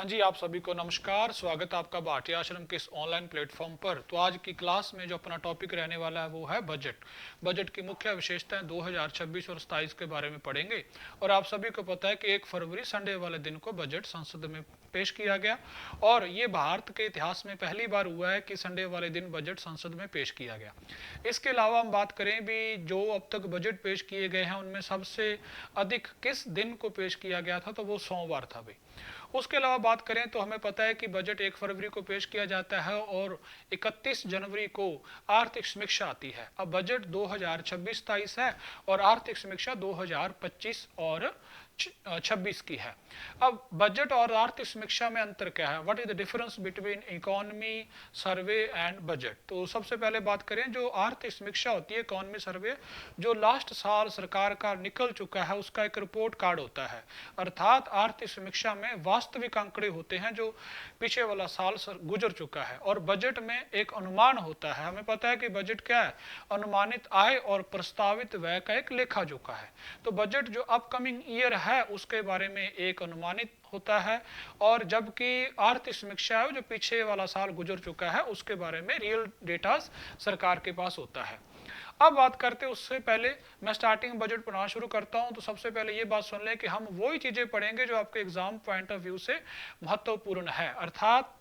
हाँ जी, आप सभी को नमस्कार। स्वागत है आपका भाटिया आश्रम के इस ऑनलाइन प्लेटफॉर्म पर। तो आज की क्लास में जो अपना टॉपिक रहने वाला है वो है बजट। बजट की मुख्य विशेषताएं 2026 और 27 के बारे में पढ़ेंगे। और आप सभी को पता है कि 1 फरवरी संडे वाले दिन को बजट संसद में पेश किया गया और ये भारत के इतिहास में पहली बार हुआ है कि संडे वाले दिन बजट संसद में पेश किया गया। इसके अलावा हम बात करें भी जो अब तक बजट पेश किए गए हैं उनमें सबसे अधिक किस दिन को पेश किया गया था, तो वो सोमवार था भाई। उसके अलावा बात करें तो हमें पता है कि बजट 1 फरवरी को पेश किया जाता है और 31 जनवरी को आर्थिक समीक्षा आती है। अब बजट 2026-27 है और आर्थिक समीक्षा 2025 और 26 की है। अब बजट और आर्थिक समीक्षा में अंतर क्या है? What is the difference between economy survey and budget? तो सबसे पहले बात करें जो आर्थिक समीक्षा होती है, इकोनॉमी सर्वे, जो लास्ट साल सरकार का निकल चुका है उसका एक रिपोर्ट कार्ड होता है। अर्थात आर्थिक समीक्षा में वास्तविक आंकड़े होते हैं जो पीछे वाला साल गुजर चुका है, और बजट में एक अनुमान होता है। हमें पता है कि बजट क्या है? अनुमानित आय और प्रस्तावित व्यय का एक लेखा जोखा है। तो बजट जो अपकमिंग ईयर है उसके बारे में एक अनुमानित होता है, और जबकि आर्थिक समीक्षा है जो पीछे वाला साल गुजर चुका है उसके बारे में रियल डेटा सरकार के पास होता है। अब बात करते हैं, उससे पहले मैं स्टार्टिंग बजट पढ़ाना शुरू करता हूं, तो सबसे पहले ये बात सुन लें कि हम वही चीजें पढ़ेंगे जो आपके एग्जाम पॉइंट ऑफ व्यू से महत्वपूर्ण है। अर्थात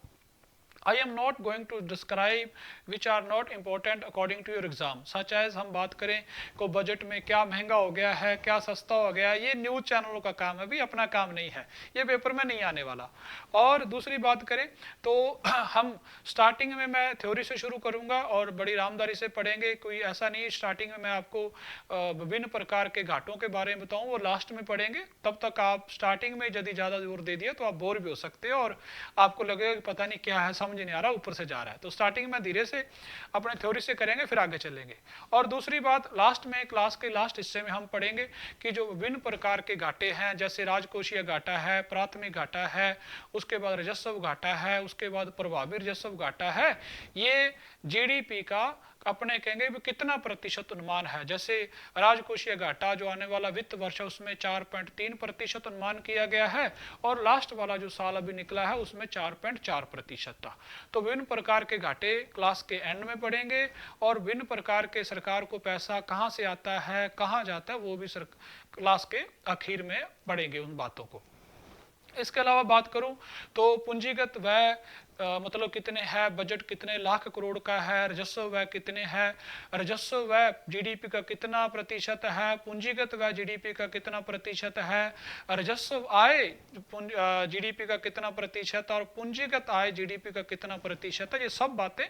I am not going to describe which are not important according to your exam, such as हम बात करें को बजट में क्या महंगा हो गया है, क्या सस्ता हो गया है, ये न्यूज चैनलों का काम है भी, अपना काम नहीं है, ये पेपर में नहीं आने वाला। और दूसरी बात करें तो हम स्टार्टिंग में मैं थ्योरी से शुरू करूंगा और बड़ी ईमानदारी से पढ़ेंगे। कोई ऐसा नहीं स्टार्टिंग में मैं आपको विभिन्न प्रकार के घाटों के बारे में बताऊं, वो लास्ट में पढ़ेंगे। तब तक आप स्टार्टिंग में यदि ज़्यादा जोर दे दिया तो आप बोर भी हो सकते हो और आपको लगेगा कि पता नहीं क्या है, समझ नहीं आ रहा, ऊपर से जा रहा है। तो स्टार्टिंग में धीरे से अपने थ्योरी से करेंगे, फिर आगे चलेंगे। और दूसरी बात, लास्ट में क्लास के लास्ट हिस्से में हम पढ़ेंगे कि जो विभिन्न प्रकार के घाटे हैं, जैसे राजकोषीय घाटा है, प्राथमिक घाटा है, उसके बाद राजस्व घाटा है, उसके बाद प्रभावी राजस्व घाटा है, ये जीडीपी का अपने कहेंगे भी कितना प्रतिशत अनुमान है। जैसे राजकोषीय घाटा जो आने वाला वित्त वर्ष है उसमें 4.3% अनुमान किया गया है, और लास्ट वाला जो साल अभी निकला है उसमें 4.4% था। तो विभिन्न प्रकार के घाटे क्लास के एंड में पढ़ेंगे, और विभिन्न प्रकार के सरकार को पैसा कहाँ से आता है, कहाँ जाता है, वो भी क्लास के आखिर में पढ़ेंगे उन बातों को। इसके अलावा बात करूं तो पूंजीगत व्यय मतलब कितने है, बजट कितने लाख करोड़ का है, राजस्व व्यय कितने है, राजस्व व्यय जीडीपी का कितना प्रतिशत है, पूंजीगत व्यय जीडीपी का कितना प्रतिशत है, राजस्व आय जीडीपी का कितना प्रतिशत, और पूंजीगत आय जीडीपी का कितना प्रतिशत है, ये सब बातें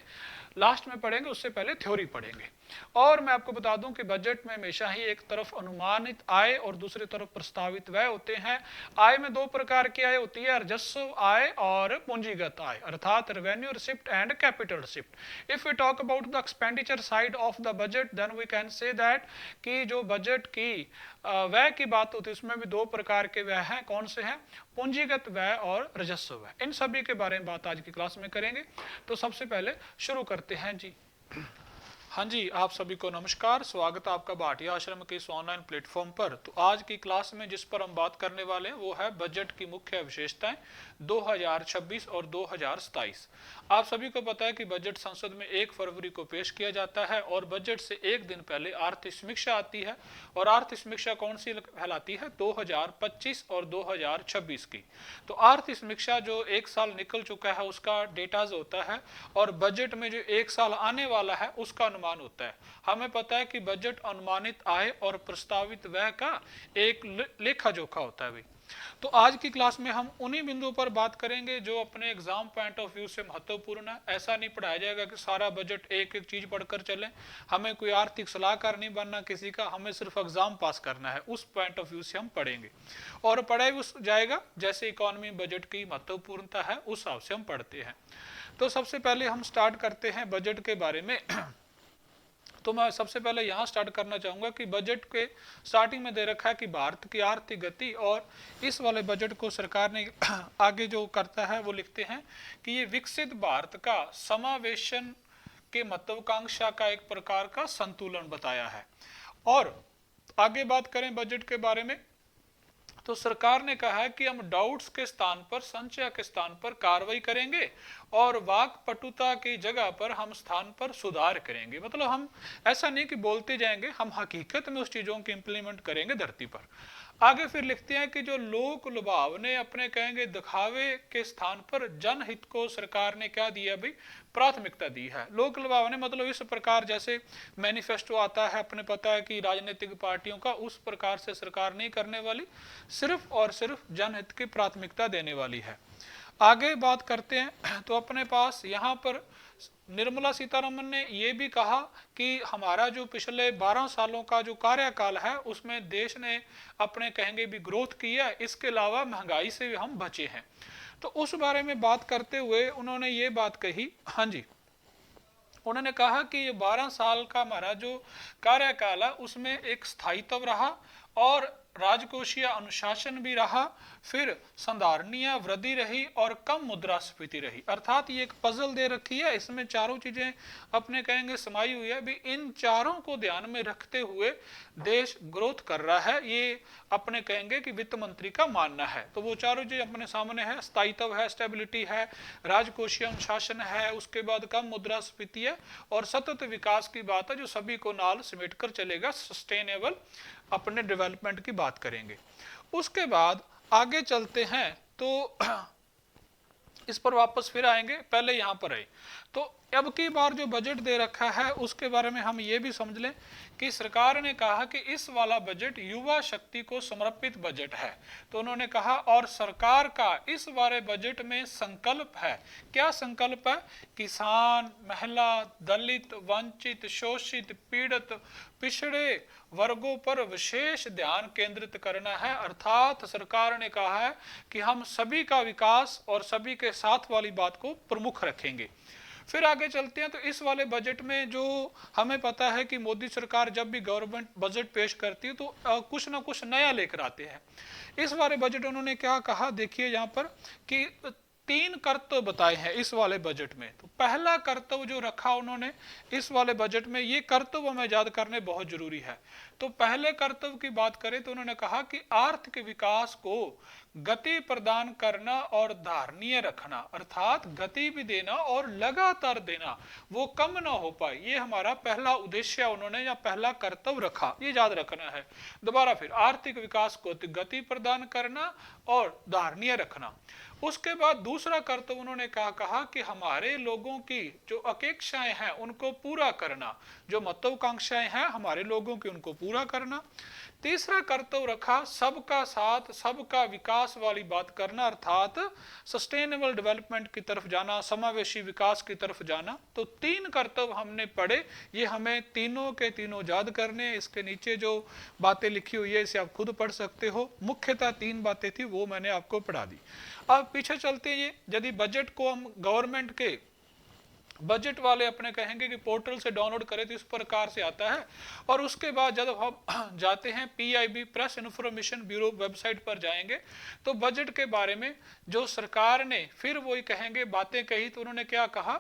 लास्ट में पढ़ेंगे। उससे पहले थ्योरी पढ़ेंगे। और मैं आपको बता दूं कि बजट में हमेशा ही एक तरफ अनुमानित आय और दूसरी तरफ प्रस्तावित व्यय होते हैं। आय में दो प्रकार की आय होती है, राजस्व आय और पूंजीगत आय, अर्थात revenue receipt and capital receipt. If we talk about the expenditure side of the budget then we can say that कि जो बजट की व्यय की बात होती है उसमें भी दो प्रकार के व्यय हैं। कौन से हैं? पूंजीगत व्यय और राजस्व व्यय। इन सभी के बारे में बात आज की क्लास में करेंगे। तो सबसे पहले शुरू करते हैं जी। हाँ जी, आप सभी को नमस्कार। स्वागत है आपका भाटिया आश्रम के इस ऑनलाइन प्लेटफॉर्म पर। तो आज की क्लास में जिस पर हम बात करने वाले हैं वो है बजट की मुख्य विशेषताएं 2026 और 2027। आप सभी को पता है कि बजट संसद में 1 फरवरी को पेश किया जाता है, और बजट से एक दिन पहले आर्थिक समीक्षा आती है। और आर्थिक समीक्षा कौन सी कहलाती है? 2025 और 2026 की। तो आर्थिक समीक्षा जो एक साल निकल चुका है उसका डेटाज होता है, और बजट में जो एक साल आने वाला है उसका अनुमान होता है। हमें पता है कि बजट अनुमानित आय और प्रस्तावित व्यय का एक लेखा जोखा होता है भाई। तो आज की क्लास में हम उन्हीं बिंदुओं पर बात करेंगे जो अपने एग्जाम पॉइंट ऑफ व्यू से महत्वपूर्ण है। ऐसा नहीं पढ़ाया जाएगा कि सारा बजट एक एक चीज पढ़कर चले। हमें कोई आर्थिक सलाहकार नहीं बनना किसी का, हमें सिर्फ एग्जाम पास करना है। उस पॉइंट ऑफ व्यू से हम पढ़ेंगे, और पढ़ाया जाएगा जैसे इकोनॉमी बजट की महत्वपूर्णता है उस हिसाब से हम पढ़ते हैं। तो सबसे पहले हम स्टार्ट करते हैं बजट के बारे में। तो मैं सबसे पहले यहाँ स्टार्ट करना चाहूँगा कि बजट के स्टार्टिंग में दे रखा है कि भारत की आर्थिक गति, और इस वाले बजट को सरकार ने आगे जो करता है वो लिखते हैं कि ये विकसित भारत का समावेशन के महत्वाकांक्षा का एक प्रकार का संतुलन बताया है। और आगे बात करें बजट के बारे में तो सरकार ने कहा है कि हम डाउट्स के स्थान पर, संशय के स्थान पर कार्रवाई करेंगे और वाक्पटुता की जगह पर हम स्थान पर सुधार करेंगे। मतलब हम ऐसा नहीं कि बोलते जाएंगे, हम हकीकत में उस चीजों की इंप्लीमेंट करेंगे धरती पर। आगे फिर लिखते हैं कि जो लोक लुभावने अपने कहेंगे दिखावे के स्थान पर जनहित को सरकार ने क्या दिया भाई, प्राथमिकता दी है। लोक लुभावने मतलब इस प्रकार जैसे मैनिफेस्टो आता है, अपने पता है कि राजनीतिक पार्टियों का, उस प्रकार से सरकार नहीं करने वाली, सिर्फ और सिर्फ जनहित की प्राथमिकता देने वाली है। आगे बात करते हैं तो अपने पास यहाँ पर निर्मला सीतारमन ने यह भी कहा कि हमारा जो पिछले 12 सालों का जो कार्यकाल है उसमें देश ने अपने कहेंगे भी ग्रोथ की है, इसके अलावा महंगाई से भी हम बचे हैं। तो उस बारे में बात करते हुए उन्होंने ये बात कही, हाँ जी, उन्होंने कहा कि ये 12 साल का हमारा जो कार्यकाल है उसमें एक स्थायित्व रहा और राजकोषीय अनुशासन भी रहा, फिर संधारणीय वृद्धि रही और कम मुद्रास्फीति रही। अर्थात ये एक पजल दे रखी है, इसमें चारों चीजें अपने कहेंगे समाई हुई है भी। इन चारों को ध्यान में रखते हुए देश ग्रोथ कर रहा है, ये अपने कहेंगे कि वित्त मंत्री का मानना है। तो वो चारों चीजें अपने सामने है, स्थायित्व है, स्टेबिलिटी है, राजकोषीय अनुशासन है, उसके बाद कम मुद्रास्फीति है और सतत विकास की बात है जो सभी को नाल समेट कर चलेगा, सस्टेनेबल अपने डेवलपमेंट की बात करेंगे। उसके बाद आगे चलते हैं तो इस पर वापस फिर आएंगे, पहले यहां पर आए तो अब की बार जो बजट दे रखा है उसके बारे में हम ये भी समझ लें कि सरकार ने कहा कि इस वाला बजट युवा शक्ति को समर्पित बजट है। तो उन्होंने कहा और सरकार का इस वाले बजट में संकल्प है, क्या संकल्प है, किसान, महिला, दलित, वंचित, शोषित, पीड़ित, पिछड़े वर्गों पर विशेष ध्यान केंद्रित करना है। अर्थात सरकार ने कहा है कि हम सभी का विकास और सभी के साथ वाली बात को प्रमुख रखेंगे। फिर आगे चलते हैं तो इस वाले बजट में जो हमें पता है कि मोदी सरकार जब भी गवर्नमेंट बजट पेश करती है तो कुछ ना कुछ नया लेकर आते हैं। इस वाले बजट उन्होंने क्या कहा, देखिए यहाँ पर कि 3 कर्तव्य बताए हैं इस वाले बजट में। तो पहला कर्तव्य जो रखा उन्होंने इस वाले बजट में, ये कर्तव्य हमें याद करने बहुत जरूरी है। तो पहले कर्तव्य की बात करें तो उन्होंने कहा कि आर्थिक विकास को गति प्रदान करना और धारणीय रखना, अर्थात गति भी देना और लगातार देना, वो कम ना हो पाए, ये हमारा पहला उद्देश्य उन्होंने या पहला कर्तव्य रखा, ये याद रखना है। दोबारा फिर आर्थिक विकास को गति प्रदान करना और धारणीय रखना। उसके बाद दूसरा कर्तव्य उन्होंने कहा कि हमारे लोगों की जो अपेक्षाएं हैं उनको पूरा करना, जो महत्वाकांक्षाएं हैं हमारे लोगों की उनको पूरा करना। तीसरा कर्तव्य रखा सबका साथ सबका विकास वाली बात करना, अर्थात सस्टेनेबल डेवलपमेंट की तरफ जाना, समावेशी विकास की तरफ जाना। तो 3 कर्तव्य हमने पढ़े, ये हमें तीनों के तीनों याद करने। इसके नीचे जो बातें लिखी हुई है इसे आप खुद पढ़ सकते हो, मुख्यतः 3 बातें थी वो मैंने आपको पढ़ा दी। अब पीछे चलते हैं, यदि बजट को हम गवर्नमेंट के बजट वाले अपने कहेंगे कि पोर्टल से डाउनलोड करें तो इस प्रकार से आता है। और उसके बाद जब हम जाते हैं PIB press information bureau website पर जाएंगे तो बजट के बारे में जो सरकार ने फिर वही कहेंगे बातें कही। तो उन्होंने क्या कहा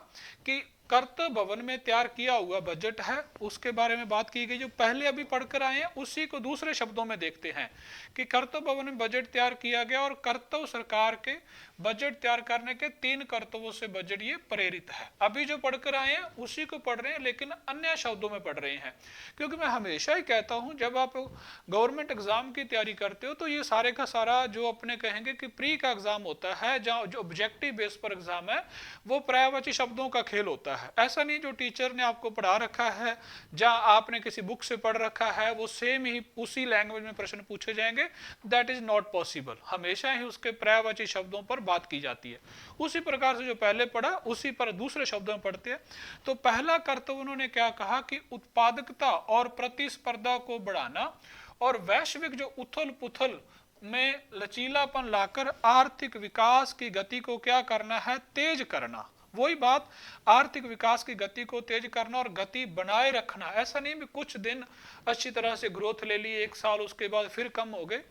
कि कर्तव्य भवन में तैयार किया हुआ बजट है, उसके बारे में बात की गई। जो पहले अभी पढ़कर आए हैं उसी को दूसरे शब्दों में देखते हैं कि कर्तव्य भवन में बजट तैयार किया गया और कर्तव्य सरकार के बजट तैयार करने के 3 कर्तव्यों से बजट ये प्रेरित है। अभी जो पढ़कर आए हैं उसी को पढ़ रहे हैं लेकिन अन्य शब्दों में पढ़ रहे हैं, क्योंकि मैं हमेशा ही कहता हूं जब आप गवर्नमेंट एग्जाम की तैयारी करते हो तो ये सारे का सारा जो अपने कहेंगे कि प्री का एग्जाम होता है, जहाँ जो ऑब्जेक्टिव बेस पर एग्जाम है वो पर्यायवाची शब्दों का खेल होता है। ऐसा नहीं जो टीचर ने आपको पढ़ा रखा है, जहां आपने किसी बुक से पढ़ रखा है वो सेम ही उसी लैंग्वेज में प्रश्न पूछे जाएंगे, दैट इज नॉट पॉसिबल। हमेशा ही उसके पर्यायवाची शब्दों पर बात की जाती है। उसी प्रकार से जो पहले पढ़ा उसी पर दूसरे शब्दों में पढ़ते हैं। तो पहला कर्तव्य उन्होंने क्या कहा कि उत्पादकता और प्रतिस्पर्धा को बढ़ाना और वैश्विक जो उथल पुथल में लचीलापन लाकर आर्थिक विकास की गति को क्या करना है, तेज करना। वही बात, आर्थिक विकास की गति को तेज करना और गति बनाए रखना। ऐसा नहीं भी कुछ दिन अच्छी तरह से ग्रोथ ले ली, 1 साल उसके बाद फिर कम हो गए।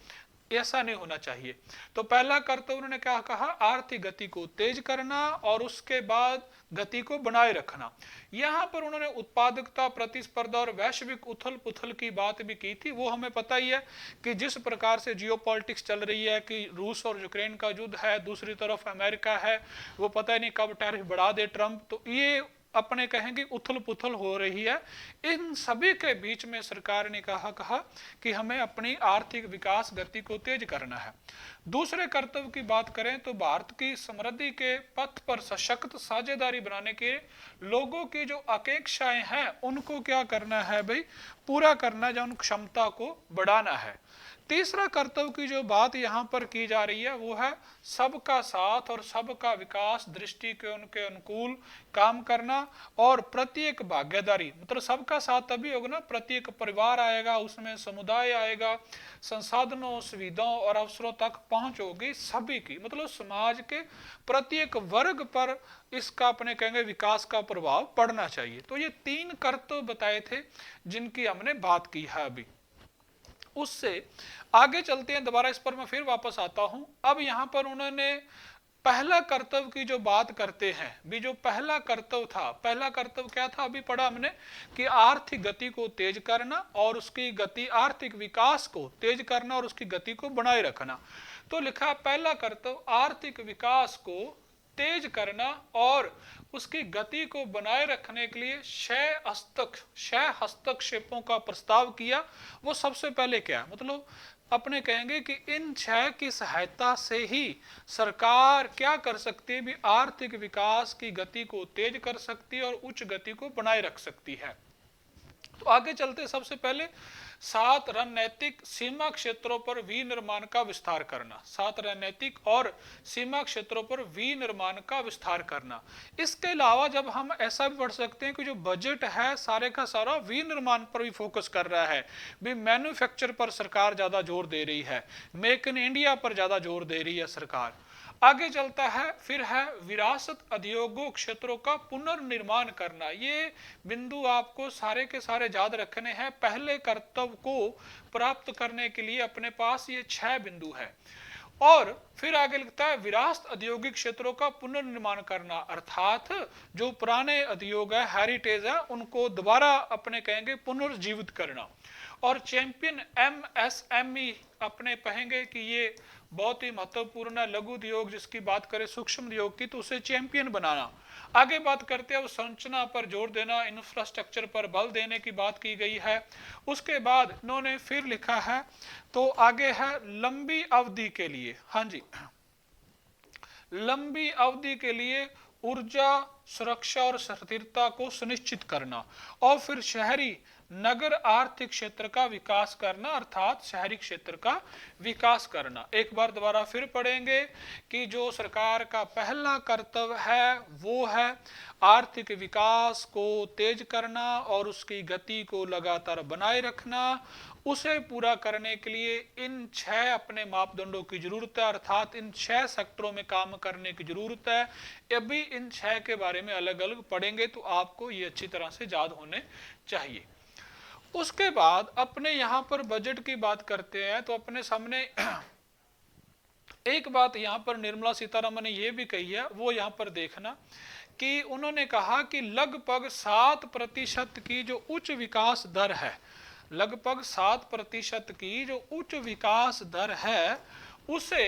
ऐसा नहीं होना चाहिए। तो पहला कर्तव्य उन्होंने क्या कहा, आर्थिक गति को तेज करना और उसके बाद गति को बनाए रखना। यहाँ पर उन्होंने उत्पादकता, प्रतिस्पर्धा और वैश्विक उथल पुथल की बात भी की थी। वो हमें पता ही है कि जिस प्रकार से जियोपॉलिटिक्स चल रही है कि रूस और यूक्रेन का युद्ध है, दूसरी तरफ अमेरिका है, वो पता ही नहीं कब टैरिफ बढ़ा दे ट्रंप, तो ये अपने कहेंगे उथल पुथल हो रही है। इन सभी के बीच में सरकार ने कहा कि हमें अपनी आर्थिक विकास गति को तेज करना है। दूसरे कर्तव्य की बात करें तो भारत की समृद्धि के पथ पर सशक्त साझेदारी बनाने के लोगों की जो अपेक्षाएं हैं उनको क्या करना है भाई, पूरा करना, जो उन क्षमता को बढ़ाना है। तीसरा कर्तव्य की जो बात यहाँ पर की जा रही है वो है सबका साथ और सबका विकास दृष्टि के उनके अनुकूल काम करना और प्रत्येक भागीदारी, मतलब सबका साथ तभी होगा ना, प्रत्येक परिवार आएगा, उसमें समुदाय आएगा, संसाधनों, सुविधाओं और अवसरों तक पहुंच होगी सभी की, मतलब समाज के प्रत्येक वर्ग पर इसका अपने कहेंगे विकास का प्रभाव पड़ना चाहिए। तो ये 3 कर्तव्य बताए थे जिनकी हमने बात की है। अभी उससे आगे चलते हैं, दोबारा इस पर मैं फिर वापस आता हूं। अब यहां पर उन्होंने पहला कर्तव्य की जो बात करते हैं, भी जो पहला कर्तव्य था, पहला कर्तव्य क्या था, अभी पढ़ा हमने कि आर्थिक गति को तेज करना और उसकी गति, आर्थिक विकास को तेज करना और उसकी गति को बनाए रखना। तो लिखा पहला कर्तव्य आर्थिक विकास को तेज करना और उसकी गति को बनाए रखने के लिए 6 हस्तक्षेपों का प्रस्ताव किया। वो सबसे पहले क्या, मतलब अपने कहेंगे कि इन 6 की सहायता से ही सरकार क्या कर सकती है, भी आर्थिक विकास की गति को तेज कर सकती है और उच्च गति को बनाए रख सकती है। तो आगे चलते, सबसे पहले 7 रणनीतिक सीमा क्षेत्रों पर विनिर्माण का विस्तार करना, 7 रणनीतिक और सीमा क्षेत्रों पर विनिर्माण का विस्तार करना। इसके अलावा जब हम ऐसा भी पढ़ सकते हैं कि जो बजट है सारे का सारा विनिर्माण पर भी फोकस कर रहा है, भी मैन्युफैक्चर पर सरकार ज्यादा जोर दे रही है, मेक इन इंडिया पर ज्यादा जोर दे रही है सरकार। आगे चलता है, फिर है विरासत उद्योगों क्षेत्रों का पुनर्निर्माण करना। ये बिंदु आपको सारे के सारे याद रखने हैं। पहले कर्तव्य को प्राप्त करने के लिए अपने पास ये 6 बिंदु है। और फिर आगे लिखता है विरासत औद्योगिक क्षेत्रों का पुनर्निर्माण करना, अर्थात जो पुराने उद्योग है, हेरिटेज है, उनको दोबारा अपने कहेंगे पुनर्जीवित करना। और चैंपियन MSME अपने कहेंगे कि ये बहुत ही महत्वपूर्ण है, लघु उद्योग जिसकी बात करें, सूक्ष्म उद्योग की, तो उसे चैंपियन बनाना। आगे बात करते हैं संरचना पर जोर देना, इंफ्रास्ट्रक्चर पर बल देने की बात की गई है। उसके बाद इन्होंने फिर लिखा है, तो आगे है लंबी अवधि के लिए, हाँ जी, लंबी अवधि के लिए ऊर्जा सुरक्षा और स्थिरता को सुनिश्चित करना। और फिर शहरी नगर आर्थिक क्षेत्र का विकास करना, अर्थात शहरी क्षेत्र का विकास करना। एक बार दोबारा फिर पढ़ेंगे कि जो सरकार का पहला कर्तव्य है वो है आर्थिक विकास को तेज करना और उसकी गति को लगातार बनाए रखना। उसे पूरा करने के लिए इन 6 अपने मापदंडों की जरूरत है, अर्थात इन 6 सेक्टरों में काम करने की जरूरत है। अभी इन 6 के बारे में अलग अलग पढ़ेंगे तो आपको ये अच्छी तरह से याद होने चाहिए। उसके बाद अपने यहाँ पर बजट की बात करते हैं, तो अपने सामने एक बात यहाँ पर निर्मला सीतारमण ने ये भी कही है, वो यहाँ पर देखना कि उन्होंने कहा कि लगभग 7% की जो उच्च विकास दर है, लगभग 7% की जो उच्च विकास दर है, उसे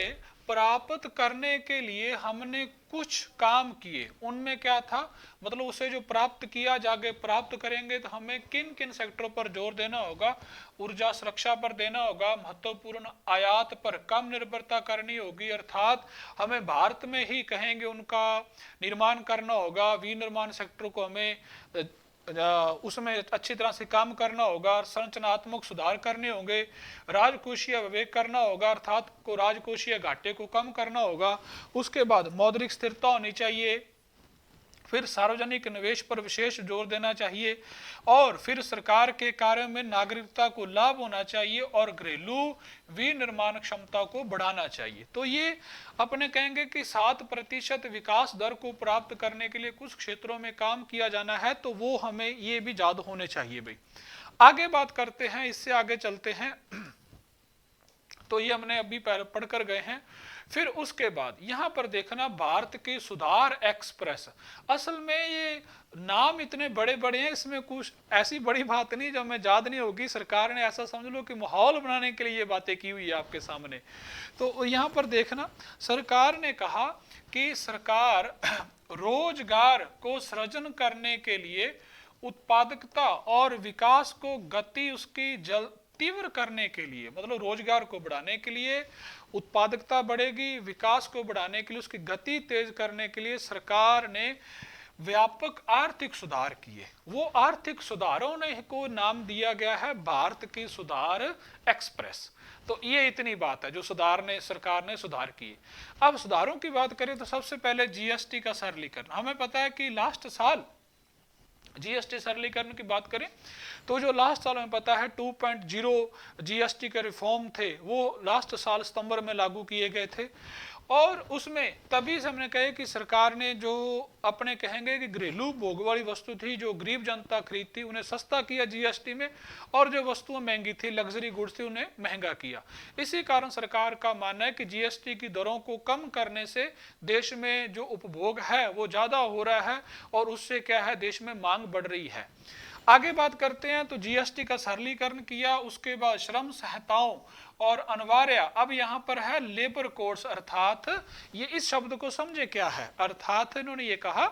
प्राप्त करने के लिए हमने कुछ काम किए। उनमें क्या था, मतलब उसे जो प्राप्त किया जाके प्राप्त करेंगे तो हमें किन किन सेक्टरों पर जोर देना होगा, ऊर्जा सुरक्षा पर देना होगा, महत्वपूर्ण आयात पर कम निर्भरता करनी होगी, अर्थात हमें भारत में ही कहेंगे उनका निर्माण करना होगा, विनिर्माण सेक्टर को हमें उसमें अच्छी तरह से काम करना होगा, संरचनात्मक सुधार करने होंगे, राजकोषीय विवेक करना होगा, अर्थात को राजकोषीय घाटे को कम करना होगा। उसके बाद मौद्रिक स्थिरता होनी चाहिए, फिर सार्वजनिक निवेश पर विशेष जोर देना चाहिए, और फिर सरकार के कार्यों में नागरिकता को लाभ होना चाहिए और घरेलू विनिर्माण क्षमता को बढ़ाना चाहिए। तो ये अपने कहेंगे कि 7% विकास दर को प्राप्त करने के लिए कुछ क्षेत्रों में काम किया जाना है, तो वो हमें ये भी याद होने चाहिए भाई। आगे बात करते हैं, इससे आगे चलते हैं। तो ये हमने अभी पढ़ कर गए हैं। फिर उसके बाद यहाँ पर देखना भारत की सुधार एक्सप्रेस। असल में ये नाम इतने बड़े बड़े हैं, इसमें कुछ ऐसी बड़ी बात नहीं जो हमें याद नहीं होगी। सरकार ने ऐसा समझ लो कि माहौल बनाने के लिए ये बातें की हुई है आपके सामने। तो यहाँ पर देखना सरकार ने कहा कि सरकार रोजगार को सृजन करने के लिए उत्पादकता और विकास को गति उसकी तीव्र करने के लिए, मतलब रोजगार को बढ़ाने के लिए उत्पादकता बढ़ेगी, विकास को बढ़ाने के लिए उसकी गति तेज करने के लिए सरकार ने व्यापक आर्थिक सुधार किए। वो आर्थिक सुधारों ने को नाम दिया गया है भारत की सुधार एक्सप्रेस। तो ये इतनी बात है जो सरकार ने सुधार किए। अब सुधारों की बात करें तो सबसे पहले जीएसटी का सरलीकरण। हमें पता है कि लास्ट साल जीएसटी सरलीकरण की बात करें तो जो लास्ट साल में पता है 2.0 जीएसटी के रिफॉर्म थे वो लास्ट साल सितंबर में लागू किए गए थे। और उसमें तभी से हमने कहे कि सरकार ने जो अपने कहेंगे कि घरेलू भोग वाली वस्तु थी जो गरीब जनता खरीदती उन्हें सस्ता किया जीएसटी में, और जो वस्तुएं महंगी थी लग्जरी गुड्स थी उन्हें महंगा किया। इसी कारण सरकार का मानना है कि जीएसटी की दरों को कम करने से देश में जो उपभोग है वो ज्यादा हो रहा है और उससे क्या है देश में मांग बढ़ रही है। आगे बात करते हैं तो जीएसटी का सरलीकरण किया, उसके बाद श्रम संहिताओं और अनिवार्य, अब यहां पर है लेबर कोड्स, अर्थात ये इस शब्द को समझे क्या है। अर्थात इन्होंने ये कहा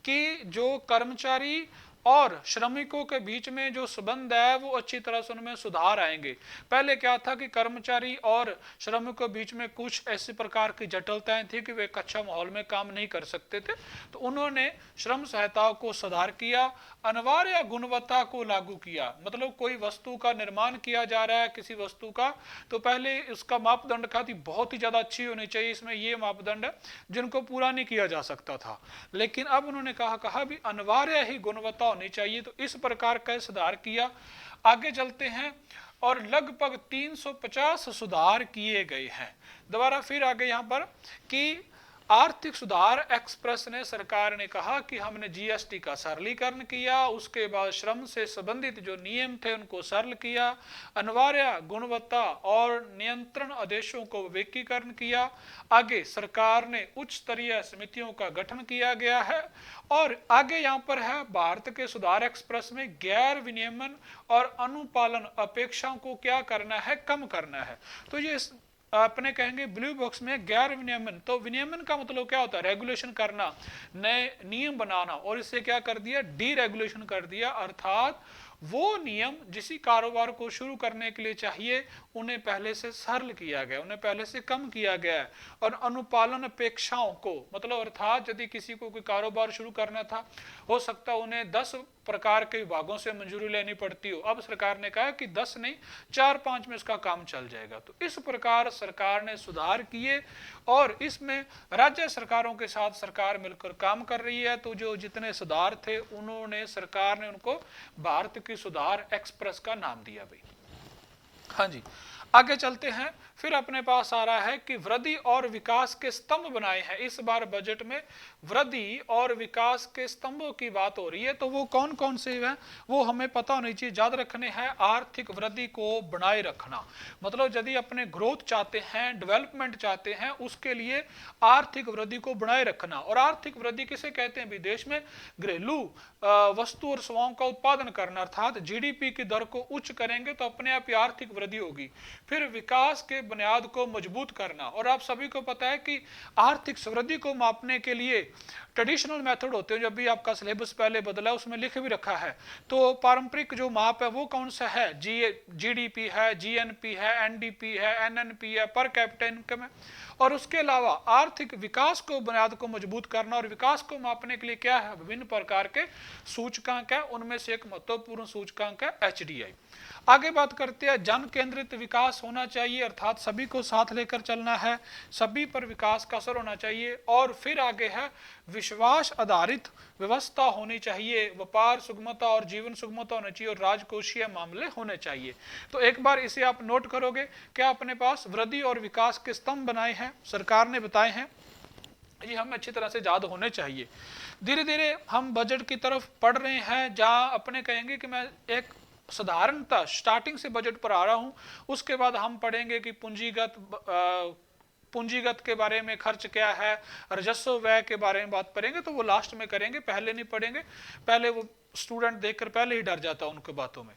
कि जो कर्मचारी और श्रमिकों के बीच में जो संबंध है वो अच्छी तरह से उनमें सुधार आएंगे। पहले क्या था कि कर्मचारी और श्रमिकों के बीच में कुछ ऐसी प्रकार की जटिलताएं थी कि वे एक अच्छा माहौल में काम नहीं कर सकते थे, तो उन्होंने श्रम संहिताओं को सुधार किया। अनिवार्य गुणवत्ता को लागू किया, मतलब कोई वस्तु का निर्माण किया जा रहा है किसी वस्तु का, तो पहले उसका मापदंड था बहुत ही ज्यादा अच्छी होनी चाहिए, इसमें ये मापदंड जिनको पूरा नहीं किया जा सकता था। लेकिन अब उन्होंने कहा भी अनिवार्य ही गुणवत्ता होनी चाहिए, तो इस प्रकार का सुधार किया। आगे चलते हैं और लगभग 350 सुधार किए गए हैं। दोबारा फिर आगे यहां पर कि आर्थिक सुधार एक्सप्रेस ने सरकार ने कहा कि हमने जीएसटी का सरलीकरण किया, उसके बाद श्रम से संबंधित जो नियम थे उनको सरल किया, अनिवार्य गुणवत्ता और नियंत्रण आदेशों को विकेंद्रीकरण किया। आगे सरकार ने उच्च स्तरीय समितियों का गठन किया गया है। और आगे यहाँ पर है भारत के सुधार एक्सप्रेस में गैर विनियमन और अनुपालन अपेक्षाओं को क्या करना है, कम करना है। तो ये अपने कहेंगे ब्लू बॉक्स में गैर विनियमन, तो विनियमन का मतलब क्या होता है, रेगुलेशन करना, नए नियम बनाना, और इससे क्या कर दिया, डी रेगुलेशन कर दिया, अर्थात वो नियम जिस कारोबार को शुरू करने के लिए चाहिए उन्हें पहले से सरल किया गया, उन्हें पहले से कम किया गया है। और अनुपालन अपेक्षाओं को मतलब अर्थात यदि किसी को कोई कारोबार शुरू करना था, हो सकता है उन्हें 10 प्रकार के विभागों से मंजूरी लेनी पड़ती हो, अब सरकार ने कहा कि 10 नहीं 4-5 में इसका काम चल जाएगा। तो इस प्रकार सरकार ने सुधार किए और इसमें राज्य सरकारों के साथ सरकार मिलकर काम कर रही है। तो जो जितने सुधार थे उन्होंने सरकार ने उनको भारत की सुधार एक्सप्रेस का नाम दिया भाई। हाँ जी, आगे चलते हैं। फिर अपने पास आ रहा है कि वृद्धि और विकास के स्तंभ बनाए हैं। इस बार बजट में वृद्धि और विकास के स्तंभों की बात हो रही है, तो वो कौन कौन से हैं वो हमें पता होनी चाहिए, याद रखने हैं। आर्थिक वृद्धि को बनाए रखना, मतलब यदि अपने ग्रोथ चाहते हैं, डेवलपमेंट चाहते हैं, उसके लिए आर्थिक वृद्धि को बनाए रखना। और आर्थिक वृद्धि किसे कहते हैं, विदेश में घरेलू वस्तु और सेवाओं का उत्पादन करना, अर्थात जीडीपी की दर को उच्च करेंगे तो अपने आप ही आर्थिक वृद्धि होगी। फिर विकास के बुनियाद को मजबूत करना, और आप सभी को पता है कि आर्थिक समृद्धि को मापने के लिए ट्रेडिशनल मेथड होते हैं, जब भी आपका सिलेबस पहले बदला है उसमें लिख भी रखा है। तो पारंपरिक जो माप है वो कौन सा है, जीडीपी है, जीएनपी है, एनडीपी है, एनएनपी है, पर कैपिटा इनकम है। और उसके अलावा आर्थिक विकास को बुनियाद को मजबूत करना, और विकास को मापने के लिए क्या है, विभिन्न प्रकार के सूचकांक है, उनमें से एक महत्वपूर्ण सूचकांक है एचडीआई। आगे बात करते हैं, जन केंद्रित विकास होना चाहिए, अर्थात सभी को साथ लेकर चलना है, सभी पर विकास का असर होना चाहिए। और फिर आगे है विश्वास आधारित व्यवस्था होनी चाहिए, व्यापार सुगमता और जीवन सुगमता होनी चाहिए, और राजकोषीय मामले होने चाहिए। तो एक बार इसे आप नोट करोगे, क्या अपने पास वृद्धि और विकास के स्तंभ बनाए हैं, सरकार ने बताए हैं, ये हमें अच्छी तरह से याद होने चाहिए। धीरे धीरे हम बजट की तरफ पढ़ रहे हैं, जहां अपने कहेंगे कि मैं एक साधारणतः स्टार्टिंग से बजट पर आ रहा हूं। उसके बाद हम पढ़ेंगे कि पूंजीगत के बारे में, खर्च क्या है, राजस्व व्यय के बारे में बात करेंगे, तो वो लास्ट में करेंगे, पहले नहीं पढ़ेंगे। पहले वो स्टूडेंट देखकर पहले ही डर जाता है उनके बातों में।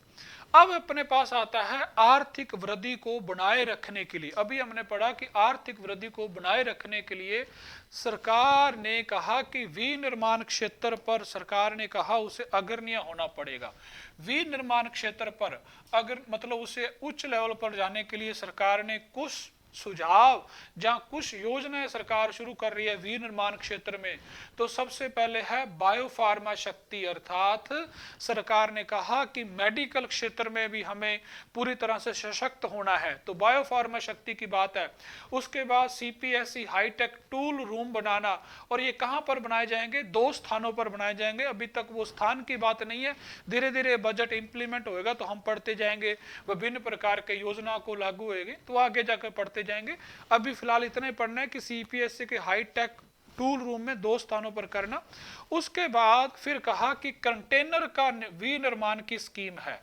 अब अपने पास आता है आर्थिक वृद्धि को बनाए रखने के लिए। अभी हमने पढ़ा कि आर्थिक वृद्धि को बनाए रखने के लिए सरकार ने कहा कि विनिर्माण क्षेत्र पर सरकार ने कहा उसे अग्रणीय होना पड़ेगा। विनिर्माण क्षेत्र पर अगर मतलब उसे उच्च लेवल पर जाने के लिए सरकार ने कुछ सुझाव, जहां कुछ योजनाएं सरकार शुरू कर रही है विनिर्माण क्षेत्र में। तो सबसे पहले है बायोफार्मा शक्ति, अर्थात सरकार ने कहा कि मेडिकल क्षेत्र में भी हमें पूरी तरह से सशक्त होना है, तो बायोफार्मा शक्ति की बात है। उसके बाद सीपीएसई हाईटेक टूल रूम बनाना, और ये कहां पर बनाए जाएंगे? 2 स्थानों पर बनाए जाएंगे। अभी तक वो स्थान की बात नहीं है, धीरे धीरे बजट इंप्लीमेंट होएगा तो हम पढ़ते जाएंगे, विभिन्न प्रकार के योजना को लागू होएगी तो आगे जाकर पढ़ते जाएंगे। अभी फिलहाल इतना ही पढ़ना है कि सीपीएसई के हाईटेक टूल रूम में 2 स्थानों पर करना। उसके बाद फिर कहा कि कंटेनर का विनिर्माण की स्कीम है,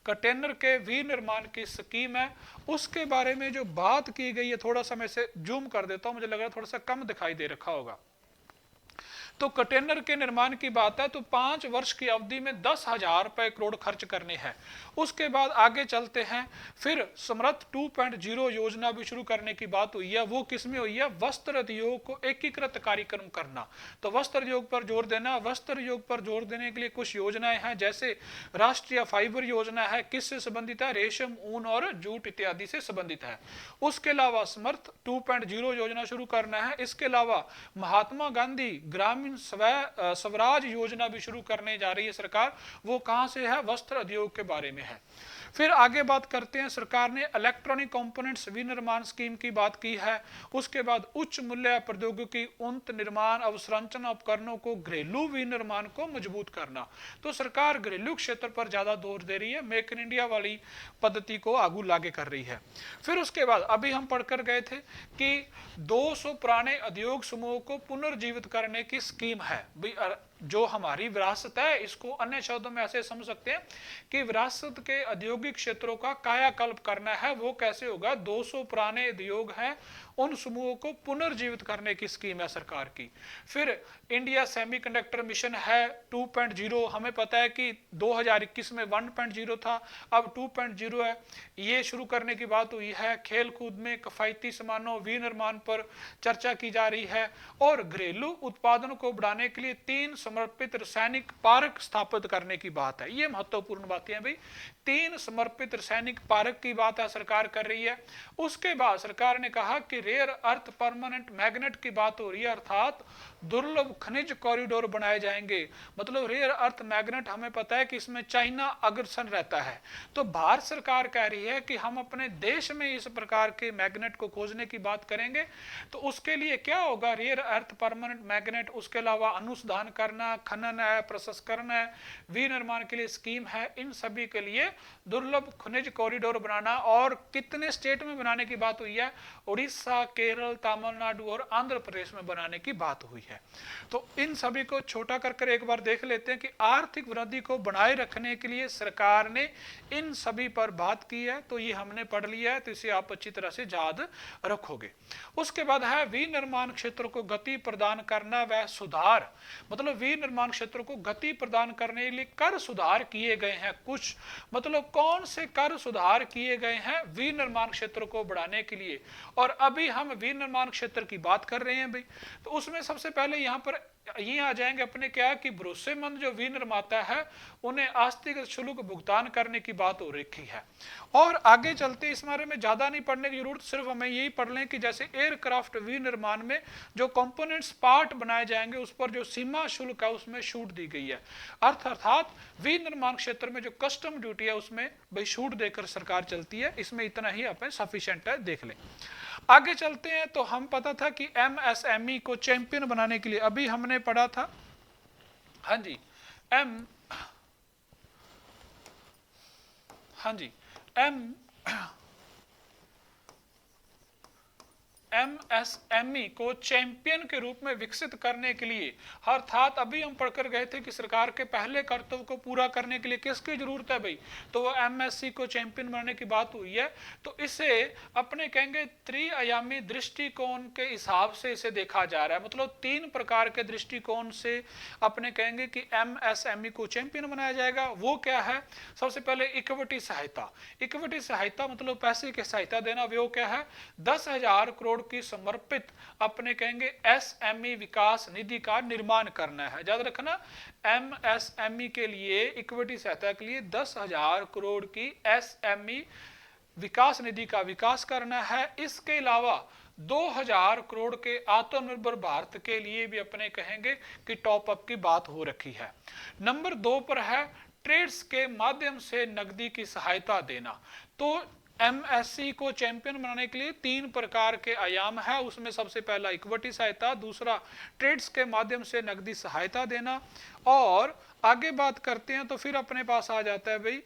कंटेनर के विनिर्माण की स्कीम है। उसके बारे में जो बात की गई है, थोड़ा सा मैं इसे जूम कर देता हूं, मुझे लग रहा है थोड़ा सा कम दिखाई दे रखा होगा। तो कंटेनर के निर्माण की बात है, तो 5 वर्ष की अवधि में 10,000 करोड़ खर्च करने हैं। उसके बाद आगे चलते हैं, फिर समर्थ 2.0 योजना भी शुरू करने की बात हुई है। वो किसमें हुई है? वस्त्र उद्योग को एकीकृत कार्यक्रम करना। तो वस्त्र उद्योग पर जोर देना। वस्त्र उद्योग पर जोर देने के लिए कुछ योजनाएं हैं, जैसे राष्ट्रीय फाइबर योजना है, किससे संबंधित है? रेशम, ऊन और जूट इत्यादि से संबंधित है। उसके अलावा समर्थ 2.0 योजना शुरू करना है। इसके अलावा महात्मा गांधी ग्रामीण स्वराज योजना भी शुरू करने जा रही है सरकार। वो कहां से है? वस्त्र उद्योग के बारे में है। फिर आगे बात करते हैं, सरकार ने इलेक्ट्रॉनिक कंपोनेंट्स विनिर्माण स्कीम की बात की है। उसके बाद उच्च मूल्य प्रौद्योगिकी उन्नत निर्माण अवसंरचना उपकरणों को घरेलू विनिर्माण को मजबूत करना। तो सरकार घरेलू क्षेत्र पर ज्यादा जोर दे रही है, मेक इन इंडिया वाली पद्धति को आगू लागे कर रही है। फिर उसके बाद अभी हम पढ़कर गए थे कि 200 पुराने उद्योग समूह को पुनर्जीवित करने की स्कीम है। जो हमारी विरासत है, इसको अन्य शब्दों में ऐसे समझ सकते हैं कि विरासत के औद्योगिक क्षेत्रों का कायाकल्प करना है। वो कैसे होगा? 200 पुराने उद्योग हैं, उन समूहों को पुनर्जीवित करने की स्कीम है सरकार की। फिर इंडिया सेमीकंडक्टर मिशन है 2.0। हमें पता है कि 2021 में 1.0 था, अब 2.0 है। ये शुरू करने की बात हुई है। खेल कूद में किफायती सामानों विनिर्माण पर चर्चा की जा रही है, और घरेलू उत्पादन को बढ़ाने के लिए 3 समर्पित रासायनिक पार्क स्थापित करने की बात है। ये महत्वपूर्ण बातें हैं भाई। 3 समर्पित रासायनिक पार्क की बात है सरकार कर रही है। उसके बाद सरकार ने कहा कि रेयर अर्थ परमानेंट मैग्नेट की बात हो रही है, अर्थात दुर्लभ खनिज कॉरिडोर बनाए जाएंगे। मतलब रेयर अर्थ मैग्नेट, हमें पता है कि इसमें चाइना अग्रसर रहता है, तो भारत सरकार कह रही है कि हम अपने देश में इस प्रकार के मैग्नेट को खोजने की बात करेंगे। तो उसके लिए क्या होगा? रेयर अर्थ परमानेंट मैग्नेट, उसके अलावा अनुसंधान करना, खनन है, प्रसंस्करण है, विनिर्माण के लिए स्कीम है। इन सभी के लिए दुर्लभ खनिज कॉरिडोर बनाना। और कितने स्टेट में बनाने की बात हुई है? उड़ीसा, केरल, तमिलनाडु और आंध्र प्रदेश में बनाने की बात हुई है। तो इन सभी को छोटा कर एक बार देख लेते हैं कि आर्थिक वृद्धि को बनाए रखने के लिए सरकार ने इन सभी पर बात की है। तो ये हमने पढ़ लिया है, तो इसे आप अच्छी तरह से याद रखोगे। उसके बाद है विनिर्माण क्षेत्र को गति प्रदान करना व सुधार। मतलब विनिर्माण क्षेत्र को गति प्रदान करने के लिए कर सुधार किए गए हैं कुछ। मतलब कौन से कर सुधार किए गए हैं विनिर्माण क्षेत्र को बढ़ाने के लिए? और अभी हम विनिर्माण क्षेत्र की बात कर रहे हैं भाई, तो उसमें सबसे पहले यहाँ पर ये आ जाएंगे अपने क्या कि भरोसेमंद जो विनिर्माता है उन्हें आस्तिक शुल्क भुगतान करने की बात हो रखी है। और आगे चलते इस बारे में ज्यादा नहीं पढ़ने की जरूरत, सिर्फ हमें यही पढ़ लें कि जैसे एयरक्राफ्ट विनिर्माण में जो कंपोनेंट्स पार्ट बनाए जाएंगे उस पर जो सीमा शुल्क है उसमें छूट दी गई है। अर्थात विनिर्माण क्षेत्र में जो कस्टम ड्यूटी है उसमें भाई छूट देकर सरकार चलती है। इसमें इतना ही अपने सफिशिएंट है, देख लें। आगे चलते हैं, तो हम पता था कि एमएसएमई को चैंपियन बनाने के लिए अभी हमने पढ़ा था, हाँ जी, हाँ जी, एमएसएमई को चैंपियन के रूप में विकसित करने के लिए, अर्थात अभी हम पढ़कर गए थे कि सरकार के पहले कर्तव्य को पूरा करने के लिए किसकी जरूरत है भाई, तो वो एमएससी को चैंपियन बनाने की बात हुई है। तो इसे अपने कहेंगे त्रिआयामी दृष्टिकोण के हिसाब से इसे देखा जा रहा है, मतलब 3 प्रकार के दृष्टिकोण से अपने कहेंगे कि एमएसएमई को चैंपियन बनाया जाएगा। वो क्या है, सबसे पहले इक्विटी सहायता। इक्विटी सहायता मतलब पैसे की सहायता देना। वो क्या है, 10,000 करोड़ की समर्पित अपने कहेंगे एसएमई विकास निधि का निर्माण करना है। याद रखना, एमएसएमई के लिए इक्विटी सहायता के लिए 10,000 करोड़ की एसएमई विकास निधि का विकास करना है। इसके अलावा 2,000 करोड़ के आत्मनिर्भर भारत के लिए भी अपने कहेंगे कि टॉप अप की बात हो रखी है। नंबर 2 पर है ट्रेड्स के माध्यम से नकदी की सहायता देना। तो एमएससी को चैंपियन बनाने के लिए 3 प्रकार के आयाम है, उसमें सबसे पहला इक्विटी सहायता, दूसरा ट्रेड्स के माध्यम से नकदी सहायता देना, और आगे बात करते हैं तो फिर अपने पास आ जाता है भाई,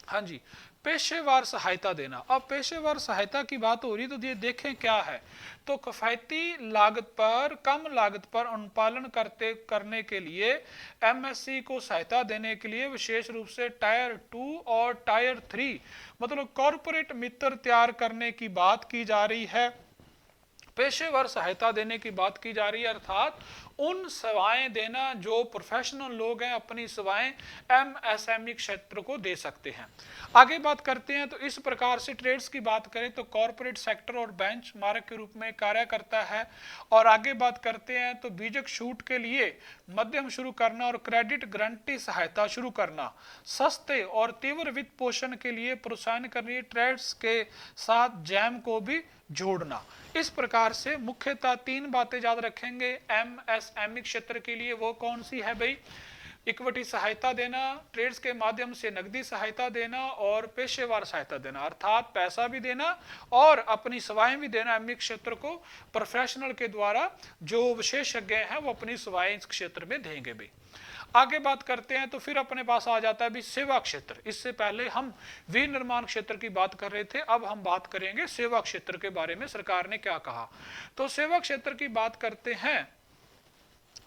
हाँ जी, पेशेवर सहायता देना। अब पेशेवर सहायता की बात हो रही तो ये देखें क्या है, तो किफायती लागत पर, कम लागत पर अनुपालन करने के लिए एमएससी को सहायता देने के लिए विशेष रूप से टायर 2 और टायर 3 मतलब कॉरपोरेट मित्र तैयार करने की बात की जा रही है। पेशेवर सहायता देने की बात की जा रही है, अर्थात उन सेवाएं देना जो प्रोफेशनल लोग हैं अपनी सेवाएं एमएसएमई क्षेत्र को दे सकते हैं। आगे बात करते हैं तो इस प्रकार से ट्रेड्स की बात करें तो कॉरपोरेट सेक्टर और बेंचमार्क के रूप में कार्य करता है। और आगे बात करते हैं तो बीजक छूट के लिए मध्यम शुरू करना और क्रेडिट गारंटी सहायता शुरू करना, सस्ते और तीव्र वित्त पोषण के लिए प्रोत्साहन करने, ट्रेड्स के साथ जैम को भी जोड़ना। इस प्रकार से मुख्यतः 3 बातें याद रखेंगे एमएसएमई क्षेत्र के लिए। वो कौन सी है भाई, इक्विटी सहायता देना, ट्रेड्स के माध्यम से नकदी सहायता देना और पेशेवर सहायता देना, अर्थात पैसा भी देना और अपनी सेवाएं भी देना। एमई क्षेत्र को प्रोफेशनल के द्वारा जो विशेषज्ञ हैं वो अपनी सेवाएं इस क्षेत्र में देंगे भी। आगे बात करते हैं तो फिर अपने पास आ जाता है भी सेवा क्षेत्र। इससे पहले हम विनिर्माण क्षेत्र की बात कर रहे थे, अब हम बात करेंगे सेवा क्षेत्र के बारे में, सरकार ने क्या कहा। तो सेवा क्षेत्र की बात करते हैं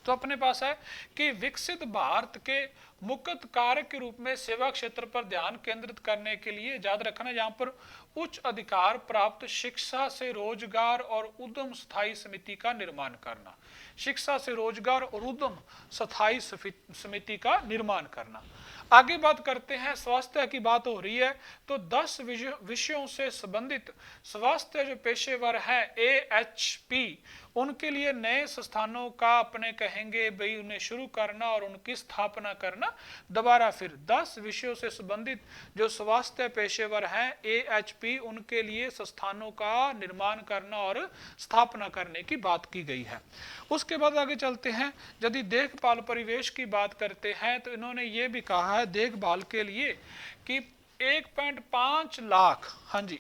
तो अपने पास है कि विकसित भारत के मुख्य कार्य के रूप में सेवा क्षेत्र पर ध्यान केंद्रित करने के लिए याद रखना, यहाँ पर उच्च अधिकार प्राप्त शिक्षा से रोजगार और उद्यम स्थायी समिति का निर्माण करना, शिक्षा से रोजगार और उद्यम स्थायी समिति का निर्माण करना। आगे बात करते हैं स्वास्थ्य की बात हो रही है तो 10 विषयों से संबंधित स्वास्थ्य जो पेशेवर हैं AHP उनके लिए नए संस्थानों का अपने कहेंगे भाई उन्हें शुरू करना और उनकी स्थापना करना। दोबारा फिर 10 विषयों से संबंधित जो स्वास्थ्य पेशेवर हैं AHP उनके लिए संस्थानों का निर्माण करना और स्थापना करने की बात की गई है। उसके बाद आगे चलते हैं, यदि देखभाल परिवेश की बात करते हैं तो इन्होंने ये भी कहा है देखभाल के लिए कि 1.5 लाख, हाँ जी,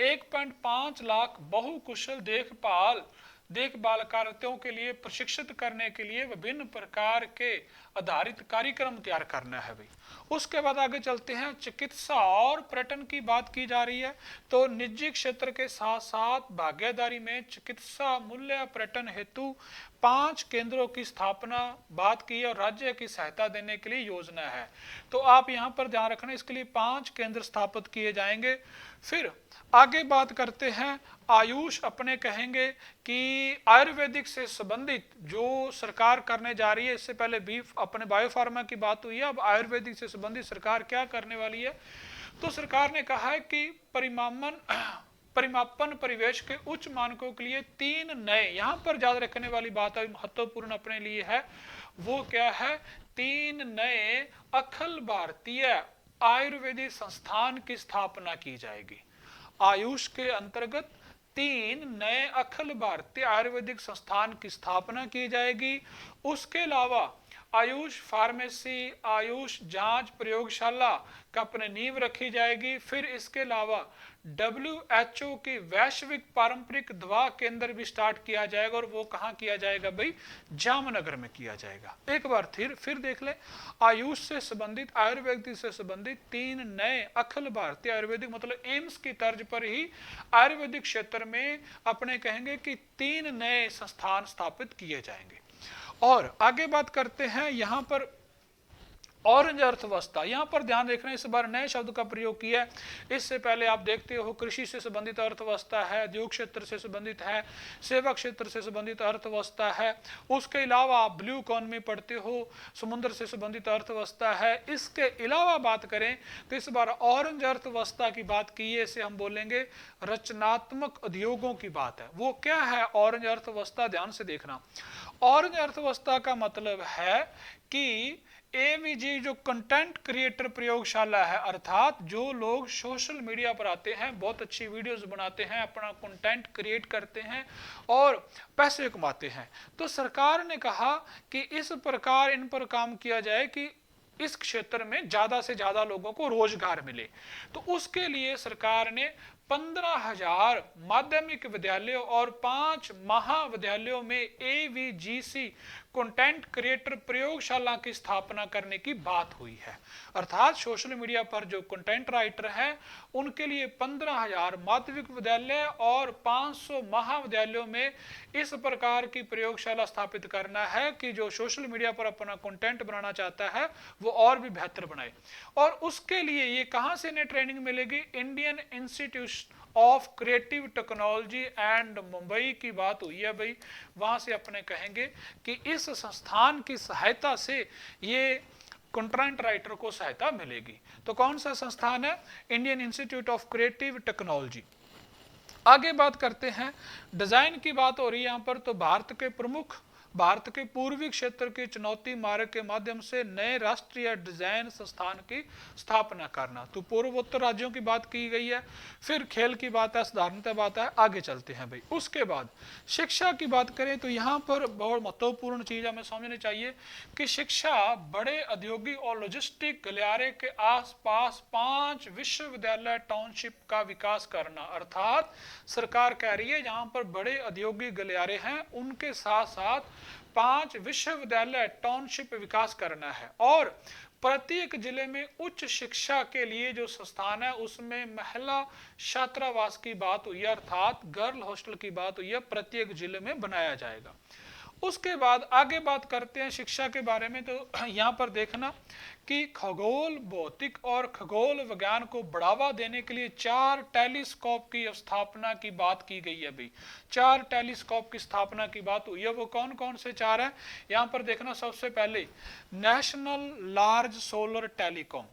1.5 लाख बहुकुशल देखभाल कार्यों के लिए प्रशिक्षित करने के लिए विभिन्न प्रकार के आधारित कार्यक्रम तैयार करना है भाई। उसके बाद आगे चलते हैं, चिकित्सा और पर्यटन की बात की जा रही है तो निजी क्षेत्र के साथ साथ भागीदारी में चिकित्सा मूल्य पर्यटन हेतु 5 केंद्रों की स्थापना बात की है और राज्य की सहायता देने के लिए योजना है। तो आप यहाँ पर ध्यान रखना, इसके लिए 5 केंद्र स्थापित किए जाएंगे। फिर आगे बात करते हैं आयुष, अपने कहेंगे कि आयुर्वेदिक से संबंधित जो सरकार करने जा रही है, इससे पहले बीफ अपने बायोफार्मा की बात हुई है, अब आयुर्वेदिक से संबंधित सरकार क्या करने वाली है। तो सरकार ने कहा है कि परिमापन परिवेश के उच्च मानकों के लिए 3 नए, यहां पर याद रखने वाली बात महत्वपूर्ण अपने लिए है, वो क्या है, 3 नए अखिल भारतीय आयुर्वेदिक संस्थान की स्थापना की जाएगी। आयुष के अंतर्गत 3 नए अखिल भारतीय आयुर्वेदिक संस्थान की स्थापना की जाएगी। उसके अलावा आयुष फार्मेसी, आयुष जांच प्रयोगशाला का अपने नींव रखी जाएगी। फिर इसके अलावा WHO की वैश्विक पारंपरिक दवा केंद्र भी स्टार्ट किया जाएगा, और वो कहाँ किया जाएगा भाई? जामनगर में किया जाएगा। एक बार फिर देख ले, आयुष से संबंधित, आयुर्वेदिक से संबंधित 3 नए अखिल भारतीय आयुर्वेदिक, मतलब एम्स की तर्ज पर ही आयुर्वेदिक क्षेत्र में अपने कहेंगे कि 3 नए संस्थान स्थापित किए जाएंगे। और आगे बात करते हैं यहाँ पर ऑरेंज अर्थव्यवस्था। यहाँ पर ध्यान देख रहे हैं, इस बार नए शब्द का प्रयोग किया है। इससे पहले आप देखते हो कृषि से संबंधित अर्थव्यवस्था है, उद्योग क्षेत्र से संबंधित है, सेवा क्षेत्र से संबंधित अर्थव्यवस्था है। उसके अलावा आप ब्लू इकोनॉमी पढ़ते हो, समुद्र से संबंधित अर्थव्यवस्था है। इसके अलावा बात करें तो इस बार ऑरेंज अर्थव्यवस्था की बात की है, इसे हम बोलेंगे रचनात्मक उद्योगों की बात है। वो क्या है ऑरेंज अर्थव्यवस्था? ध्यान से देखना। ऑरेंज अर्थव्यवस्था का मतलब है कि AVG जो कंटेंट क्रिएटर प्रयोगशाला है, अर्थात जो लोग सोशल मीडिया पर आते हैं, बहुत अच्छी वीडियोस बनाते हैं, अपना कंटेंट क्रिएट करते हैं और पैसे कमाते हैं, तो सरकार ने कहा कि इस प्रकार इन पर काम किया जाए कि इस क्षेत्र में ज्यादा से ज्यादा लोगों को रोजगार मिले। तो उसके लिए सरकार ने 15,000 माध्यमिक विद्यालयों और 5 महाविद्यालयों में AVGC कंटेंट क्रिएटर प्रयोगशाला की स्थापना करने की बात हुई है। अर्थात सोशल मीडिया पर जो कंटेंट राइटर हैं उनके लिए 15,000 माध्यमिक विद्यालय और 500 महाविद्यालयों में इस प्रकार की प्रयोगशाला स्थापित करना है कि जो सोशल मीडिया पर अपना कंटेंट बनाना चाहता है वो और भी बेहतर बनाए। और उसके लिए ये कहां से इन्हें ट्रेनिंग मिलेगी? Indian institute of creative technology and Mumbai की बात हुई है भाई। वहां से अपने कहेंगे कि इस संस्थान की सहायता से ये कंटेंट राइटर को सहायता मिलेगी। तो कौन सा संस्थान है? Indian institute of creative technology. आगे बात करते हैं, डिजाइन की बात हो रही है यहाँ पर। तो भारत के पूर्वी क्षेत्र की चुनौती मार्ग के माध्यम से नए राष्ट्रीय डिजाइन संस्थान की स्थापना करना। तो पूर्वोत्तर राज्यों की बात की गई है। फिर खेल की बात है, साधारणतः बात है। आगे चलते हैं भाई। उसके बाद शिक्षा की बात करें तो यहाँ पर बहुत महत्वपूर्ण चीज हमें समझनी चाहिए कि शिक्षा बड़े औद्योगिक और लॉजिस्टिक गलियारे के आसपास 5 विश्वविद्यालय टाउनशिप का विकास करना। अर्थात सरकार कह रही है जहां पर बड़े औद्योगिक गलियारे हैं उनके साथ साथ 5 विश्वविद्यालय टाउनशिप विकास करना है। और प्रत्येक जिले में उच्च शिक्षा के लिए जो संस्थान है उसमें महिला छात्रावास की बात हुई है, अर्थात गर्ल हॉस्टल की बात हुई है, प्रत्येक जिले में बनाया जाएगा। उसके बाद आगे बात करते हैं शिक्षा के बारे में। तो यहाँ पर देखना कि खगोल भौतिक और खगोल विज्ञान को बढ़ावा देने के लिए 4 टेलीस्कोप की स्थापना की बात की गई है भाई। 4 टेलीस्कोप की स्थापना की बात हुई है। वो कौन कौन से 4 है? यहाँ पर देखना, सबसे पहले national large solar telescope,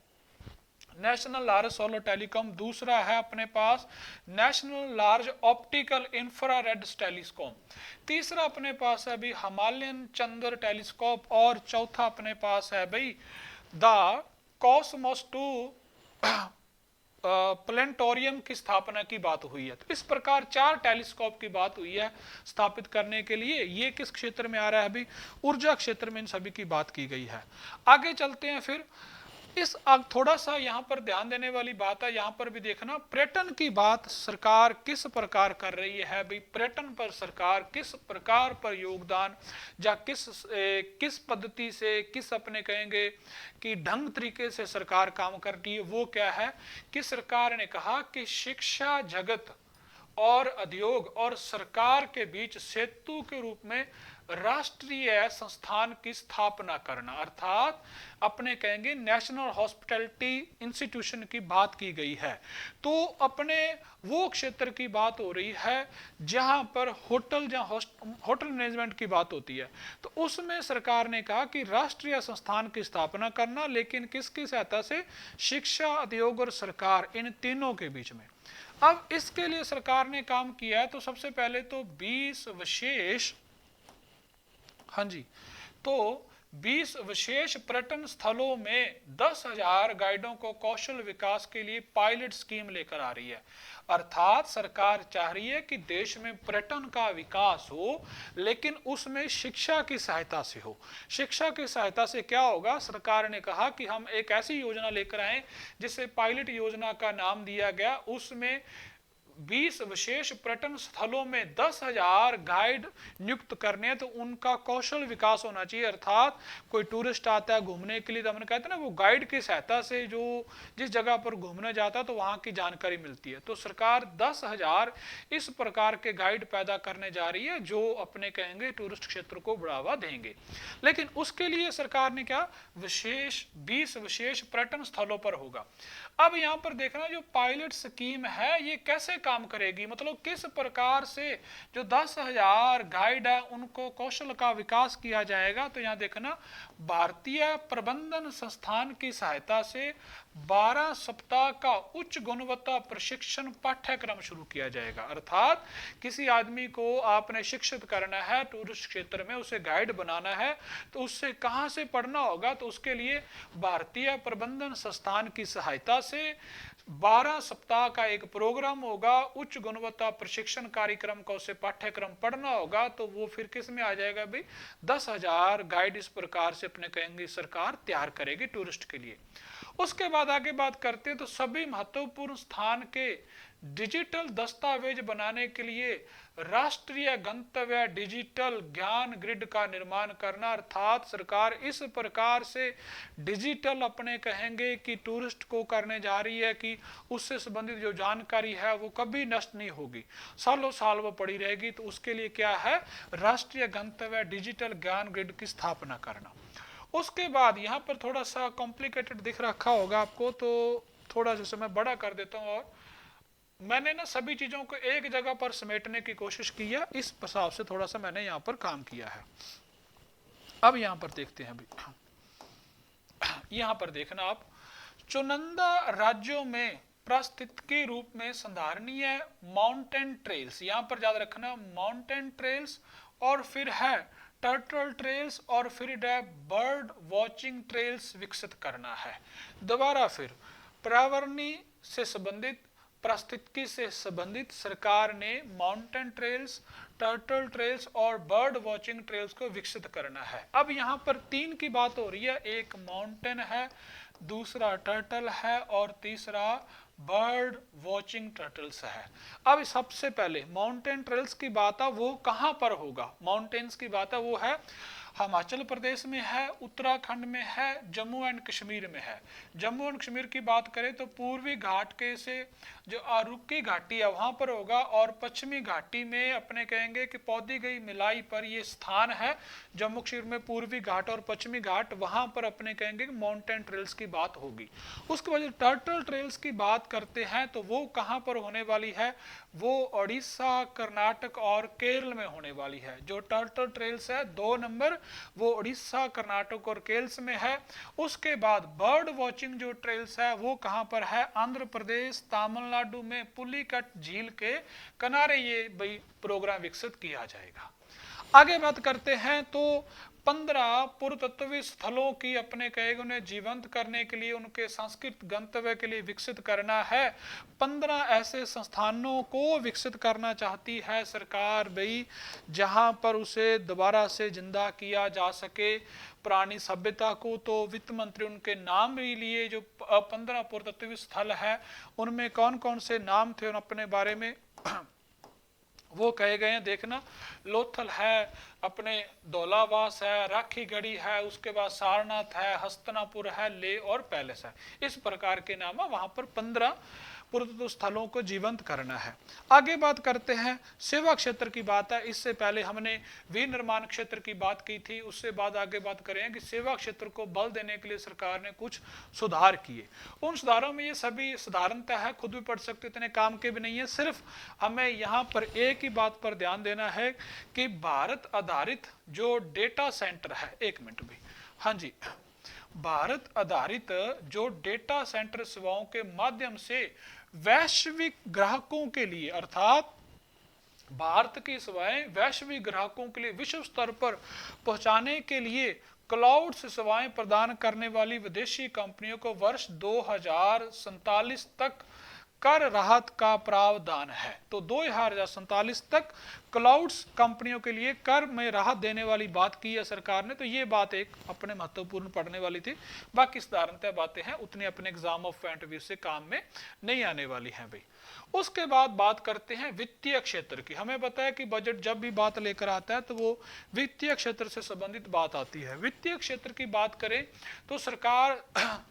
national large solar telescope. दूसरा है अपने पास national large optical infrared telescope. तीसरा अपने पास है भाई हिमालयन चंद्र टेलीस्कोप। और चौथा अपने पास है भाई द कॉस्मोस 2 प्लेनेटोरियम की स्थापना की बात हुई है। तो इस प्रकार 4 टेलीस्कोप की बात हुई है स्थापित करने के लिए। ये किस क्षेत्र में आ रहा है अभी? ऊर्जा क्षेत्र में इन सभी की बात की गई है। आगे चलते हैं फिर। इस थोड़ा सा यहाँ पर ध्यान देने वाली बात है, यहाँ पर भी देखना पर्यटन की बात सरकार किस प्रकार कर रही है भाई। पर्यटन पर सरकार किस प्रकार पर योगदान या किस पद्धति से, किस अपने कहेंगे कि ढंग तरीके से सरकार काम कर रही है, वो क्या है कि सरकार ने कहा कि शिक्षा जगत और उद्योग और सरकार के बीच सेतु के रूप में राष्ट्रीय संस्थान की स्थापना करना, अर्थात अपने कहेंगे नेशनल हॉस्पिटैलिटी इंस्टीट्यूशन की बात की गई है। तो अपने वो क्षेत्र की बात हो रही है जहां पर होटल मैनेजमेंट की बात होती है। तो उसमें सरकार ने कहा कि राष्ट्रीय संस्थान की स्थापना करना, लेकिन किसकी सहायता से? शिक्षा, उद्योग और सरकार, इन तीनों के बीच में। अब इसके लिए सरकार ने काम किया है। तो सबसे पहले तो 20 विशेष, हाँ जी, तो 20 विशेष पर्यटन स्थलों में 10,000 गाइडों को कौशल विकास के लिए पायलट स्कीम लेकर आ रही है। अर्थात सरकार चाह रही है कि देश में पर्यटन का विकास हो, लेकिन उसमें शिक्षा की सहायता से हो। शिक्षा की सहायता से क्या होगा? सरकार ने कहा कि हम एक ऐसी योजना लेकर आए जिसे पायलट योजना का नाम दिया गया। उसमें 20 विशेष पर्यटन स्थलों में 10,000 गाइड नियुक्त करने, तो उनका कौशल विकास होना चाहिए। अर्थात कोई टूरिस्ट आता है घूमने के लिए, तो हमने कहते हैं ना, वो गाइड की सहायता से जो जिस जगह पर घूमने जाता है तो वहाँ की जानकारी मिलती है। तो सरकार 10,000 इस प्रकार के गाइड पैदा करने जा रही है जो अपने कहेंगे टूरिस्ट क्षेत्र को बढ़ावा देंगे। लेकिन उसके लिए सरकार ने क्या, 20 विशेष पर्यटन स्थलों पर होगा। अब यहाँ पर देखना, जो पायलट स्कीम है ये कैसे काम करेगी, मतलब किस प्रकार से जो 10,000 गाइड है उनको कौशल का विकास किया जाएगा। तो यहाँ देखना, भारतीय प्रबंधन संस्थान की सहायता से 12 सप्ताह का उच्च गुणवत्ता प्रशिक्षण पाठ्यक्रम शुरू किया जाएगा। अर्थात किसी आदमी को आपने शिक्षित करना है टूरिस्ट क्षेत्र में, उसे गाइड बनाना है, तो उससे कहाँ से पढ़ना होगा? तो उसके लिए भारतीय प्रबंधन संस्थान की सहायता से 12 सप्ताह का एक प्रोग्राम होगा, उच्च गुणवत्ता प्रशिक्षण कार्यक्रम का उसे पाठ्यक्रम पढ़ना होगा। तो वो फिर किस में आ जाएगा भाई? 10,000 गाइड इस प्रकार से अपने कहेंगे सरकार तैयार करेगी टूरिस्ट के लिए। उसके बाद आगे बात करते हैं, तो सभी महत्वपूर्ण स्थान के डिजिटल दस्तावेज बनाने के लिए राष्ट्रीय गंतव्य डिजिटल ज्ञान ग्रिड का निर्माण करना। अर्थात सरकार इस प्रकार से डिजिटल अपने कहेंगे कि टूरिस्ट को करने जा रही है कि उससे संबंधित जो जानकारी है वो कभी नष्ट नहीं होगी, सालों साल वो पड़ी रहेगी। तो उसके लिए क्या है? राष्ट्रीय गंतव्य डिजिटल ज्ञान ग्रिड की स्थापना करना। उसके बाद यहाँ पर थोड़ा सा कॉम्प्लिकेटेड दिख रखा होगा आपको, तो थोड़ा सा मैं बड़ा कर देता हूँ। और मैंने ना सभी चीजों को एक जगह पर समेटने की कोशिश की है, इस हिसाब से थोड़ा सा मैंने यहाँ पर काम किया है। अब यहाँ पर देखते हैं, अभी यहाँ पर देखना आप, चुनिंदा राज्यों में पारिस्थितिकी रूप में संधारणीय माउंटेन ट्रेल्स, यहाँ पर याद रखना माउंटेन ट्रेल्स, और फिर है टर्टल ट्रेल्स, और फिर बर्ड वॉचिंग ट्रेल्स विकसित करना है। दोबारा फिर पर्यावरणीय से संबंधित, पारिस्थितिकी से संबंधित सरकार ने माउंटेन ट्रेल्स, टर्टल ट्रेल्स और बर्ड वॉचिंग ट्रेल्स को विकसित करना है। अब यहाँ पर 3 की बात हो रही है, एक माउंटेन है, दूसरा टर्टल है, और तीसरा बर्ड वॉचिंग टर्टल्स है। अब सबसे पहले माउंटेन ट्रेल्स की बात है, वो कहाँ पर होगा? माउंटेन्स की बात है, वो है हिमाचल प्रदेश में है, उत्तराखंड में है, जम्मू एंड कश्मीर में है। जम्मू एंड कश्मीर की बात करें तो पूर्वी घाट के से जो आरुक्की घाटी है वहां पर होगा, और पश्चिमी घाटी में अपने कहेंगे कि पौधी गई मिलाई पर ये स्थान है जम्मू कश्मीर में, पूर्वी घाट और पश्चिमी घाट, वहां पर अपने कहेंगे कि माउंटेन ट्रेल्स की बात होगी। उसके बाद टर्टल ट्रेल्स की बात करते हैं तो वो कहां पर होने वाली है? वो उड़ीसा, कर्नाटक और केरल में होने वाली है। जो टर्टल ट्रेल्स है 2 नंबर, वो उड़ीसा, कर्नाटक और केरल में है। उसके बाद बर्ड वॉचिंग जो ट्रेल्स है वो कहां पर है? आंध्र प्रदेश, तमिलनाडु में पुलिकट झील के किनारे ये भाई प्रोग्राम विकसित किया जाएगा। आगे बात करते हैं तो 15 पुरातत्व स्थलों की अपने कहेगा उन्हें जीवंत करने के लिए, उनके सांस्कृतिक गंतव्य के लिए विकसित करना है। 15 ऐसे संस्थानों को विकसित करना चाहती है सरकार भाई, जहां पर उसे दोबारा से जिंदा किया जा सके पुरानी सभ्यता को। तो वित्त मंत्री उनके नाम भी लिए, जो 15 पुरातत्व स्थल है उनमें कौन कौन से नाम थे, उन अपने बारे में वो कहे गए हैं। देखना, लोथल है, अपने धौलावास है, राखी गढ़ी है, उसके बाद सारनाथ है, हस्तिनापुर है, ले और पैलेस है। इस प्रकार के नाम है, वहां पर 15 पुरातत्व स्थलों को जीवंत करना है। आगे बात करते हैं सेवा क्षेत्र की बात है। इससे पहले हमने विनिर्माण क्षेत्र की बात की थी, उससे बाद आगे बात करें कि सेवा क्षेत्र को बल देने के लिए सरकार ने कुछ सुधार किए। उन सुधारों में ये सभी साधारणतः है, खुद भी पढ़ सकते, इतने काम के भी नहीं है। सिर्फ हमें यहाँ पर एक ही बात पर ध्यान देना है कि भारत आधारित जो डेटा सेंटर है, 1 मिनट भी, हाँ जी, भारत आधारित जो डेटा सेंटर सेवाओं के माध्यम से वैश्विक ग्राहकों के लिए, अर्थात भारत की सेवाएं वैश्विक ग्राहकों के लिए विश्व स्तर पर पहुंचाने के लिए क्लाउड से सेवाएं प्रदान करने वाली विदेशी कंपनियों को वर्ष 2047 तक कर राहत का प्रावधान है। तो 2047 तक क्लाउड्स कंपनियों के लिए कर में राहत देने वाली बात की है सरकार ने। तो ये बात एक अपने महत्वपूर्ण पढ़ने वाली थी। बाकी साधारणतः बातें हैं, उतनी अपने exam of point of view से काम में नहीं आने वाली हैं भाई। उसके बाद बात करते हैं वित्तीय क्षेत्र की। हमें पता है कि बजट जब भी बात लेकर आता है तो वो वित्तीय क्षेत्र से संबंधित बात आती है। वित्तीय क्षेत्र की बात करें तो सरकार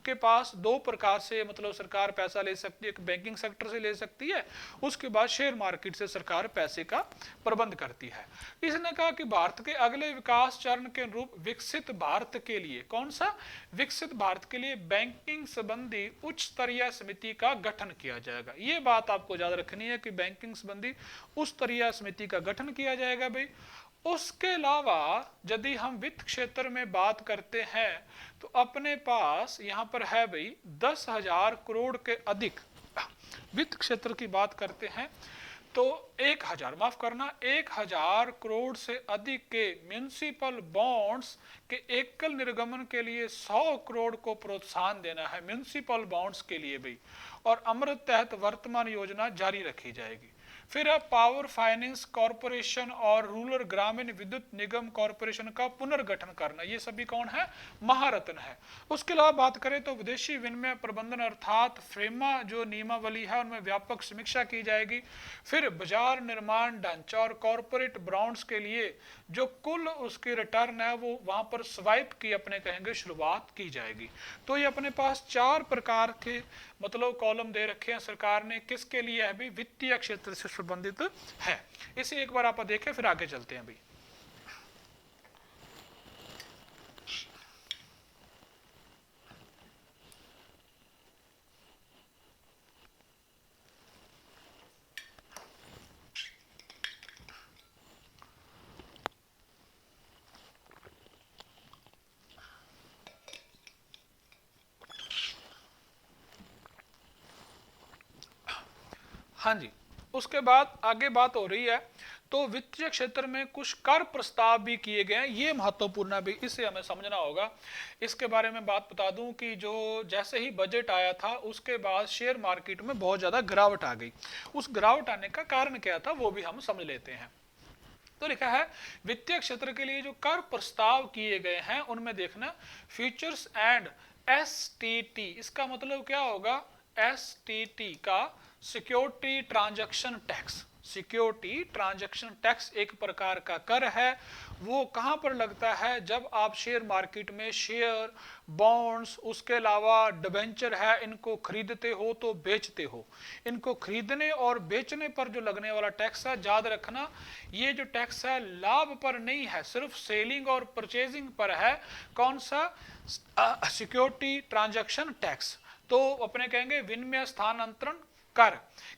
के पास दो प्रकार से मतलब सरकार पैसा ले सकती है, एक बैंकिंग सेक्टर से ले सकती है, उसके बाद शेयर मार्केट से सरकार पैसे का प्रबंध करती है। इसने कहा कि भारत के अगले विकास चरण के अनुरूप विकसित भारत के लिए, कौन सा विकसित भारत के लिए, बैंकिंग संबंधी उच्च स्तरीय समिति का गठन किया जाएगा। ये बात आपको याद रखनी है कि बैंकिंग संबंधी उच्च स्तरीय समिति का गठन किया जाएगा भाई। उसके अलावा यदि हम वित्त क्षेत्र में बात करते हैं तो अपने पास यहां पर है भाई 10,000 करोड़ के अधिक वित्त क्षेत्र की बात करते हैं तो 1,000 करोड़ से अधिक के म्युनिसिपल बॉन्ड्स के एकल निर्गमन के लिए 100 करोड़ को प्रोत्साहन देना है म्युनिसिपल बॉन्ड्स के लिए भी। और अमृत तहत वर्तमान योजना जारी रखी जाएगी। फिर है पावर फाइनेंस कॉरपोरेशन और रूरल ग्रामीण विद्युत निगम कॉरपोरेशन का पुनर्गठन करना। ये सभी कौन है, महारत्न है। उसके अलावा बात करें तो विदेशी विनिमय प्रबंधन अर्थात फ्रेमा जो नियमावली है उनमें व्यापक समीक्षा की जाएगी। फिर बाजार निर्माण ढांचा और कॉरपोरेट बॉन्ड्स के लिए जो कुल उसकी रिटर्न है वो वहां पर स्वाइप की अपने कहेंगे शुरुआत की जाएगी। तो ये अपने पास 4 प्रकार के मतलब कॉलम दे रखे हैं सरकार ने, किसके लिए है भी, वित्तीय क्षेत्र से संबंधित है। इसे एक बार आप देखें फिर आगे चलते हैं भाई। हाँ जी, उसके बाद आगे बात हो रही है तो वित्तीय क्षेत्र में कुछ कर प्रस्ताव भी किए गए हैं। ये महत्वपूर्ण है भी, इसे हमें समझना होगा। इसके बारे में बात बता दूं कि जो जैसे ही बजट आया था उसके बाद शेयर मार्केट में बहुत ज्यादा गिरावट आ गई। उस गिरावट आने का कारण क्या था वो भी हम समझ लेते हैं। तो लिखा है वित्तीय क्षेत्र के लिए जो कर प्रस्ताव किए गए हैं उनमें देखना फ्यूचर्स एंड एसटीटी, इसका मतलब क्या होगा, एसटीटी का security transaction tax. Security transaction tax एक प्रकार का कर है। वो कहां पर लगता है, जब आप शेयर मार्केट में शेयर बॉन्ड्स उसके अलावा डिबेंचर है इनको खरीदते हो तो बेचते हो। इनको खरीदने और बेचने पर जो लगने वाला टैक्स है, याद रखना ये जो टैक्स है लाभ पर नहीं है, सिर्फ सेलिंग और परचेजिंग पर है। कौन सा, सिक्योरिटी ट्रांजैक्शन टैक्स। तो अपने कहेंगे विनिमय स्थानांतरण कर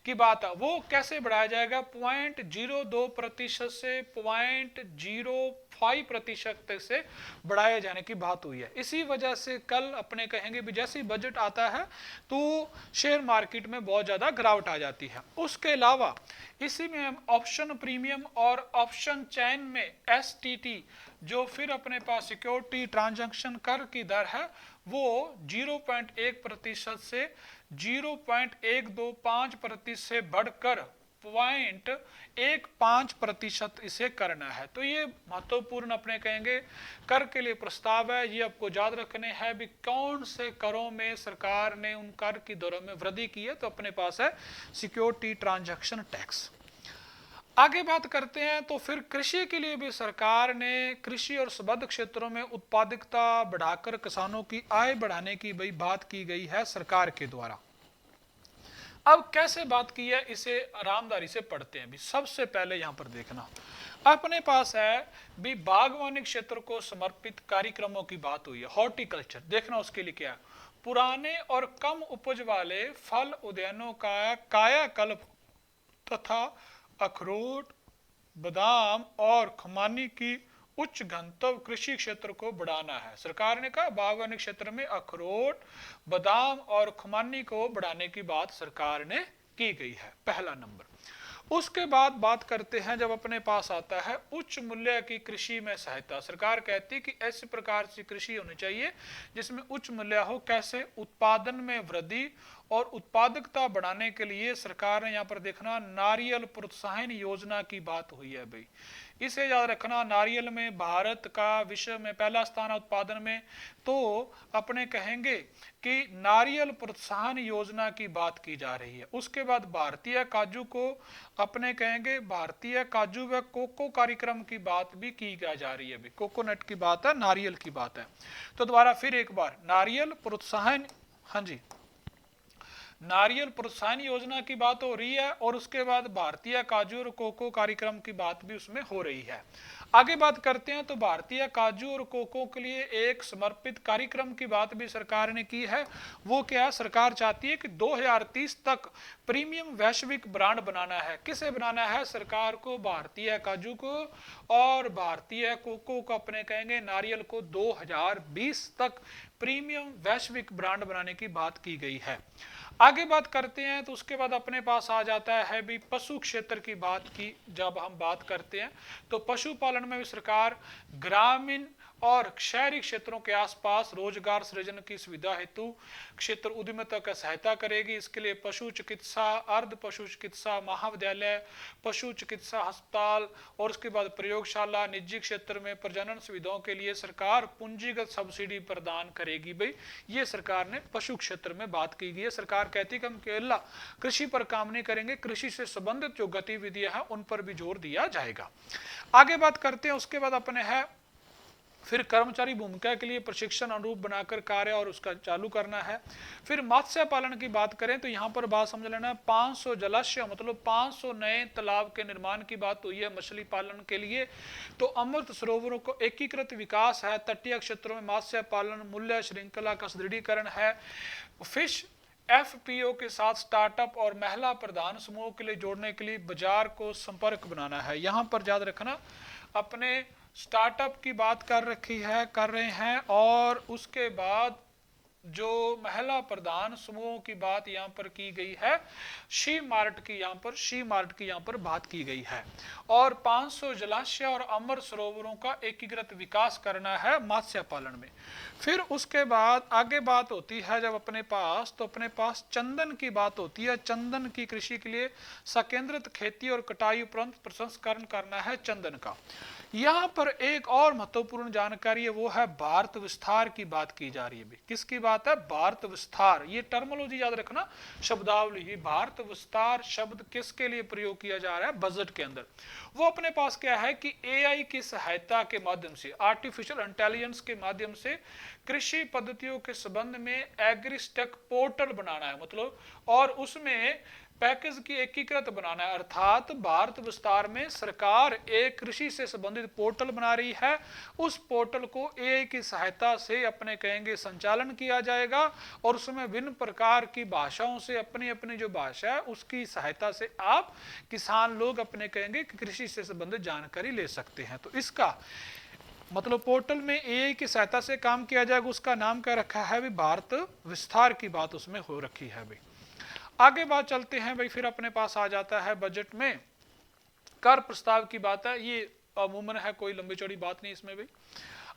की बात है, वो कैसे बढ़ाया जाएगा, 0.02% से 0.05% से बढ़ाए जाने की बात हुई है। इसी वजह से कल अपने कहेंगे भी जैसे बजट आता है तो शेयर मार्केट में बहुत ज्यादा गिरावट आ जाती है। उसके अलावा इसी में ऑप्शन प्रीमियम और ऑप्शन चैन में एसटीटी जो फिर अपने पास सिक्योरिटी ट्रांजैक्शन कर की दर है वो 0.1% से 0.125% से बढ़कर 0.15% इसे करना है। तो ये महत्वपूर्ण अपने कहेंगे कर के लिए प्रस्ताव है। ये आपको याद रखने हैं भी कौन से करों में सरकार ने उन कर की दरों में वृद्धि की है। तो अपने पास है सिक्योरिटी ट्रांजैक्शन टैक्स। आगे बात करते हैं तो फिर कृषि के लिए भी सरकार ने कृषि और संबद्ध क्षेत्रों में उत्पादकता बढ़ाकर किसानों की आय बढ़ाने की भाई बात की गई है सरकार के द्वारा। अब कैसे बात की है इसे आरामदारी से पढ़ते हैं भी। सबसे पहले यहां पर देखना अपने पास है भी बागवानी क्षेत्र को समर्पित कार्यक्रमों की बात हुई है। हॉर्टिकल्चर देखना उसके लिए क्या है, पुराने और कम उपज वाले फल उद्यानों का कायाकल्प तथा अखरोट बादाम और खुमानी की उच्च घनत्व कृषि क्षेत्र को बढ़ाना है। सरकार ने कहा बागवानी क्षेत्र में अखरोट बादाम और खुमानी को बढ़ाने की बात सरकार ने की गई है, पहला नंबर। उसके बाद बात करते हैं जब अपने पास आता है उच्च मूल्य की कृषि में सहायता। सरकार कहती है कि ऐसे प्रकार से कृषि होनी चाहिए जिसमें उच्च मूल्य हो। कैसे? उत्पादन में वृद्धि और उत्पादकता बढ़ाने के लिए सरकार ने यहाँ पर देखना नारियल प्रोत्साहन योजना की बात हुई है भाई। इसे याद रखना, नारियल में भारत का विश्व में पहला स्थान है उत्पादन में। तो अपने कहेंगे कि नारियल प्रोत्साहन योजना की बात की जा रही है। उसके बाद भारतीय काजू को अपने कहेंगे भारतीय काजू व कोको कार्यक्रम की बात भी की जा रही है। भी कोकोनट की बात है, नारियल की बात है। तो दोबारा फिर एक बार नारियल प्रोत्साहन, हाँ जी, नारियल प्रोत्साहन योजना की बात हो रही है और उसके बाद भारतीय काजू और कोको कार्यक्रम की बात भी उसमें हो रही है। आगे बात करते हैं तो भारतीय काजू और कोको के लिए एक समर्पित कार्यक्रम की बात भी सरकार ने की है। वो क्या है? सरकार चाहती है कि 2030 तक प्रीमियम वैश्विक ब्रांड बनाना है। किसे बनाना है? सरकार को भारतीय काजू को और भारतीय कोको को, अपने कहेंगे नारियल को 2020 तक प्रीमियम वैश्विक ब्रांड बनाने की बात की गई है। आगे बात करते हैं तो उसके बाद अपने पास आ जाता है भी पशु क्षेत्र की बात की। जब हम बात करते हैं तो पशुपालन में भी सरकार ग्रामीण और शहरी क्षेत्रों के आसपास रोजगार सृजन की सुविधा हेतु क्षेत्र उद्यमिता का सहायता करेगी। इसके लिए पशु चिकित्सा, अर्ध पशु चिकित्सा महाविद्यालय, पशु चिकित्सा अस्पताल और उसके बाद प्रयोगशाला, निजी क्षेत्र में प्रजनन सुविधाओं के लिए सरकार पूंजीगत सब्सिडी प्रदान करेगी। भाई ये सरकार ने पशु क्षेत्र में बात की गई है। सरकार कहती है कि हम केवल कृषि पर काम नहीं करेंगे, कृषि से संबंधित जो गतिविधियां हैं उन पर भी जोर दिया जाएगा। आगे बात करते हैं उसके बाद अपने है फिर कर्मचारी भूमिका के लिए प्रशिक्षण अनुरूप बनाकर कार्य और उसका चालू करना है। फिर मत्स्य पालन की बात करें तो यहाँ पर बात समझ लेना है 500 जलाशय मतलब 500 नए तालाब के निर्माण की बात हुई है मछली पालन के लिए। तो अमृत सरोवरों को एकीकृत विकास है, तटीय क्षेत्रों में मत्स्य पालन मूल्य श्रृंखला का सुदृढ़ीकरण है, फिश एफपीओ के साथ स्टार्टअप और महिला प्रधान समूह के लिए जोड़ने के लिए बाजार को संपर्क बनाना है। यहाँ पर याद रखना अपने स्टार्टअप की बात कर रहे हैं और उसके बाद जो महिला प्रधान समूहों की बात यहाँ पर की गई है, शी मार्ट की यहाँ पर बात की गई है। और 500 जलाशय और अमर सरोवरों का एकीकृत विकास करना है मत्स्य पालन में। फिर उसके बाद आगे बात होती है जब अपने पास चंदन की बात होती है। चंदन की कृषि के लिए संकेंद्रित खेती और कटाई उपरांत प्रसंस्करण करना है चंदन का। यहाँ पर एक और महत्वपूर्ण जानकारी है, वो है भारत विस्तार की बात की जा रही है। किसकी बात है? भारत विस्तार। ये टर्मोलॉजी याद रखना, शब्दावली। भारत विस्तार शब्द किसके लिए प्रयोग किया जा रहा है? बजट के अंदर। वो अपने पास क्या है कि एआई की सहायता के माध्यम से, आर्टिफिशियल इंटेलिजेंस के माध्यम से कृषि पद्धतियों के संबंध में एग्रीस्टेक पोर्टल बनाना है, मतलब और उसमें पैकेज की एकीकृत बनाना है। अर्थात भारत विस्तार में सरकार एक कृषि से संबंधित पोर्टल बना रही है। उस पोर्टल को एआई की सहायता से अपने कहेंगे संचालन किया जाएगा और उसमें विभिन्न प्रकार की भाषाओं से अपनी अपनी जो भाषा है उसकी सहायता से आप किसान लोग अपने कहेंगे कि कृषि से संबंधित जानकारी ले सकते हैं। तो इसका मतलब पोर्टल में एआई की सहायता से काम किया जाएगा। उसका नाम क्या रखा है भाई? भारत विस्तार की बात उसमें हो रखी है भाई। आगे बात चलते हैं भाई, फिर अपने पास आ जाता है बजट में कर प्रस्ताव की बात है। ये अमूमन है, कोई लंबी चौड़ी बात नहीं इसमें भाई।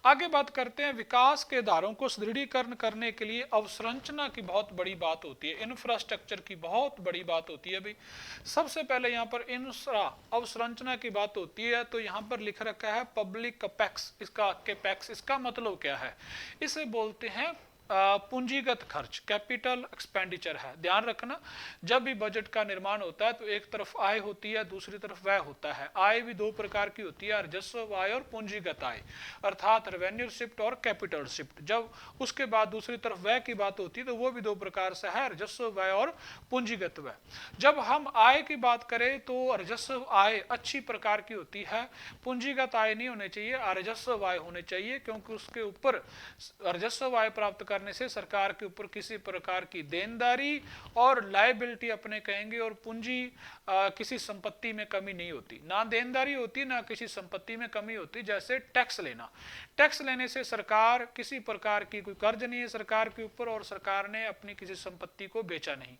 आगे बात करते हैं विकास के आधारों को सुदृढ़ीकरण करने के लिए अवसंरचना की बहुत बड़ी बात होती है, इंफ्रास्ट्रक्चर की बहुत बड़ी बात होती है भाई। सबसे पहले यहाँ पर इंफ्रा अवसंरचना की बात होती है तो यहाँ पर लिख रखा है पब्लिक कैपेक्स। इसका कैपेक्स इसका मतलब क्या है? इसे बोलते हैं पूंजीगत खर्च, कैपिटल एक्सपेंडिचर है। ध्यान रखना जब भी बजट का निर्माण होता है तो एक तरफ आय होती है, दूसरी तरफ व्यय होता है। आय भी दो प्रकार की होती है, राजस्व आय और पूंजीगत आय, अर्थात रेवेन्यू शिफ्ट और कैपिटल शिफ्ट। जब उसके बाद दूसरी तरफ व्यय की बात होती है तो वो भी दो प्रकार से है, राजस्व व्यय और पूंजीगत व्यय। जब हम आय की बात करें तो राजस्व आय अच्छी प्रकार की होती है, पूंजीगत आय नहीं होनी चाहिए, राजस्व आय होनी चाहिए, क्योंकि उसके ऊपर राजस्व आय प्राप्त करने से सरकार के ऊपर किसी प्रकार की देनदारी और लायबिलिटी अपने कहेंगे और पूंजी किसी संपत्ति में कमी नहीं होती, ना देनदारी होती ना किसी संपत्ति में कमी होती। जैसे टैक्स लेना, टैक्स लेने से सरकार किसी प्रकार की कोई कर्ज नहीं है सरकार के ऊपर और सरकार ने अपनी किसी संपत्ति को बेचा नहीं।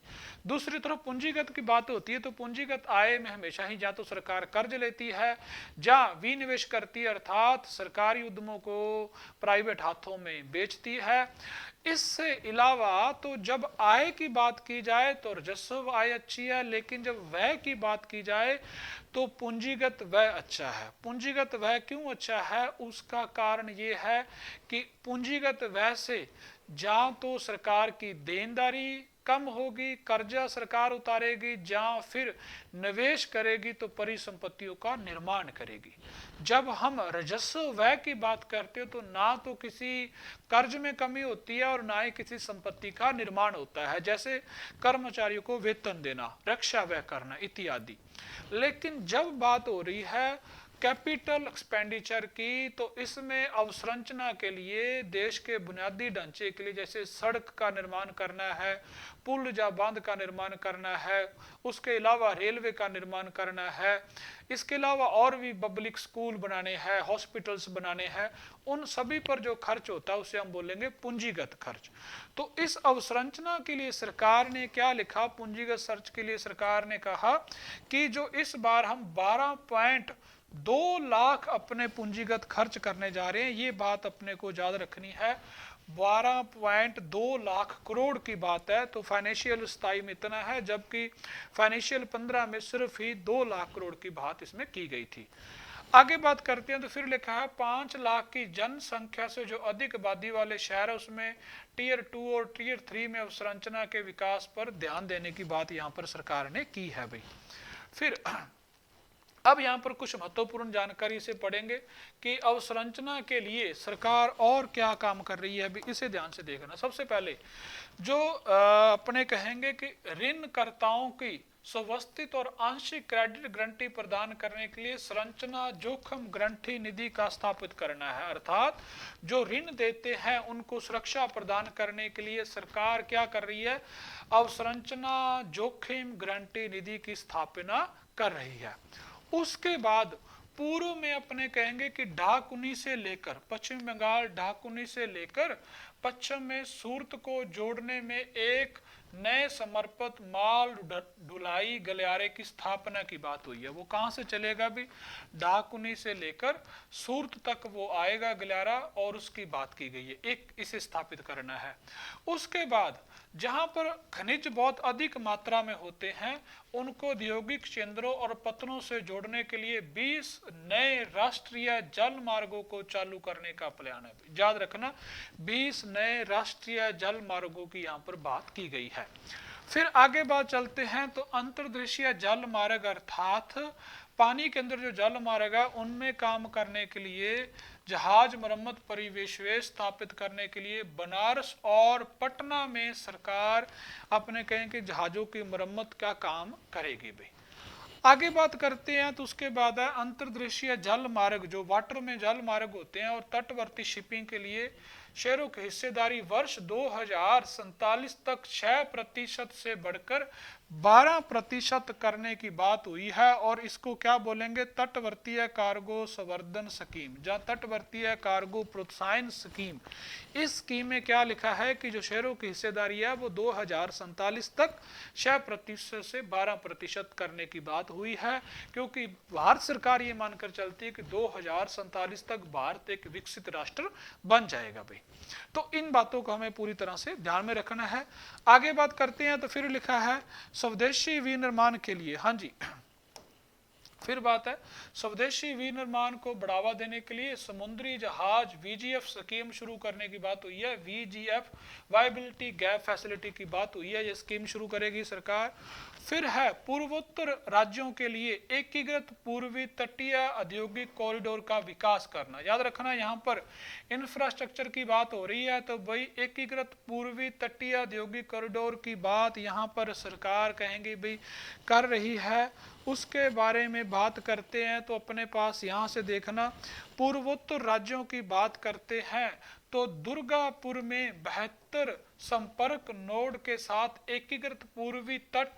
दूसरी तरफ पूंजीगत की बात होती है तो पूंजीगत आय में हमेशा ही या तो सरकार कर्ज लेती है या विनिवेश करती है, अर्थात सरकारी उद्यमों को प्राइवेट हाथों में बेचती है। इससे अलावा तो जब आय की बात की जाए तो राजस्व आय अच्छी है, लेकिन जब व्यय की बात की जाए तो पूंजीगत व्यय अच्छा है। पूंजीगत व्यय क्यों अच्छा है, उसका कारण ये है कि पूंजीगत व्यय से या तो सरकार की देनदारी कम होगी, कर्जा सरकार उतारेगी, या फिर निवेश करेगी तो परिसंपत्तियों का निर्माण करेगी। जब हम राजस्व व्यय की बात करते हो तो ना तो किसी कर्ज में कमी होती है और ना ही किसी संपत्ति का निर्माण होता है, जैसे कर्मचारियों को वेतन देना, रक्षा व्यय करना इत्यादि। लेकिन जब बात हो रही है कैपिटल एक्सपेंडिचर की तो इसमें अवसंरचना के लिए, देश के बुनियादी ढांचे के लिए, जैसे सड़क का निर्माण करना है, पुल या बांध का निर्माण करना है, उसके अलावा रेलवे का निर्माण करना है, इसके अलावा और भी पब्लिक स्कूल बनाने हैं, हॉस्पिटल्स बनाने हैं, उन सभी पर जो खर्च होता है उसे हम बोलेंगे पूंजीगत खर्च। तो इस अवसंरचना के लिए सरकार ने क्या लिखा, पूंजीगत खर्च के लिए सरकार ने कहा कि जो इस बार हम 12.2 लाख अपने पूंजीगत खर्च करने जा रहे हैं, ये बात अपने को याद रखनी है। 12.2 लाख करोड़ की बात है, तो फाइनेंशियल स्थाई में इतना है, जबकि फाइनेंशियल 15 में सिर्फ ही 2 लाख करोड़ की बात इसमें की गई थी। आगे बात करते हैं तो फिर लिखा है 5 लाख की जनसंख्या से जो अधिक आबादी वाले शहर है उसमें टीयर 2 और टीयर 3 में अवसंरचना के विकास पर ध्यान देने की बात यहाँ पर सरकार ने की है भाई। फिर अब यहाँ पर कुछ महत्वपूर्ण जानकारी से पढ़ेंगे कि अवसंरचना के लिए सरकार और क्या काम कर रही है, अभी इसे ध्यान से देखना। सबसे पहले जो अपने कहेंगे कि ऋणकर्ताओं की सुव्यवस्थित और आंशिक क्रेडिट गारंटी प्रदान करने के लिए संरचना जोखिम गारंटी निधि का स्थापित करना है, अर्थात जो ऋण देते हैं उनको सुरक्षा प्रदान करने के लिए सरकार क्या कर रही है, अवसंरचना जोखिम गारंटी निधि की स्थापना कर रही है। उसके बाद पूर्व में अपने कहेंगे कि ढाकुनी से लेकर पश्चिम बंगाल, ढाकुनी से लेकर पश्चिम में सूरत को जोड़ने में एक नए समर्पित माल ढुलाई गलियारे की स्थापना की बात हुई है। वो कहाँ से चलेगा भी, ढाकुनी से लेकर सूरत तक वो आएगा गलियारा, और उसकी बात की गई है, एक इसे स्थापित करना है। उसके बाद जहां पर खनिज बहुत अधिक मात्रा में होते हैं उनको औद्योगिक केंद्रों और पत्तनों से जोड़ने के लिए 20 नए राष्ट्रीय जल मार्गों को चालू करने का प्लान है। याद रखना 20 नए राष्ट्रीय जल मार्गों की यहाँ पर बात की गई है। फिर आगे बात चलते हैं तो अंतर्देशीय जल मार्ग अर्थात पानी के अंदर जो जल मार्ग है उनमें काम करने के लिए जहाज मरम्मत परिवेश स्थापित करने के लिए बनारस और पटना में सरकार अपने कहें कि जहाजों की मरम्मत का काम करेगी भाई। आगे बात करते हैं तो उसके बाद है अंतर्देशीय जल मार्ग, जो वाटर में जल मार्ग होते हैं और तटवर्ती शिपिंग के लिए शहरों की हिस्सेदारी वर्ष 2047 तक 6% से बढ़कर 12% करने की बात हुई है, और इसको क्या बोलेंगे, तटवर्तीय कार्गो संवर्धन स्कीम, जहाँ तटवर्तीय कार्गो प्रोत्साहन स्कीम। इस स्कीम में क्या लिखा है कि जो शहरों की हिस्सेदारी है वो 2047 तक 6% से 12% करने की बात हुई है, क्योंकि भारत सरकार ये मानकर चलती है कि 2047 तक भारत एक विकसित राष्ट्र बन जाएगा भाई। तो इन बातों को हमें पूरी तरह से ध्यान में रखना है। आगे बात करते हैं तो फिर लिखा है स्वदेशी विनिर्माण के लिए, हाँ जी, फिर बात है स्वदेशी विनिर्माण को बढ़ावा देने के लिए समुद्री जहाज VGF स्कीम शुरू करने की बात हुई है। VGF वायबिलिटी गैप फैसिलिटी की बात हुई है, ये स्कीम शुरू करेगी सरकार। फिर है पूर्वोत्तर राज्यों के लिए एकीकृत पूर्वी तटीय औद्योगिक कॉरिडोर का विकास करना। याद रखना यहाँ पर इंफ्रास्ट्रक्चर की बात हो रही है, तो भाई एकीकृत पूर्वी तटीय औद्योगिक कॉरिडोर की बात यहाँ पर सरकार कहेंगे भाई कर रही है। उसके बारे में बात करते हैं तो अपने पास यहाँ से देखना पूर्वोत्तर राज्यों की बात करते हैं तो दुर्गापुर में बेहतर संपर्क नोड के साथ एकीकृत पूर्वी तट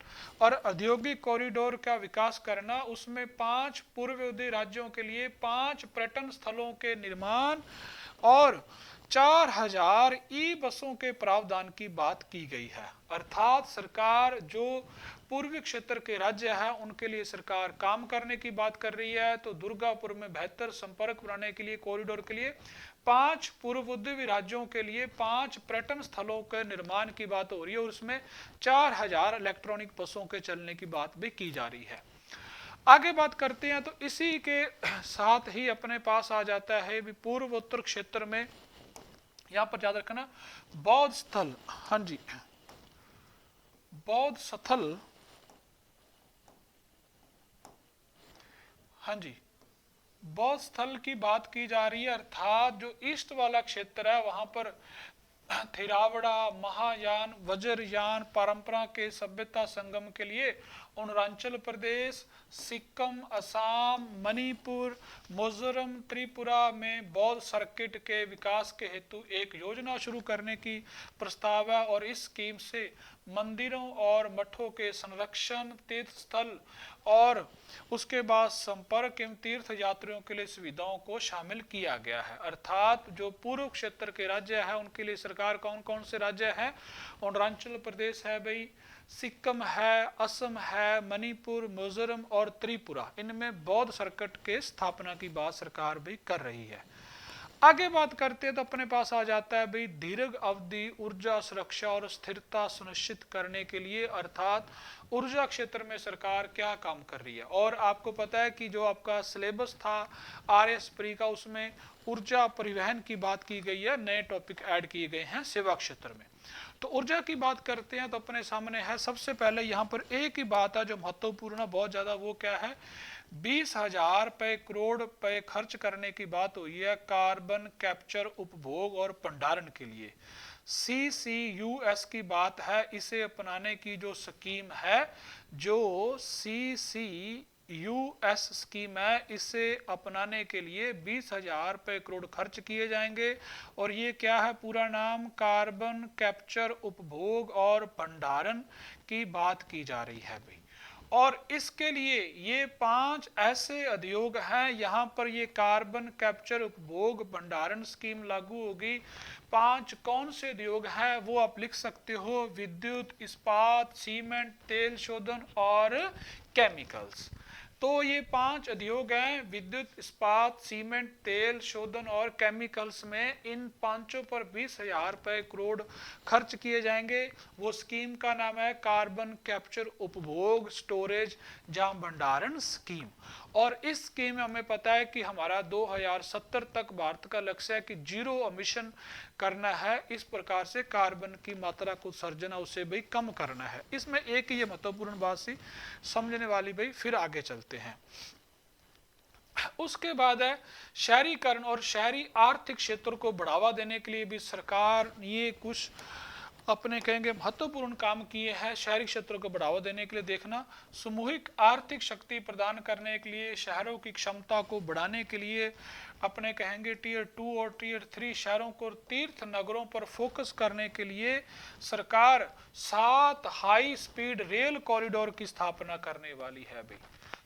और औद्योगिक कॉरिडोर का विकास करना, उसमें 5 पूर्वोत्तर राज्यों के लिए 5 पर्यटन स्थलों के निर्माण और 4000 ई बसों के प्रावधान की बात की गई है। अर्थात सरकार जो पूर्वी क्षेत्र के राज्य है उनके लिए सरकार काम करने की बात कर रही है। तो दुर्गापुर में बेहतर संपर्क बनाने के लिए, कॉरिडोर के लिए 5 पूर्वोत्तर राज्यों के लिए 5 पर्यटन स्थलों के निर्माण की बात हो रही है और उसमें 4000 इलेक्ट्रॉनिक बसों के चलने की बात भी की जा रही है। आगे बात करते हैं तो इसी के साथ ही अपने पास आ जाता है भी पूर्वोत्तर क्षेत्र में, यहां पर याद रखना बौद्ध स्थल, हाँ जी बौद्ध स्थल, हाँ जी बौद्ध स्थल की बात की जा रही है। अर्थात जो ईस्ट वाला क्षेत्र है वहां पर थेरावड़ा, महायान, वज्रयान परंपरा के सभ्यता संगम के लिए अरुणाचल प्रदेश, सिक्किम, असम, मणिपुर, मिजोरम, त्रिपुरा में बौद्ध सर्किट के विकास के हेतु एक योजना शुरू करने की प्रस्ताव है और इस स्कीम से मंदिरों और मठों के संरक्षण, तीर्थ स्थल और उसके बाद संपर्क एवं तीर्थ यात्रियों के लिए सुविधाओं को शामिल किया गया है। अर्थात जो पूर्व क्षेत्र के राज्य है उनके लिए सरकार कौन कौन से राज्य है, अरुणाचल प्रदेश है भाई, सिक्किम है, असम है, मणिपुर, मिजोरम और त्रिपुरा, इनमें बौद्ध सर्किट के स्थापना की बात सरकार भी कर रही है। आगे बात करते हैं तो अपने पास आ जाता है भाई दीर्घ अवधि ऊर्जा सुरक्षा और स्थिरता सुनिश्चित करने के लिए, अर्थात ऊर्जा क्षेत्र में सरकार क्या काम कर रही है। और आपको पता है कि जो आपका सिलेबस था RS प्री का, उसमें ऊर्जा परिवहन की बात की गई है, नए टॉपिक ऐड किए गए हैं सेवा क्षेत्र में। तो ऊर्जा की बात करते हैं तो अपने सामने है सबसे पहले यहाँ पर एक ही बात है जो महत्वपूर्ण है बहुत ज्यादा, वो क्या है, 20,000 करोड़ रुपए खर्च करने की बात हुई है कार्बन कैप्चर, उपभोग और भंडारण के लिए। CCUS की बात है, इसे अपनाने की जो स्कीम है, जो CCUS स्कीम है, इसे अपनाने के लिए 20,000 करोड़ खर्च किए जाएंगे। और ये क्या है पूरा नाम, कार्बन कैप्चर, उपभोग और भंडारण की बात की जा रही है भाई। और इसके लिए ये 5 ऐसे उद्योग हैं, यहाँ पर ये कार्बन कैप्चर, उपभोग, भंडारण स्कीम लागू होगी। 5 कौन से उद्योग हैं वो आप लिख सकते हो, विद्युत, इस्पात, सीमेंट, तेल शोधन और केमिकल्स। तो ये 5 उद्योग हैं, विद्युत, इस्पात, सीमेंट, तेल शोधन और केमिकल्स में, इन 5 पर 20,000 करोड़ खर्च किए जाएंगे। वो स्कीम का नाम है कार्बन कैप्चर, उपभोग, स्टोरेज या भंडारण स्कीम। और इस स्कीम में हमें पता है कि हमारा 2070 तक भारत का लक्ष्य है कि 0 एमिशन करना है। इस प्रकार से कार्बन की मात्रा को उत्सर्जन उसे भाई कम करना है। इसमें एक ये महत्वपूर्ण बात सी समझने वाली भाई, फिर आगे चलते हैं। उसके बाद है शहरीकरण और शहरी आर्थिक क्षेत्र को बढ़ावा देने के लिए भी सरकार ये कुछ अपने कहेंगे महत्वपूर्ण काम किए हैं। शहरी क्षेत्रों को बढ़ावा देने के लिए देखना, सामूहिक आर्थिक शक्ति प्रदान करने के लिए, शहरों की क्षमता को बढ़ाने के लिए अपने कहेंगे टियर 2 और टियर 3 शहरों को तीर्थ नगरों पर फोकस करने के लिए सरकार 7 हाई स्पीड रेल कॉरिडोर की स्थापना करने वाली है भाई।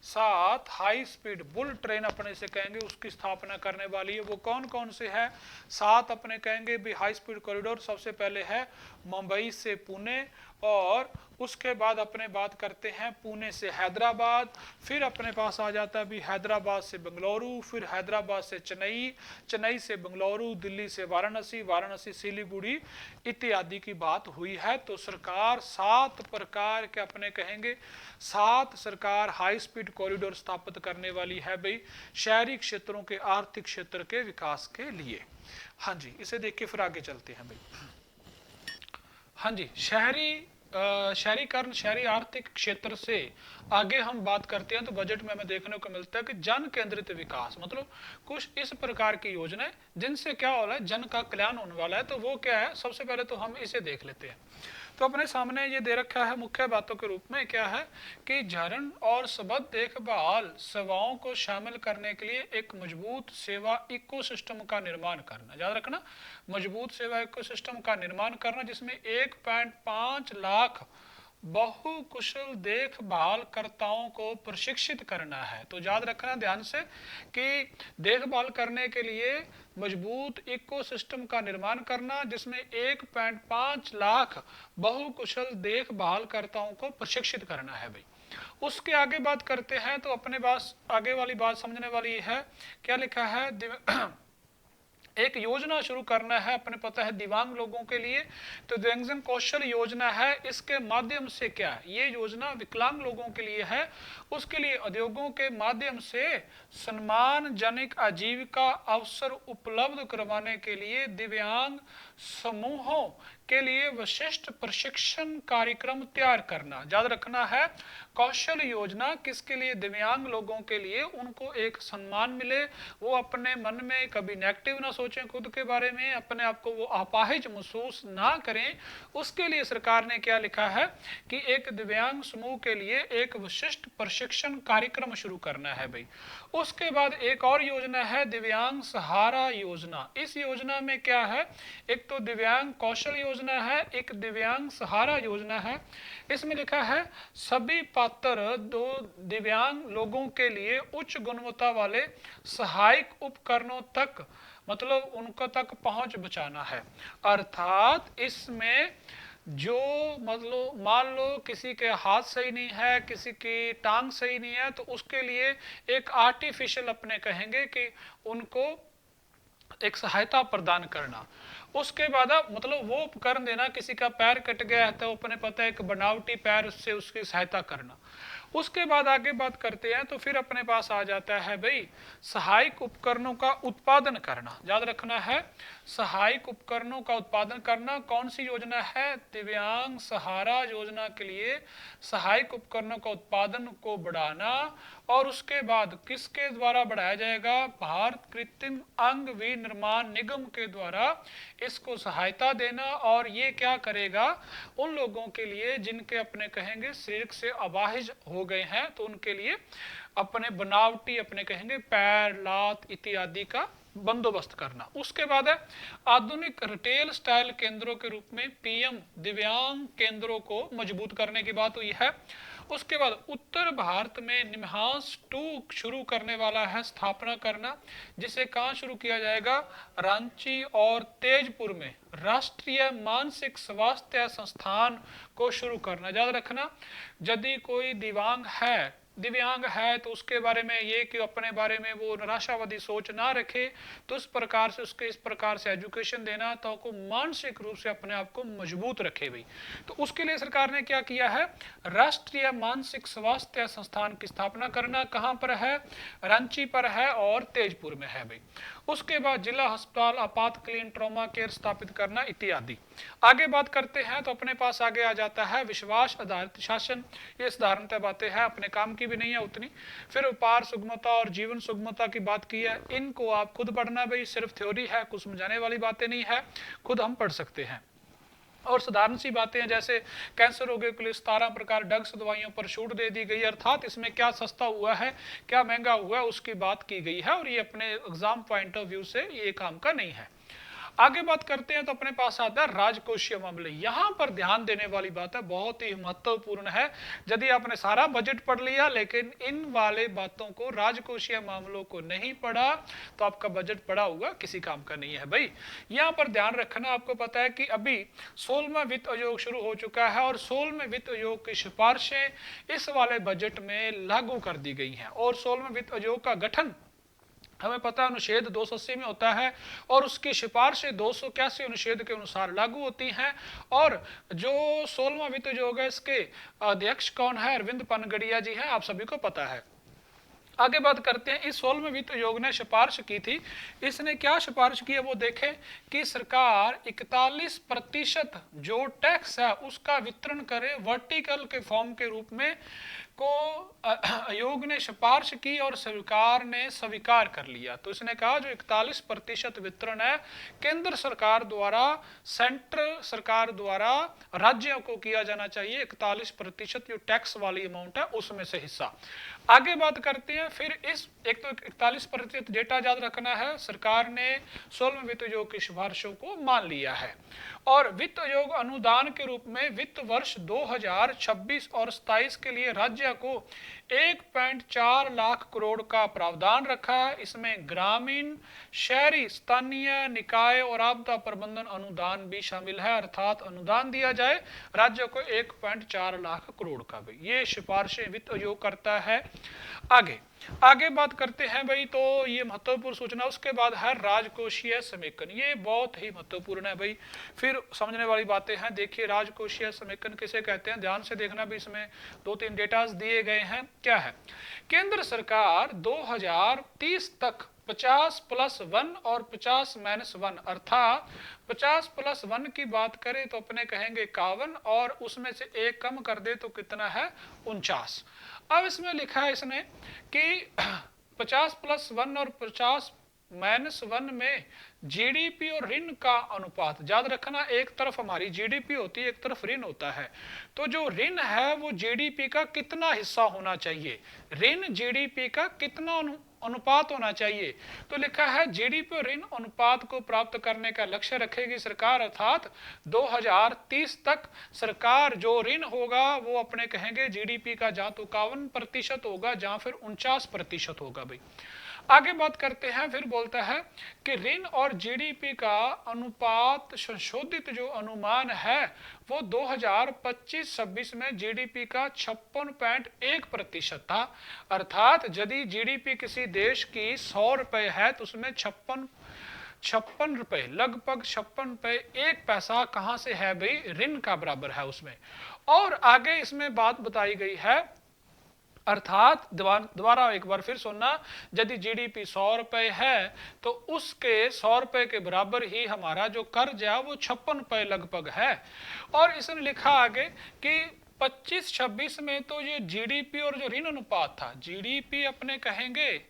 7 हाई स्पीड बुलेट ट्रेन अपने से कहेंगे उसकी स्थापना करने वाली है। वो कौन कौन से है 7 अपने कहेंगे भी हाई स्पीड कॉरिडोर। सबसे पहले है मुंबई से पुणे, और उसके बाद अपने बात करते हैं पुणे से हैदराबाद, फिर अपने पास आ जाता है भी हैदराबाद से बेंगलुरु, फिर हैदराबाद से चेन्नई, चेन्नई से बेंगलुरु, दिल्ली से वाराणसी, वाराणसी सिलीगुड़ी इत्यादि की बात हुई है। तो सरकार 7 प्रकार के अपने कहेंगे 7 सरकार हाई स्पीड कॉरिडोर स्थापित करने वाली है भाई शहरी क्षेत्रों के आर्थिक क्षेत्र के विकास के लिए। हाँ जी, इसे देख के फिर आगे चलते हैं भाई। हाँ जी, शहरीकरण, शहरी आर्थिक क्षेत्र से आगे हम बात करते हैं तो बजट में हमें देखने को मिलता है कि जन केंद्रित विकास, मतलब कुछ इस प्रकार की योजनाएं जिनसे क्या हो रहा है, जन का कल्याण होने वाला है। तो वो क्या है, सबसे पहले तो हम इसे देख लेते हैं। तो अपने सामने ये दे रखा है मुख्य बातों के रूप में क्या है कि चरण और सबद देखभाल सेवाओं को शामिल करने के लिए एक मजबूत सेवा इकोसिस्टम का निर्माण करना। याद रखना, मजबूत सेवा इकोसिस्टम का निर्माण करना जिसमें 1.5 लाख बहुकुशल देखभाल कर्ताओं को प्रशिक्षित करना है। तो याद रखना ध्यान से कि देखभाल करने के लिए मजबूत इकोसिस्टम का निर्माण करना जिसमें 1.5 लाख बहुकुशल देखभाल कर्ताओं को प्रशिक्षित करना है भाई। उसके आगे बात करते हैं तो अपने पास आगे वाली बात समझने वाली है, क्या लिखा है, एक योजना शुरू करना है, अपने पता है दिव्यांग लोगों के लिए। तो दिव्यांगजन कौशल योजना है, इसके माध्यम से क्या है, ये योजना विकलांग लोगों के लिए है, उसके लिए उद्योगों के माध्यम से सम्मानजनक आजीविका अवसर उपलब्ध करवाने के लिए दिव्यांग समूहों के लिए विशिष्ट प्रशिक्षण कार्यक्रम तैयार करना। याद रखना है कौशल योजना किसके लिए, दिव्यांग लोगों के लिए, उनको एक सम्मान मिले, वो अपने मन में कभी नेगेटिव ना सोचें खुद के बारे में, अपने आप को वो अपाहिज महसूस ना करें, उसके लिए सरकार ने क्या लिखा है कि एक दिव्यांग समूह के लिए एक विशिष्ट प्रशिक्षण कार्यक्रम शुरू करना है भाई। उसके बाद एक और योजना है दिव्यांग सहारा योजना। इस योजना में क्या है, एक तो दिव्यांग कौशल योजना है, एक दिव्यांग सहारा योजना है। इसमें लिखा है सभी पात्र दो दिव्यांग लोगों के लिए उच्च गुणवत्ता वाले सहायक उपकरणों तक, मतलब उनको तक पहुंच बचाना है। अर्थात इसमें जो मतलब मान लो किसी के हाथ सही नहीं है, किसी की टांग सही नहीं है, तो उसके लिए एक आर्टिफिशियल अपने कहेंगे कि उनको एक सहायता प्रदान करना। उसके बाद मतलब वो उपकरण देना, किसी का पैर कट गया है तो अपने पता है एक बनावटी पैर उससे उसकी सहायता करना। उसके बाद आगे बात करते हैं तो फिर अपने पास आ जाता है भाई सहायक उपकरणों का उत्पादन करना। याद रखना है सहायक उपकरणों का उत्पादन करना। कौन सी योजना है, दिव्यांग सहारा योजना के लिए सहायक उपकरणों का उत्पादन को बढ़ाना। और उसके बाद किसके द्वारा बढ़ाया जाएगा, भारत कृत्रिम अंग विनिर्माण निगम के द्वारा इसको सहायता देना। और ये क्या करेगा, उन लोगों के लिए जिनके अपने कहेंगे शरीर से अपाहिज हो गए हैं, तो उनके लिए अपने बनावटी अपने कहेंगे पैर, लात इत्यादि का बंदोबस्त करना। उसके बाद है आधुनिक रिटेल स्टाइल केंद्रों के रूप में पीएम दिव्यांग केंद्रों को मजबूत करने की बात हुई है। उसके बाद उत्तर भारत में निम्हांस 2 शुरू करने वाला है स्थापना करना, जिसे कहाँ शुरू किया जाएगा, रांची और तेजपुर में राष्ट्रीय मानसिक स्वास्थ्य संस्थान को शुरू करना। याद रखना यदि कोई दिव्यांग है तो उसके बारे में ये कि अपने बारे में वो निराशावादी सोच ना रखे, तो इस प्रकार से उसके इस प्रकार से एजुकेशन देना तो को मानसिक रूप से अपने आप को मजबूत रखे भाई। तो उसके लिए सरकार ने क्या किया है, राष्ट्रीय मानसिक स्वास्थ्य संस्थान की स्थापना करना। कहाँ पर है, रांची पर है और तेजपुर में है भाई। उसके बाद जिला अस्पताल आपातकालीन ट्रॉमा केयर स्थापित करना इत्यादि। आगे बात करते हैं तो अपने पास आगे आ जाता है विश्वास आधारित शासन। ये साधारणतः बातें हैं, अपने काम की भी नहीं है उतनी। फिर व्यापार सुगमता और जीवन सुगमता की बात की है, इनको आप खुद पढ़ना भाई, सिर्फ थ्योरी है, कुछ समझाने वाली बातें नहीं है, खुद हम पढ़ सकते हैं। और साधारण सी बातें हैं जैसे कैंसर रोगियों के लिए 17 प्रकार ड्रग्स दवाइयों पर छूट दे दी गई, अर्थात इसमें क्या सस्ता हुआ है क्या महंगा हुआ है उसकी बात की गई है, और ये अपने एग्जाम पॉइंट ऑफ व्यू से ये काम का नहीं है। आगे बात करते हैं तो अपने पास आता है राजकोषीय मामले। यहाँ पर ध्यान देने वाली बात है, बहुत ही महत्वपूर्ण है। यदि आपने सारा बजट पढ़ लिया लेकिन इन वाले बातों को राजकोषीय मामलों को नहीं पढ़ा तो आपका बजट पढ़ा हुआ किसी काम का नहीं है भाई। यहाँ पर ध्यान रखना, आपको पता है कि अभी 16वां वित्त आयोग शुरू हो चुका है और 16वें वित्त आयोग की सिफारिशें इस वाले बजट में लागू कर दी गई हैं। और 16वें वित्त आयोग का गठन हमें पता है अनुच्छेद 280 में होता है और उसकी सिफारिशें 281 अनुच्छेद के अनुसार लागू होती हैं। और जो 16वां वित्त आयोग है इसके अध्यक्ष कौन है, अरविंद पनगड़िया जी हैं, आप सभी को पता है। आगे बात करते हैं, इस 16वें वित्त आयोग ने सिफारिश की थी, इसने क्या सिफारिश की है वो देखें कि सरकार 41% जो टैक्स है उसका वितरण करे वर्टिकल के फॉर्म के रूप में को आयोग ने सिफारिश की और सरकार ने स्वीकार कर लिया। तो इसने कहा जो 41% वितरण है केंद्र सरकार द्वारा, सेंट्रल सरकार द्वारा राज्यों को किया जाना चाहिए, 41% जो टैक्स वाली अमाउंट है उसमें से हिस्सा। आगे बात करते हैं फिर इस, एक तो 41% डेटा याद रखना है, सरकार ने 16वें वित्त आयोग की सिफारिशों को मान लिया है। और वित्त आयोग अनुदान के रूप में वित्त वर्ष 2026 और 27 के लिए राज्य को 1.4 लाख करोड़ का प्रावधान रखा है। इसमें ग्रामीण, शहरी, स्थानीय निकाय और आपदा प्रबंधन अनुदान भी शामिल है, अर्थात अनुदान दिया जाए राज्य को 1.4 लाख करोड़ का भी। ये सिफारिशें वित्त आयोग करता है। आगे बात करते हैं भाई, तो ये महत्वपूर्ण सूचना। उसके बाद है राजकोषीय समेकन, ये बहुत ही महत्वपूर्ण है भाई, फिर समझने वाली बातें हैं। देखिए राजकोषीय समेकन किसे कहते हैं, ध्यान से देखना भी, इसमें 2-3 डेटास दिए गए हैं। क्या है, केंद्र सरकार 2030 तक 50+1 और 50-1 अर्थात 50+1 की बात करें तो अपने कहेंगे 51 और उसमें से एक कम कर दे तो कितना है 49। अब इसमें लिखा है इसने कि 50+1 और 50-1 में जीडीपी और ऋण का अनुपात याद रखना, एक तरफ हमारी जीडीपी होती है, एक तरफ ऋण होता है। तो जो ऋण है वो जीडीपी का कितना हिस्सा होना चाहिए, ऋण जीडीपी का कितना अनुपात होना चाहिए। तो लिखा है जीडीपी और ऋण अनुपात को प्राप्त करने का लक्ष्य रखेगी सरकार, अर्थात 2030 तक सरकार जो ऋण होगा वो अपने कहेंगे जीडीपी का जहां तो 51% होगा, जहां फिर 49% होगा भाई। आगे बात करते हैं, फिर बोलता है कि ऋण और जीडीपी का अनुपात संशोधित जो अनुमान है वो 2025-26 में जीडीपी का 56.1% था, अर्थात यदि जीडीपी किसी देश की 100 रुपए है तो उसमें 56 रुपए, लगभग 56 रुपए 1 पैसा कहां से है भाई, ऋण का बराबर है उसमें। और आगे इसमें बात बताई गई है, अर्थात दोबारा एक बार फिर सुनना, यदि जीडीपी 100 रुपए है तो उसके 100 रुपए के बराबर ही हमारा जो कर्ज है वो 56 रुपए लगभग है। और इसने लिखा आगे कि 25-26 में तो ये जीडीपी और जो ऋण अनुपात था, जीडीपी अपने कहेंगे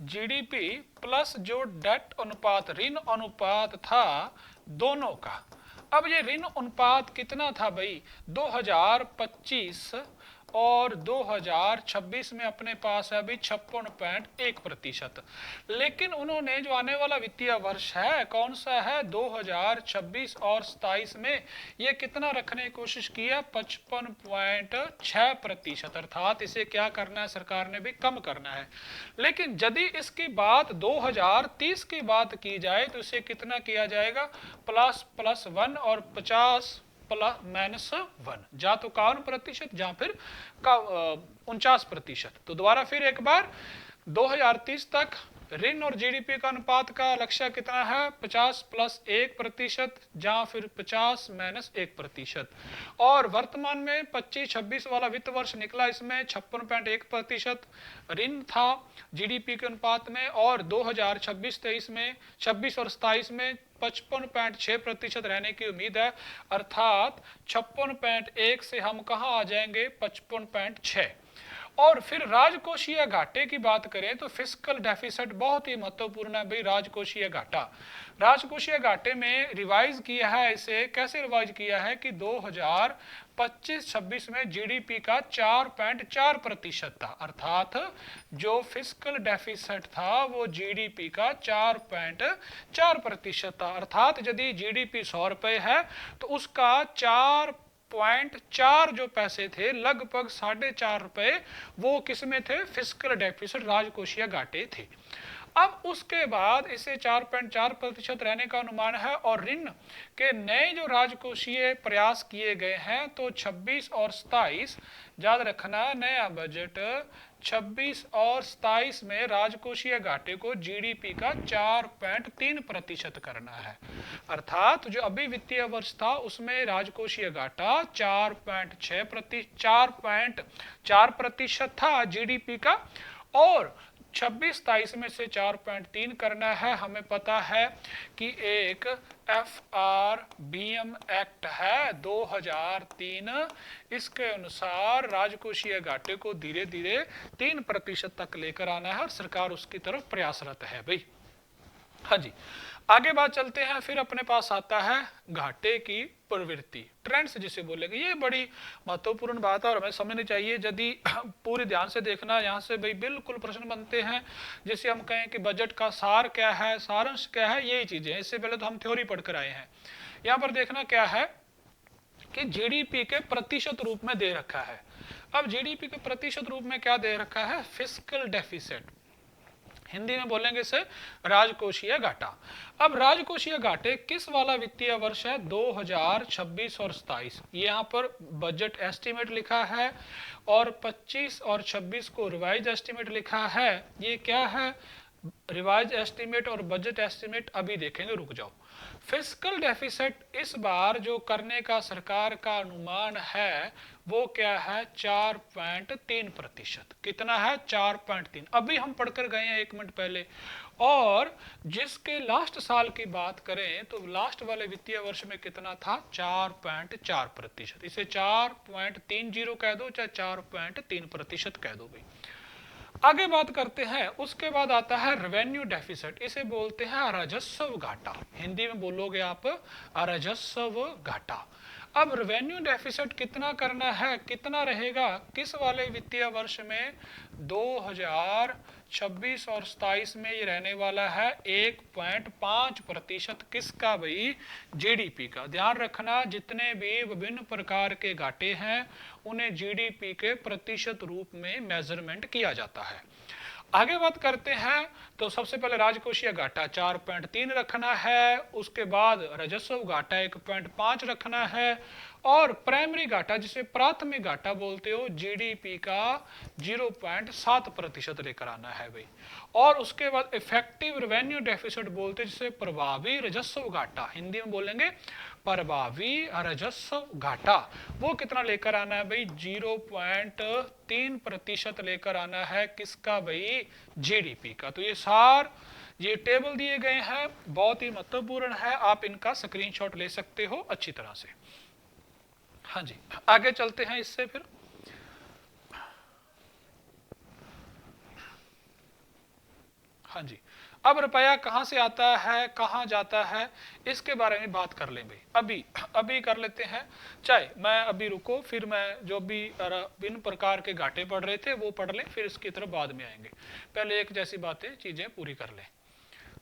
जीडीपी प्लस जो डेट अनुपात, ऋण अनुपात था दोनों का। अब ये ऋण अनुपात कितना था भाई, 2025 और 2026 में अपने पास है अभी 56.1%। लेकिन उन्होंने जो आने वाला वित्तीय वर्ष है कौन सा है, 2026 और 27 में ये कितना रखने की कोशिश की है, 55.6%, अर्थात इसे क्या करना है, सरकार ने भी कम करना है। लेकिन यदि इसकी बात 2030 की बात की जाए तो इसे कितना किया जाएगा, +1 और 50+-1, जा तो 51% जहां फिर 49%। तो दोबारा फिर एक बार, 2030 तक ऋण और जीडीपी का अनुपात का लक्ष्य कितना है, 50+1%, जहां फिर 50-1%। और वर्तमान में 25-26 वाला वित्त वर्ष निकला, इसमें 56.1% ऋण था जीडीपी के अनुपात में, और 2026-23 में 26 और 27 में 55.6% रहने की उम्मीद है, अर्थात 56.1 से हम कहां आ जाएंगे, 55.6। और फिर राजकोषीय घाटे की बात करें तो फिस्कल डेफिसिट बहुत ही महत्वपूर्ण है भाई, राजकोषीय घाटा। राजकोषीय घाटे में रिवाइज किया है, इसे कैसे रिवाइज किया है कि 2025-26 में जीडीपी का 4.4% था, अर्थात जो फिस्कल डेफिसिट था वो जीडीपी का 4.4% था। अर्थात यदि जीडीपी 100 रुपए है तो उसका 4.4 जो पैसे थे, लगभग 4.5 रुपए वो किसमें थे, फिस्कल डेफिसिट, राजकोषीय घाटे थे। अब उसके बाद इसे 4.4% रहने का अनुमान है। और ऋण के नए जो राजकोषीय प्रयास किए गए हैं तो 26 और 27, याद रखना नया बजट 26 और 27 में राजकोषीय घाटे को जीडीपी का 4.3% करना है, अर्थात जो अभी वित्तीय वर्ष था उसमें राजकोषीय घाटा 4.4% था जीडीपी का, और 26-27 में से 4.3 करना है। हमें पता है कि एक FRBM एक्ट है 2003, इसके अनुसार राजकोषीय घाटे को धीरे धीरे 3% तक लेकर आना है और सरकार उसकी तरफ प्रयासरत है भाई। हाँ जी, आगे बात चलते हैं। फिर अपने पास आता है घाटे की प्रवृत्ति, ट्रेंड्स जिसे बोलेंगे। ये बड़ी महत्वपूर्ण बात है और हमें समझनी चाहिए। यदि पूरे ध्यान से देखना, यहाँ से भाई बिल्कुल प्रश्न बनते हैं। जैसे हम कहें कि बजट का सार क्या है, सारांश क्या है, यही चीजें। इससे पहले तो हम थ्योरी पढ़कर आए हैं। यहाँ पर देखना क्या है कि जीडीपी के प्रतिशत रूप में दे रखा है। अब जीडीपी के प्रतिशत रूप में क्या दे रखा है? फिस्कल डेफिसिट, हिंदी में बोलेंगे इसे राजकोषीय घाटा। अब राजकोषीय घाटे किस वाला वित्तीय वर्ष है? 2026 और 27। यहाँ पर बजट एस्टीमेट लिखा है और 25 और 26 को रिवाइज एस्टीमेट लिखा है। ये क्या है? रिवाइज एस्टीमेट और बजट एस्टीमेट अभी देखेंगे, रुक जाओ। फिस्कल डेफिसिट इस बार जो करने का सरकार का अनुमान है वो क्या है? 4.3%। कितना है? 4.3। अभी हम पढ़कर गए हैं 1 मिनट पहले। और जिसके लास्ट साल की बात करें तो लास्ट वाले वित्तीय वर्ष में कितना था? 4.4%। इसे 4.30 कह दो चाहे 4.3% कह दो भाई। आगे बात करते हैं। उसके बाद आता है रेवेन्यू डेफिसिट, इसे बोलते हैं राजस्व घाटा। हिंदी में बोलोगे आप राजस्व घाटा। अब रेवेन्यू डेफिसिट कितना करना है, कितना रहेगा किस वाले वित्तीय वर्ष में? 2026 और 27 में ये रहने वाला है 1.5%। किसका भाई? जीडीपी का। ध्यान रखना, जितने भी विभिन्न प्रकार के घाटे हैं उन्हें जीडीपी के प्रतिशत रूप में मेजरमेंट किया जाता है। आगे बात करते हैं तो सबसे पहले राजकोषीय घाटा 4.3 रखना है, उसके बाद राजस्व घाटा 1.5 रखना है और प्राइमरी घाटा जिसे प्राथमिक घाटा बोलते हो जीडीपी का 0.7% लेकर आना है भाई। और उसके बाद इफेक्टिव रेवेन्यू डेफिसिट बोलते जिसे प्रभावी राजस्व घाटा, हिंदी में बोलेंगे प्रभावी राजस्व घाटा, वो कितना लेकर आना है भाई? 0.3% लेकर आना है। किसका भाई? जीडीपी का। तो ये टेबल दिए गए हैं, बहुत ही महत्वपूर्ण है, आप इनका स्क्रीनशॉट ले सकते हो अच्छी तरह से। हाँ जी, आगे चलते हैं इससे फिर। हाँ जी, अब रुपया कहाँ से आता है, कहाँ जाता है, इसके बारे में बात कर लें भाई। अभी कर लेते हैं। चाहे मैं अभी रुको, फिर मैं जो भी विभिन्न प्रकार के घाटे पढ़ रहे थे वो पढ़ लें, फिर इसकी तरफ बाद में आएंगे। पहले एक जैसी बातें चीजें पूरी कर लें।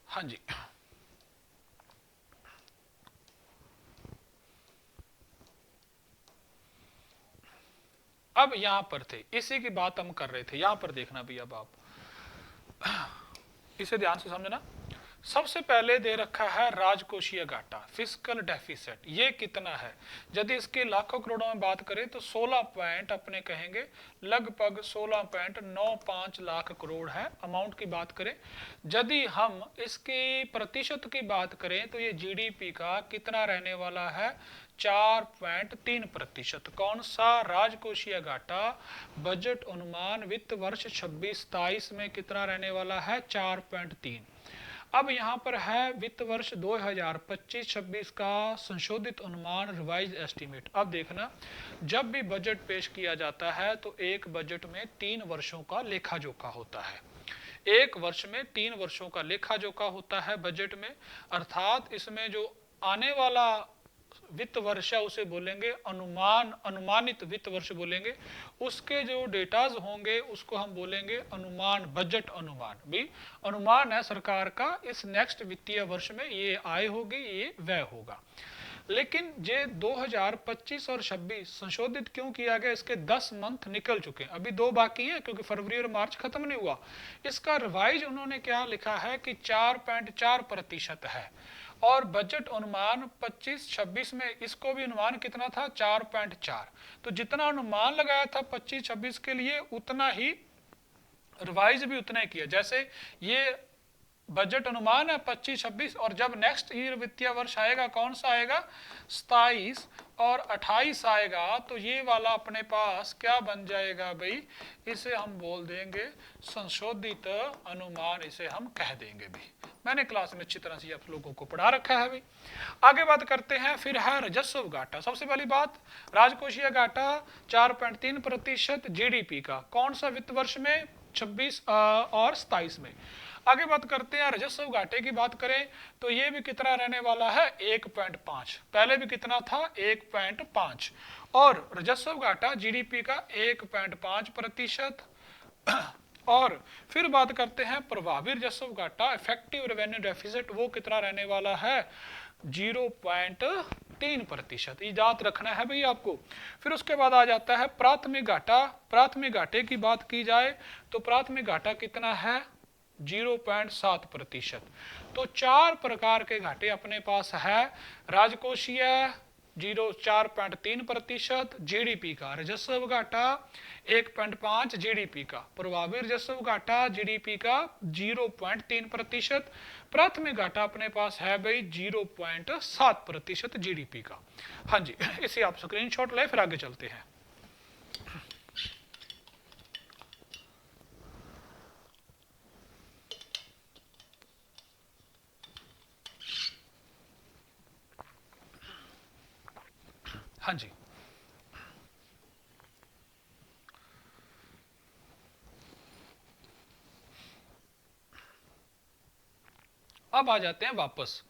हाँ जी, अब यहां पर थे, इसी की बात हम कर रहे थे। यहां पर देखना भी, अब आप इसे ध्यान से समझना। सबसे पहले दे रखा है राजकोषीय घाटा, फिस्कल डेफिसिट। ये कितना है? यदि इसके लाखों करोड़ों में बात करें तो 16 पॉइंट अपने कहेंगे लगभग 16.95 लाख करोड़ है। अमाउंट की बात करें, यदि हम इसकी प्रतिशत की बात करें तो ये जीडीपी का कितना रहने वाला है? 4.3%। कौन सा? राजकोषीय घाटा। बजट अनुमान वित्त वर्ष 26-27 में कितना रहने वाला है? 4.3। अब यहाँ पर है वित्त वर्ष 2025-26 का संशोधित अनुमान, रिवाइज एस्टीमेट। अब देखना, जब भी बजट पेश किया जाता है तो एक बजट में 3 वर्षों का लेखा जोखा होता है। एक वर्ष में 3 वर्षों का लेखा जोखा होता है बजट में। अर्थात इसमें जो आने वाला वित्त वर्ष है उसे बोलेंगे अनुमानित वित्त वर्ष बोलेंगे। उसके जो डेटाज होंगे उसको हम बोलेंगे अनुमान, बजट अनुमान भी अनुमान है सरकार का, इस नेक्स्ट वित्तीय वर्ष में ये आय होगी, ये व्यय होगा। लेकिन ये 2025 और 26 संशोधित क्यों किया गया? इसके 10 मंथ निकल चुके हैं, अभी 2 बाकी हैं क्योंकि फरवरी और मार्च खत्म नहीं हुआ। इसका रिवाइज उन्होंने क्या लिखा है कि 4.4% है। और बजट अनुमान 25-26 में इसको भी अनुमान कितना था? 4.4। तो जितना अनुमान लगाया था 25-26 के लिए उतना ही रिवाइज भी उतना ही किया। जैसे ये बजट अनुमान है 25-26, और जब नेक्स्ट ईयर वित्तीय वर्ष आएगा कौन सा आएगा 27 और 28 आएगा, तो ये वाला अपने पास क्या बन जाएगा भाई, इसे हम बोल देंगे संशोधित अनुमान, इसे हम कह देंगे भाई। मैंने क्लास में अच्छी तरह से आप लोगों को पढ़ा रखा है भाई। आगे बात करते हैं, फिर है राजस्व घाटा। सबसे पहली बात, राजकोषीय घाटा 4.3% जीडीपी का, कौन सा वित्त वर्ष में 26 और 27 में। आगे बात करते हैं राजस्व घाटे की बात करें तो ये भी कितना रहने वाला है 1.5, पहले भी कितना था 1.5, और राजस्व घाटा जीडीपी का 1.5%। और फिर बात करते हैं प्रभावी राजस्व घाटा इफेक्टिव रेवेन्यू डेफिसिट, वो कितना रहने वाला है 0.3%, याद रखना है भाई आपको। फिर उसके बाद आ जाता है प्राथमिक घाटा। प्राथमिक घाटे की बात की जाए तो प्राथमिक घाटा कितना है 0.7%। तो 4 प्रकार के घाटे अपने पास है, राजकोषीय 4.3% जीडीपी का, राजस्व घाटा 1.5 जीडीपी का, प्रभावी राजस्व घाटा जीडीपी का 0.3%, प्राथमिक घाटा अपने पास है भाई 0.7% जीडीपी का। हाँ जी, इसे आप स्क्रीनशॉट ले, फिर आगे चलते हैं। हाँ जी, अब आ जाते हैं वापस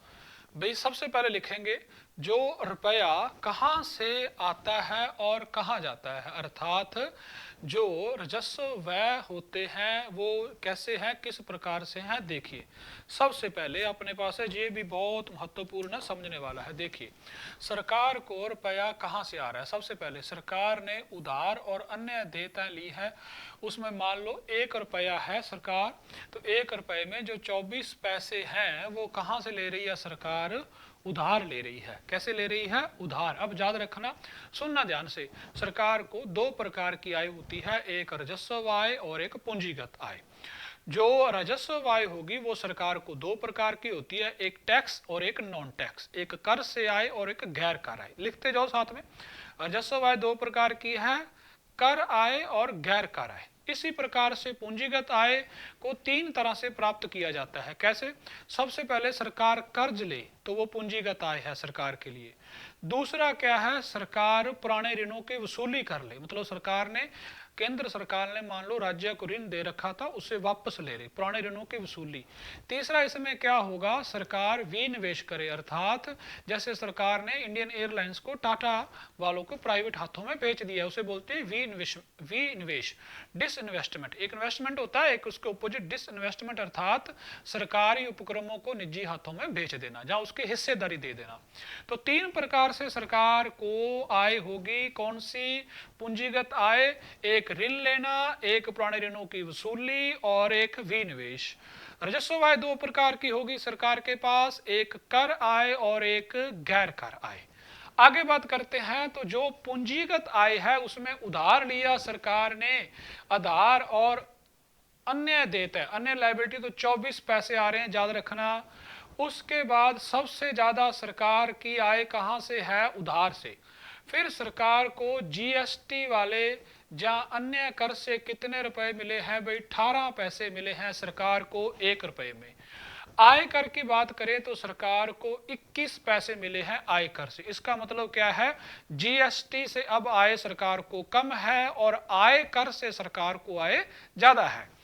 भाई। सबसे पहले लिखेंगे जो रुपया कहाँ से आता है और कहाँ जाता है, अर्थात जो राजस्व व्यय होते हैं वो कैसे हैं, किस प्रकार से हैं। देखिए सबसे पहले अपने पास है, ये भी बहुत महत्वपूर्ण है, समझने वाला है। देखिए सरकार को रुपया कहाँ से आ रहा है, सबसे पहले सरकार ने उधार और अन्य देयताएं ली है, उसमें मान लो 1 रुपया है सरकार, तो 1 रुपये में जो 24 पैसे हैं वो कहाँ से ले रही है सरकार, उधार ले रही है। कैसे ले रही है, उधार। अब याद रखना, सुनना ध्यान से, सरकार को 2 प्रकार की आय होती है, एक राजस्व आय और एक पूंजीगत आय। जो राजस्व आय होगी वो सरकार को 2 प्रकार की होती है, एक टैक्स और एक नॉन टैक्स, एक कर से आय और एक गैर कर आय। लिखते जाओ साथ में, राजस्व आय 2 प्रकार की है, कर आय और गैर कर आय। इसी प्रकार से पूंजीगत आय को 3 तरह से प्राप्त किया जाता है। कैसे, सबसे पहले सरकार कर्ज ले तो वो पूंजीगत आय है सरकार के लिए। दूसरा क्या है, सरकार पुराने ऋणों की वसूली कर ले, मतलब सरकार ने, केंद्र सरकार ने मान लो राज्य को ऋण दे रखा था, उसे वापस ले रही, पुराने ऋणों की वसूली। तीसरा इसमें क्या होगा, सरकार विनिवेश करे, अर्थात जैसे सरकार ने इंडियन एयरलाइंस को टाटा वालों को प्राइवेट हाथों में बेच दिया, उसे बोलते हैं विनिवेश। डिसइन्वेस्टमेंट, एक इन्वेस्टमेंट होता है, एक उसके अपोजिट डिसइन्वेस्टमेंट, अर्थात सरकारी उपक्रमों को निजी हाथों में बेच देना, जहां उसकी हिस्सेदारी दे देना। तो 3 प्रकार से सरकार को आय होगी, कौन सी, पूंजीगत आय, एक ऋण लेना, एक पुराने ऋणों की वसूली और एक विनिवेश। राजस्व आय 2 प्रकार की होगी सरकार के पास, एक कर आय और एक गैर कर आय। आगे बात करते हैं, तो जो पूंजीगत आय है उसमें उधार लिया सरकार ने, आधार और अन्य देते हैं, अन्य लायबिलिटी, तो 24 पैसे आ रहे हैं, याद रखना। उसके बाद सबसे ज्यादा सरकार की आय कहां से है, उधार से। फिर सरकार को जीएसटी वाले जहां अन्य कर से कितने रुपए मिले हैं भाई, 18 पैसे मिले हैं सरकार को 1 रुपए में। आयकर की बात करें तो सरकार को 21 पैसे मिले हैं आयकर से। इसका मतलब क्या है, जीएसटी से अब आय सरकार को कम है और आयकर से सरकार को आय ज्यादा है।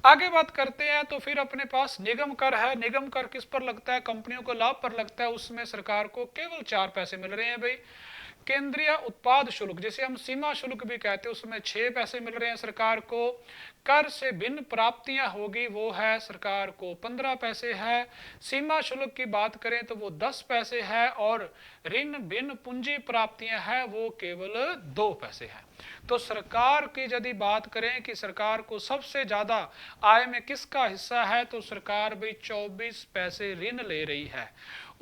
आगे बात करते हैं, तो फिर अपने पास निगम कर है। निगम कर किस पर लगता है, कंपनियों को लाभ पर लगता है, उसमें सरकार को केवल 4 पैसे मिल रहे हैं भाई। केंद्रीय उत्पाद शुल्क, जिसे हम सीमा शुल्क भी कहते हैं, उसमें 6 पैसे मिल रहे हैं सरकार को। कर से भिन्न प्राप्तियां होगी वो है सरकार को 15 पैसे है। सीमा शुल्क की बात करें तो वो 10 पैसे है, और ऋण भिन्न पूंजी प्राप्तियां हैं वो केवल 2 पैसे हैं। तो सरकार की यदि बात करें कि सरकार को सबसे ज्यादा आय में किसका हिस्सा है, तो सरकार भी 24 पैसे ऋण ले रही है।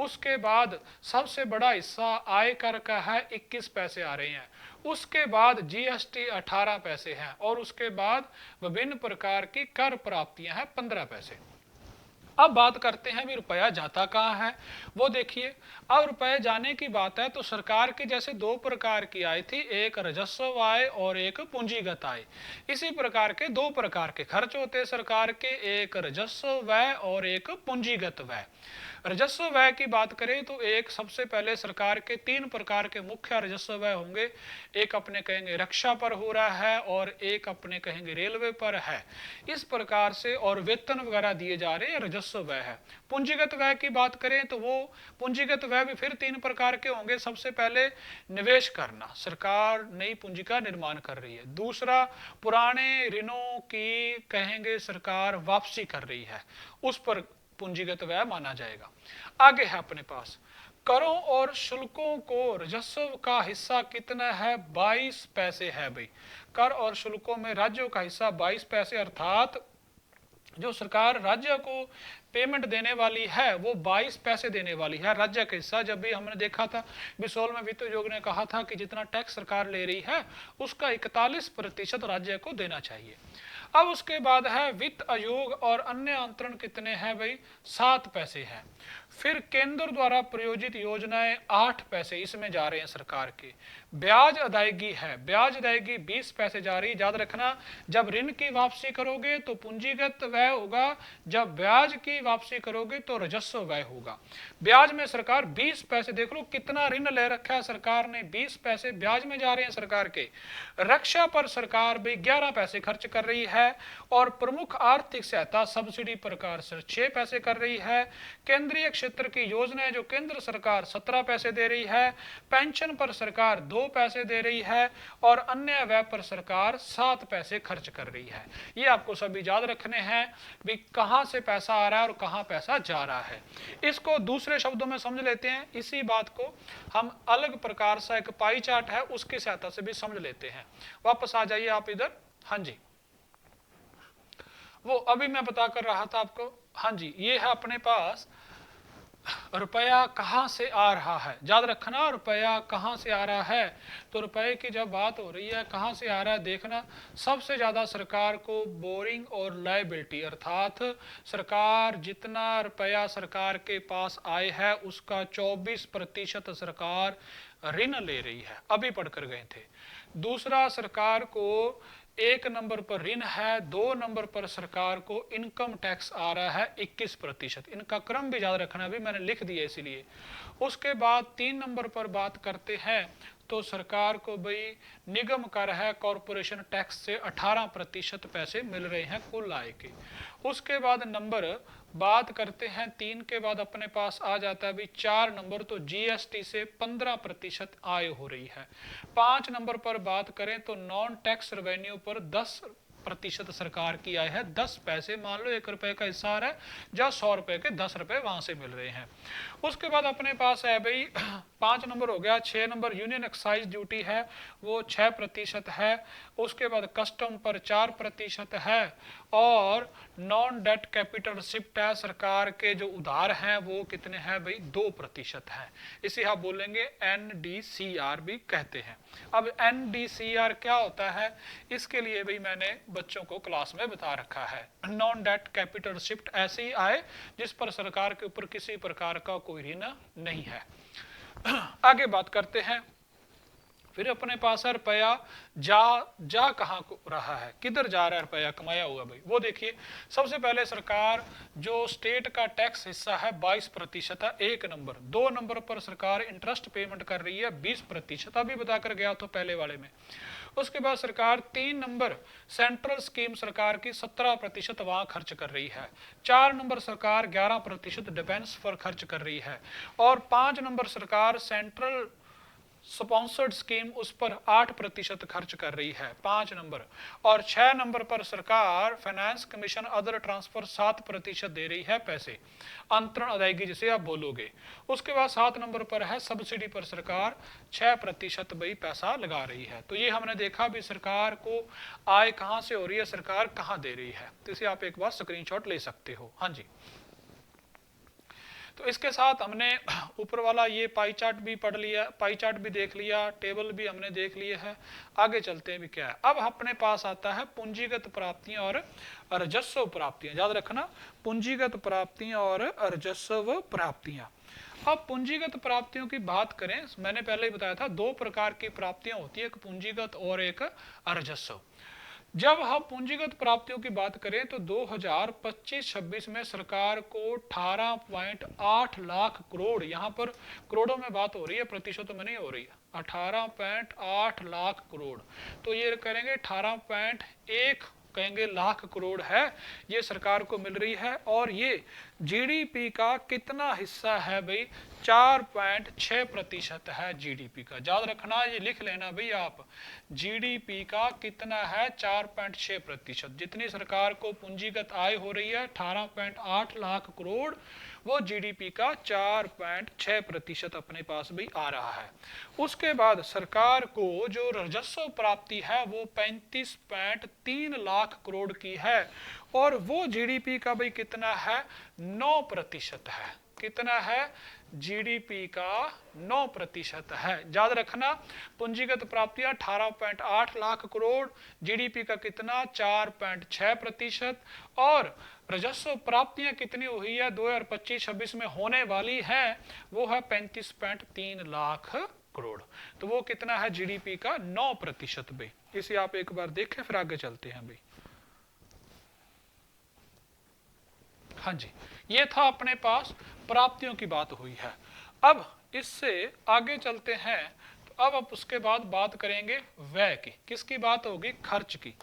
उसके बाद सबसे बड़ा हिस्सा आयकर का है, 21 पैसे आ रहे हैं। उसके बाद जीएसटी 18 पैसे हैं, और उसके बाद विभिन्न प्रकार की कर प्राप्तियां हैं 15 पैसे। अब बात करते हैं भी रुपया जाता कहाँ है, वो देखिए। अब रुपये जाने की बात है तो सरकार की जैसे दो प्रकार की आय थी, एक राजस्व आय और एक पूंजीगत आय। इसी प्रकार के दो प्रकार के खर्च होते हैं सरकार के, एक राजस्व व्यय और एक पूंजीगत व्यय। राजस्व व्यय की बात करें तो एक सबसे पहले सरकार के तीन प्रकार के मुख्य राजस्व व्यय होंगे। एक अपने कहेंगे रक्षा पर हो रहा है और एक अपने कहेंगे रेलवे पर है, इस प्रकार से, और वेतन वगैरह दिए जा रहे हैं, राजस्व व्यय है। पूंजीगत व्यय की बात करें तो वो पूंजीगत व्यय भी फिर तीन प्रकार के होंगे। सबसे पहले निवेश करना, सरकार नई पूंजी का निर्माण कर रही है। दूसरा, पुराने ऋणों की कहेंगे सरकार वापसी कर रही है, उस पर पूंजीगत व्यय माना जाएगा। आगे है अपने पास करों और शुल्कों को राजस्व का हिस्सा कितना है, 22 पैसे है भाई। कर और शुल्कों में राज्यों का हिस्सा 22 पैसे, अर्थात जो सरकार राज्य को पेमेंट देने वाली है वो 22 पैसे देने वाली है राज्य का हिस्सा। जब भी हमने देखा था बिसोल में वित्त आयोग ने कहा था कि जितना टैक्स सरकार ले रही है उसका 41% राज्य को देना चाहिए। अब उसके बाद है वित्त आयोग और अन्य अंतरण कितने हैं भाई, 7 पैसे हैं। फिर केंद्र द्वारा प्रायोजित योजनाएं 8 पैसे इसमें जा रहे हैं सरकार के। ब्याज अदायगी है, ब्याज अदायगी 20 पैसे जा रही। याद रखना, जब ऋण की वापसी करोगे तो पूंजीगत व्यय होगा, जब ब्याज की वापसी करोगे तो राजस्व व्यय होगा। ब्याज में सरकार 20 पैसे, देख लो कितना ऋण ले रखा है सरकार ने, 20 पैसे ब्याज में जा रहे हैं सरकार के। रक्षा पर सरकार भी 11 पैसे खर्च कर रही है और प्रमुख आर्थिक सहायता सब्सिडी प्रकार से 6 पैसे कर रही है। केंद्रीय क्षेत्र की योजनाएं जो केंद्र सरकार 17 पैसे दे रही है। पेंशन पर सरकार 2 पैसे दे रही है और अन्य व्यय पर सरकार 7 पैसे खर्च कर रही है। ये आपको सभी याद रखने हैं भी कहां से पैसा आ रहा है और कहां पैसा जा रहा है। इसको दूसरे शब्दों में समझ लेते हैं, इसी बात को हम अलग प्रकार से एक पाई चार्ट है उसकी सहायता से भी समझ लेते हैं। वापस आ जाइए आप इधर। हाँ जी, वो अभी मैं बता कर रहा था आपको। हाँ जी, ये है अपने पास रुपया कहाँ से आ रहा है। याद रखना, रुपया कहाँ से आ रहा है, तो रुपए की जब बात हो रही है कहाँ से आ रहा है, देखना सबसे ज्यादा सरकार को बोरिंग और लायबिलिटी, अर्थात सरकार जितना रुपया सरकार के पास आय है उसका 24% सरकार ऋण ले रही है, अभी पढ़कर गए थे। दूसरा, सरकार को एक नंबर पर ऋण है, 2 नंबर पर सरकार को इनकम टैक्स आ रहा है 21%। इनका क्रम भी याद रखना, भी मैंने लिख दिया इसीलिए। उसके बाद 3 नंबर पर बात करते हैं तो सरकार को भाई निगम कर है कॉरपोरेशन टैक्स से 18% पैसे मिल रहे हैं कुल आय के। उसके बाद नंबर बात करते हैं 3 के बाद अपने पास आ जाता है भी 4 नंबर, तो जीएसटी से 15% आय हो रही है। 5 नंबर पर बात करें तो नॉन टैक्स रेवेन्यू पर 10% सरकार की आय है, 10 पैसे। मान लो 1 रुपए का हिस्सा आ रहा है, जहाँ 100 रुपए के 10 रुपए वहां से मिल रहे हैं। उसके बाद अपने पास है भाई 5 नंबर हो गया। 6 नंबर यूनियन एक्साइज ड्यूटी है, वो 6% है। उसके बाद कस्टम पर 4% है और नॉन डेट कैपिटल शिफ्ट है, सरकार के जो उधार हैं वो कितने हैं भाई, 2% है। इसे आप बोलेंगे NDCR भी कहते हैं। अब NDCR क्या होता है, इसके लिए भी मैंने बच्चों को क्लास में बता रखा है। नॉन डेट कैपिटल शिफ्ट ऐसी आय जिस पर सरकार के ऊपर किसी प्रकार का कोई ऋण नहीं है। आगे बात करते हैं। फिर अपने पास है रुपया जा कहाँ को रहा है, किधर जा रहा है रुपया कमाया हुआ भाई, वो देखिए। सबसे पहले सरकार जो स्टेट का टैक्स हिस्सा है 22% है, 1 नंबर। 2 नंबर पर सरकार इंटरेस्ट पेमेंट कर रही है 20%, अभी बताकर गया तो पहले वाले में। उसके बाद सरकार 3 नंबर सेंट्रल स्कीम सरकार की 17% वहां खर्च कर रही है। 4 नंबर सरकार 11% डिफेंस पर खर्च कर रही है और 5 नंबर सरकार सेंट्रल स्पॉन्सर्ड स्कीम उस पर 8% खर्च कर रही है, 5 नंबर। और 6 नंबर पर सरकार फाइनेंस कमीशन अदर ट्रांसफर 7% दे रही है पैसे, अंतरण अदायगी जिसे आप बोलोगे। उसके बाद 7 नंबर पर है सब्सिडी पर सरकार 6% भाई पैसा लगा रही है। तो ये हमने देखा भी सरकार को आय कहाँ से हो रही है, सरकार कहाँ दे रही है, तो इसे आप एक बार स्क्रीनशॉट ले सकते हो। हाँ जी, तो इसके साथ हमने ऊपर वाला ये पाई चार्ट भी पढ़ लिया, पाई चार्ट भी देख लिया, टेबल भी हमने देख लिए है। आगे चलते हैं भी क्या है। अब अपने पास आता है पूंजीगत प्राप्तियां और राजस्व प्राप्तियां। याद रखना, पूंजीगत प्राप्तियां और राजस्व प्राप्तियां। अब पूंजीगत प्राप्तियों की बात करें, मैंने पहले ही बताया था दो प्रकार की प्राप्तियां होती है, एक पूंजीगत और एक राजस्व। जब हम पूंजीगत प्राप्तियों की बात करें तो 2025-26 में सरकार को 18.8 लाख करोड़, यहाँ पर करोड़ों में बात हो रही है, प्रतिशतों में नहीं हो रही है, 18.8 लाख करोड़, तो ये करेंगे 18.1 कहेंगे लाख करोड़ है, ये सरकार को मिल रही है। और ये जीडीपी का कितना हिस्सा है भाई, 4.6% है जीडीपी का। याद रखना, ये लिख लेना भाई आप, जीडीपी का कितना है, 4.6%। जितनी सरकार को पूंजीगत आय हो रही है 18.8 लाख करोड़, वो जीडीपी का 4.6% अपने पास भी आ रहा है। उसके बाद सरकार को जो राजस्व प्राप्ति है वो 35.3 लाख करोड़ की है, और वो जीडीपी का भाई कितना है, 9% है। कितना है, जीडीपी का 9% है। याद रखना, पूंजीगत प्राप्तियां 18.8 लाख करोड़, जीडीपी का कितना, 4.6%, और राजस्व प्राप्तियां कितनी हुई है 2025-26 में होने वाली है, वो है 35.3 लाख करोड़। तो वो कितना है, जीडीपी का 9% भाई। इसे आप एक बार देखें, फिर आगे चलते हैं भाई। हाँ जी, ये था अपने पास प्राप्तियों की बात हुई है। अब इससे आगे चलते हैं, तो अब उसके बाद बात करेंगे व्यय की। किसकी बात होगी, खर्च की।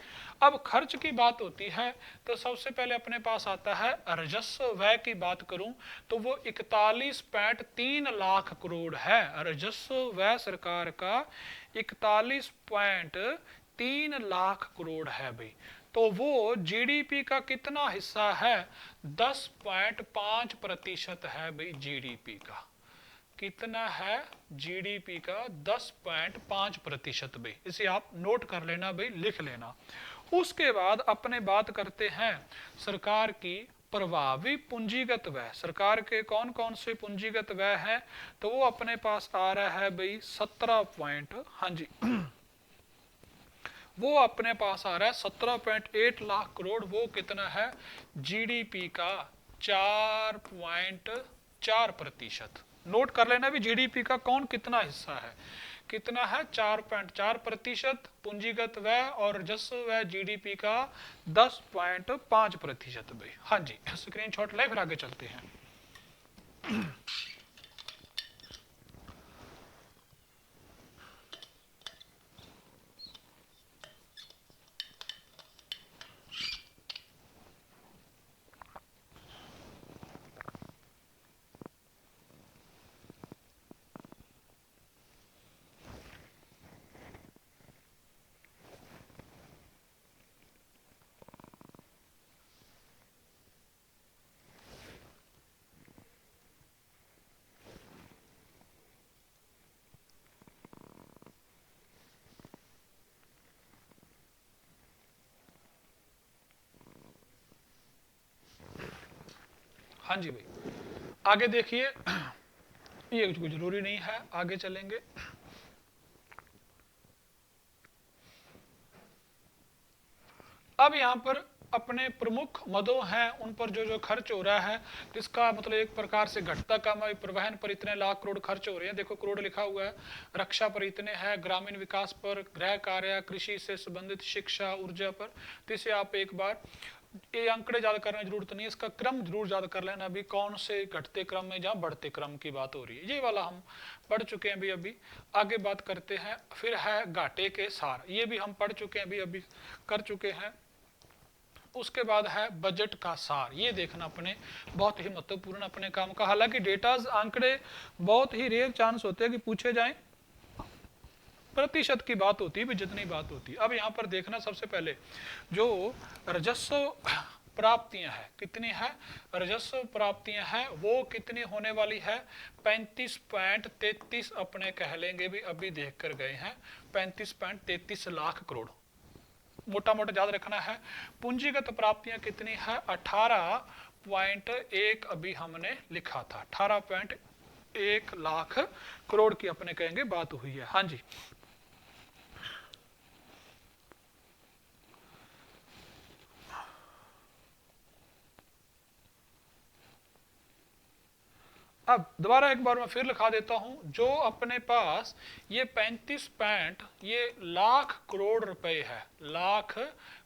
अब खर्च की बात होती है तो सबसे पहले अपने पास आता है राजस्व। व्यय की बात करूं तो वो 41.3 लाख करोड़ है। राजस्व व्यय सरकार का 41.3 लाख करोड़ है भाई। तो वो जीडीपी का कितना हिस्सा है, 10.5% है भाई जीडीपी का। कितना है, जीडीपी का 10.5% भाई। इसे आप नोट कर लेना भाई, लिख लेना। उसके बाद अपने बात करते हैं सरकार की प्रभावी पूंजीगत व्यय। सरकार के कौन कौन से पूंजीगत व्यय है, तो वो अपने पास आ रहा है भाई 17 पॉइंट, हाँ जी वो अपने पास आ रहा है 17.8 लाख करोड़। वो कितना है, जीडीपी का 4.4%। नोट कर लेना भी, जीडीपी का कौन कितना हिस्सा है, कितना है, 4.4%। पूंजीगत व्यय और राजस्व व्यय जीडीपी का 10.5% भाई। हाँ जी, स्क्रीनशॉट ले, फिर आगे चलते हैं। हाँ जी भाई, आगे देखिए, ये कुछ जरूरी नहीं है, आगे चलेंगे। अब यहाँ पर अपने प्रमुख मदों हैं, उन पर जो जो खर्च हो रहा है, इसका मतलब एक प्रकार से घटता कम है। परिवहन पर इतने लाख करोड़ खर्च हो रहे हैं, देखो करोड़ लिखा हुआ है। रक्षा पर इतने हैं, ग्रामीण विकास पर, गृह कार्य, कृषि से संबंधित, शिक्षा, ऊर्जा पर। तो इसे आप एक बार, ये आंकड़े याद करने की जरूरत नहीं है, इसका क्रम जरूर याद कर लेना अभी, कौन से घटते क्रम में जहाँ बढ़ते क्रम की बात हो रही है। ये वाला हम पढ़ चुके हैं अभी। अभी आगे बात करते हैं, फिर है घाटे के सार, ये भी हम पढ़ चुके हैं, अभी अभी कर चुके हैं। उसके बाद है बजट का सार, ये देखना अपने बहुत ही महत्वपूर्ण अपने काम का। हालांकि डेटाज, आंकड़े बहुत ही रेयर चांस होते हैं कि पूछे जाएं, प्रतिशत की बात होती है, जितनी बात होती है। अब यहाँ पर देखना सबसे पहले जो राजस्व प्राप्तियां है, कितनी है राजस्व प्राप्तियां हैं, वो कितनी होने वाली है, 35.33 अपने कह लेंगे भी, अभी देख कर गए हैं 35.33 लाख करोड़। मोटा मोटा याद रखना है। पूंजीगत प्राप्तियां कितनी है, 18.1 अभी हमने लिखा था, 18.1 लाख करोड़ की अपने कहेंगे बात हुई है। हाँ जी, अब दोबारा एक बार मैं फिर लिखा देता हूं, जो अपने पास ये 35 ये लाख करोड़ रुपए है, लाख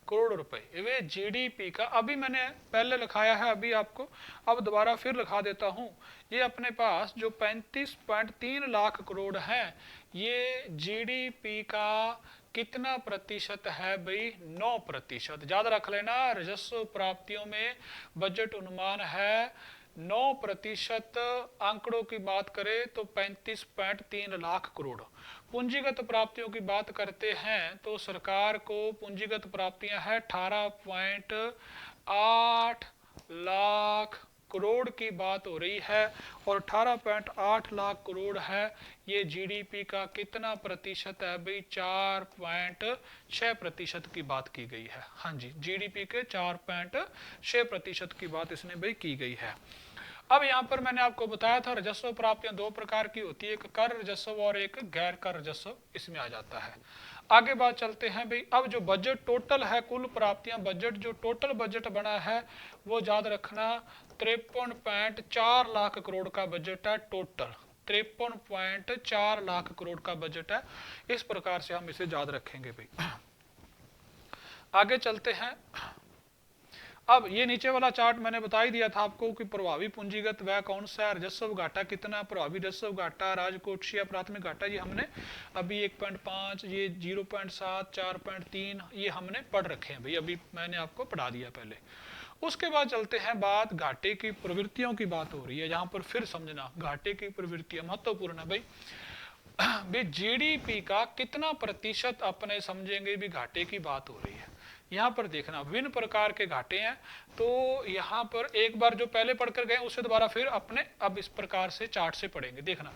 करोड़ रुपए वे जीडीपी का, अभी मैंने पहले लिखाया है अभी आपको, अब दोबारा फिर लिखा देता हूं, ये अपने पास जो 35.3 लाख करोड़ है, ये जीडीपी का कितना प्रतिशत है भाई? 9%। याद रख लेना, राजस्व प्राप्तियों में बजट अनुमान है 9%। आंकड़ों की बात करें तो 35.3 लाख करोड़। पूंजीगत प्राप्तियों की बात करते हैं तो सरकार को पूंजीगत प्राप्तियां है 18.8 लाख करोड़ की बात हो रही है, और 18.8 लाख करोड़ है, ये जीडीपी का कितना प्रतिशत है भाई? 4.6% की बात की गई है। हाँ जी, जीडीपी के 4.6% की बात इसने भाई की गई है। अब यहाँ पर मैंने आपको बताया था राजस्व प्राप्तियां दो प्रकार की होती है, एक कर राजस्व और एक गैर कर राजस्व, इसमें आ जाता है। आगे बात चलते हैं भाई, अब जो बजट टोटल है, कुल प्राप्तियां, बजट जो टोटल बजट बना है वो याद रखना 53.4 लाख करोड़ का बजट है टोटल। 53.4 लाख करोड़ का बजट है, इस प्रकार से हम इसे याद रखेंगे भाई। आगे चलते हैं। अब ये नीचे वाला चार्ट मैंने बता ही दिया था आपको कि प्रभावी पूंजीगत व्यय कौन सा है, राजस्व घाटा कितना, प्रभावी राजस्व घाटा, राजकोषीय प्राथमिक घाटा, ये हमने अभी 1.5, ये 0.7, 4.3 ये हमने पढ़ रखे हैं भाई, अभी मैंने आपको पढ़ा दिया पहले। उसके बाद चलते हैं, बात घाटे की प्रवृत्तियों की बात हो रही है, यहाँ पर फिर समझना घाटे की प्रवृत्तियां महत्वपूर्ण है भाई। भी जीडीपी का कितना प्रतिशत अपने समझेंगे भी घाटे की बात हो रही है। यहाँ पर देखना विभिन्न प्रकार के घाटे हैं, तो यहाँ पर एक बार जो पहले पढ़कर गए उसे दोबारा फिर अपने अब इस प्रकार से चार्ट से पढ़ेंगे। देखना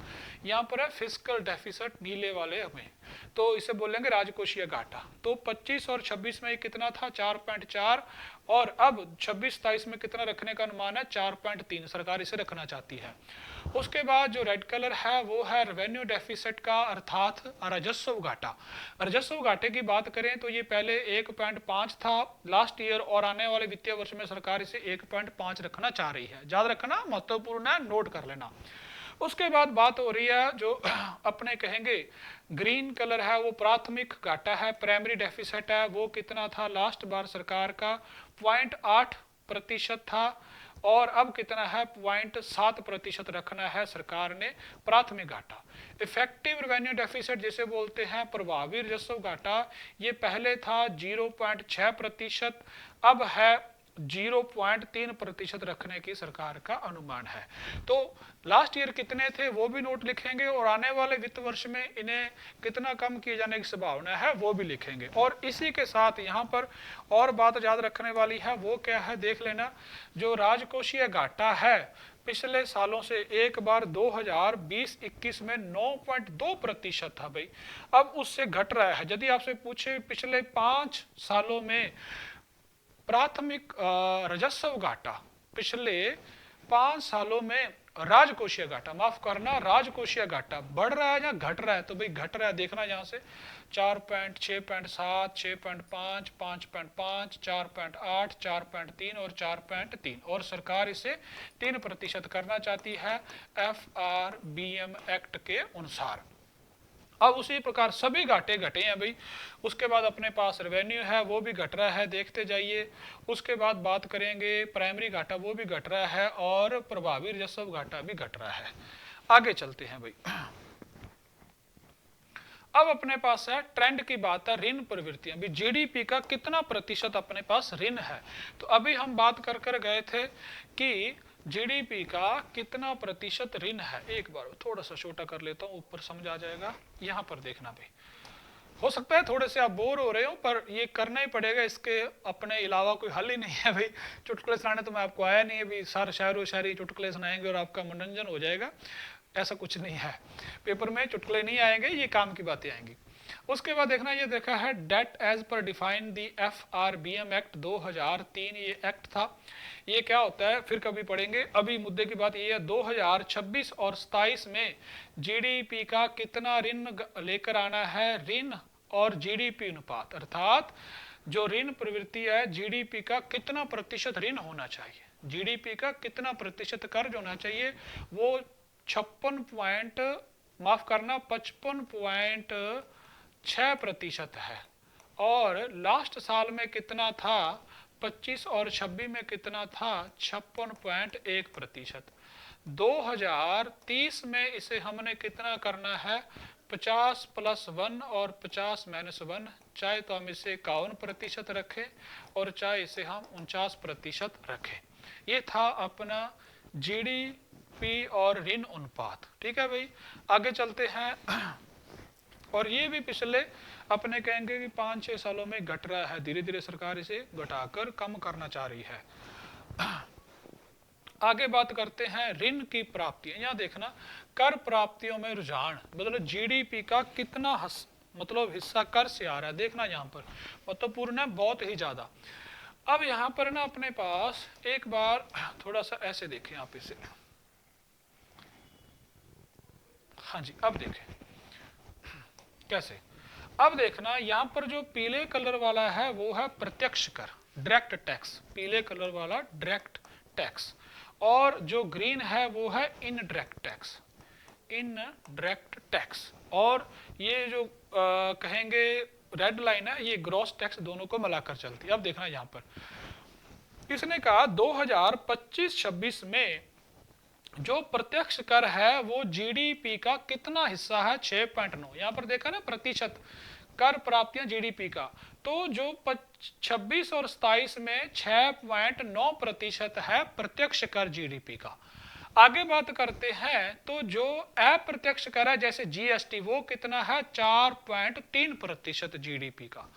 यहाँ पर है फिस्कल डेफिसिट नीले वाले हमें, तो इसे बोलेंगे राजकोषीय घाटा। तो 25 और 26 में कितना था? 4.4, और अब 26-27 में कितना रखने का अनुमान है? 4.3 सरकार इसे रखना चाहती है। उसके बाद जो रेड कलर है वो है रेवेन्यू डेफिसिट का, अर्थात राजस्व घाटा। राजस्व घाटे की बात करें तो ये पहले 1.5 था लास्ट ईयर, और आने वाले वित्तीय वर्ष में सरकार इसे 1.5 रखना चाह रही है। याद रखना, महत्वपूर्ण है, नोट कर लेना। उसके बाद बात हो रही है जो अपने कहेंगे ग्रीन कलर है वो प्राथमिक घाटा है, प्राइमरी डेफिसिट है, वो कितना था लास्ट बार सरकार का? 0.8% था, और अब कितना है? 0.7% रखना है सरकार ने प्राथमिक घाटा। इफेक्टिव रेवेन्यू डेफिसिट जिसे बोलते हैं प्रभावी राजस्व घाटा, ये पहले था 0.6%, अब है 0.3% रखने की सरकार का अनुमान है। तो लास्ट ईयर कितने थे वो भी नोट लिखेंगे, और आने वाले वित्त वर्ष में इन्हें कितना कम किए जाने की संभावना है वो भी लिखेंगे। और इसी के साथ यहाँ पर और बात याद रखने वाली है, वो क्या है देख लेना। जो राजकोषीय घाटा है पिछले सालों से एक बार 2020-21 में 9.2% था भाई, अब उससे घट रहा है। यदि आपसे पूछे पिछले 5 सालों में प्राथमिक राजस्व घाटा, पिछले 5 सालों में राजकोषीय घाटा, माफ करना राजकोषीय घाटा बढ़ रहा है या घट रहा है? तो भाई घट रहा है। देखना यहाँ से 4.6.7, 6.5, 5.5, 4.8, 4.3 और 4.3, और सरकार इसे 3% करना चाहती है FRBM एक्ट के अनुसार। अब उसी प्रकार सभी घाटे घटे हैं भाई। उसके बाद अपने पास रेवेन्यू है वो भी घट रहा है, देखते जाइए। उसके बाद बात करेंगे प्राइमरी घाटा, वो भी घट रहा है, और प्रभावी राजस्व घाटा भी घट रहा है। आगे चलते हैं भाई। अब अपने पास है ट्रेंड की बात है, ऋण प्रवृत्तियां भी, जीडीपी का कितना प्रतिशत अपने पास ऋण है। तो अभी हम बात कर गए थे कि जीडीपी का कितना प्रतिशत ऋण है। एक बार थोड़ा सा छोटा कर लेता हूं, ऊपर समझ आ जाएगा। यहाँ पर देखना भाई, हो सकता है थोड़े से आप बोर हो रहे हो, पर ये करना ही पड़ेगा, इसके अपने अलावा कोई हल ही नहीं है भाई। चुटकुले सुनाने तो मैं आपको आया नहीं है भाई, सारे शायरों शायरी चुटकुले सुनाएंगे और आपका मनोरंजन हो जाएगा, ऐसा कुछ नहीं है। पेपर में चुटकुले नहीं आएंगे, ये काम की बातें आएंगी। उसके बाद देखना ये देखा है debt as per define the FRBM act 2003, ये एक्ट था। ये क्या होता है फिर कभी पढ़ेंगे, अभी मुद्दे की बात ये है 2026 और 27 में GDP का कितना ऋण लेकर आना है, ऋण और GDP अनुपात, अर्थात जो ऋण प्रवृत्ति है GDP का कितना प्रतिशत ऋण होना चाहिए, GDP का कितना प्रतिशत कर्ज होना चाहिए, वो 55.6% है। और लास्ट साल में कितना था, 25 और 26 में कितना था, 56.1%। 2030 में इसे हमने कितना करना है, 50+1 और 50-1, चाहे तो हम इसे 51% रखें और चाहे इसे हम 49% रखें। ये था अपना GDP और ऋण अनुपात। ठीक है भाई, आगे चलते हैं। और ये भी पिछले अपने कहेंगे कि 5-6 सालों में घट रहा है, धीरे धीरे सरकार इसे घटाकर कम करना चाह रही है। आगे बात करते हैं ऋण की प्राप्तियां। यहाँ देखना कर प्राप्तियों में रुझान, मतलब GDP का कितना मतलब हिस्सा कर से आ रहा है, देखना यहाँ पर महत्वपूर्ण है, बहुत ही ज्यादा। अब यहाँ पर ना अपने पास एक बार थोड़ा सा ऐसे देखें आप इसे, हाँ जी, अब देखें कैसे। अब देखना यहाँ पर जो पीले कलर वाला है वो है प्रत्यक्ष कर, डायरेक्ट टैक्स, पीले कलर वाला डायरेक्ट टैक्स, और जो ग्रीन है वो है इनडायरेक्ट टैक्स, इनडायरेक्ट टैक्स, और ये जो कहेंगे रेड लाइन है ये ग्रॉस टैक्स, दोनों को मिलाकर चलती है। अब देखना यहाँ पर इसने कहा 2025-26 में जो प्रत्यक्ष कर है वो GDP का कितना हिस्सा है, 6.9। यहाँ पर देखा ना प्रतिशत कर प्राप्तियां GDP का, तो जो 26 और 27 में 6.9% है प्रत्यक्ष कर GDP का। आगे बात करते हैं तो जो अप्रत्यक्ष कर है जैसे GST, वो कितना है, 4.3% GDP का।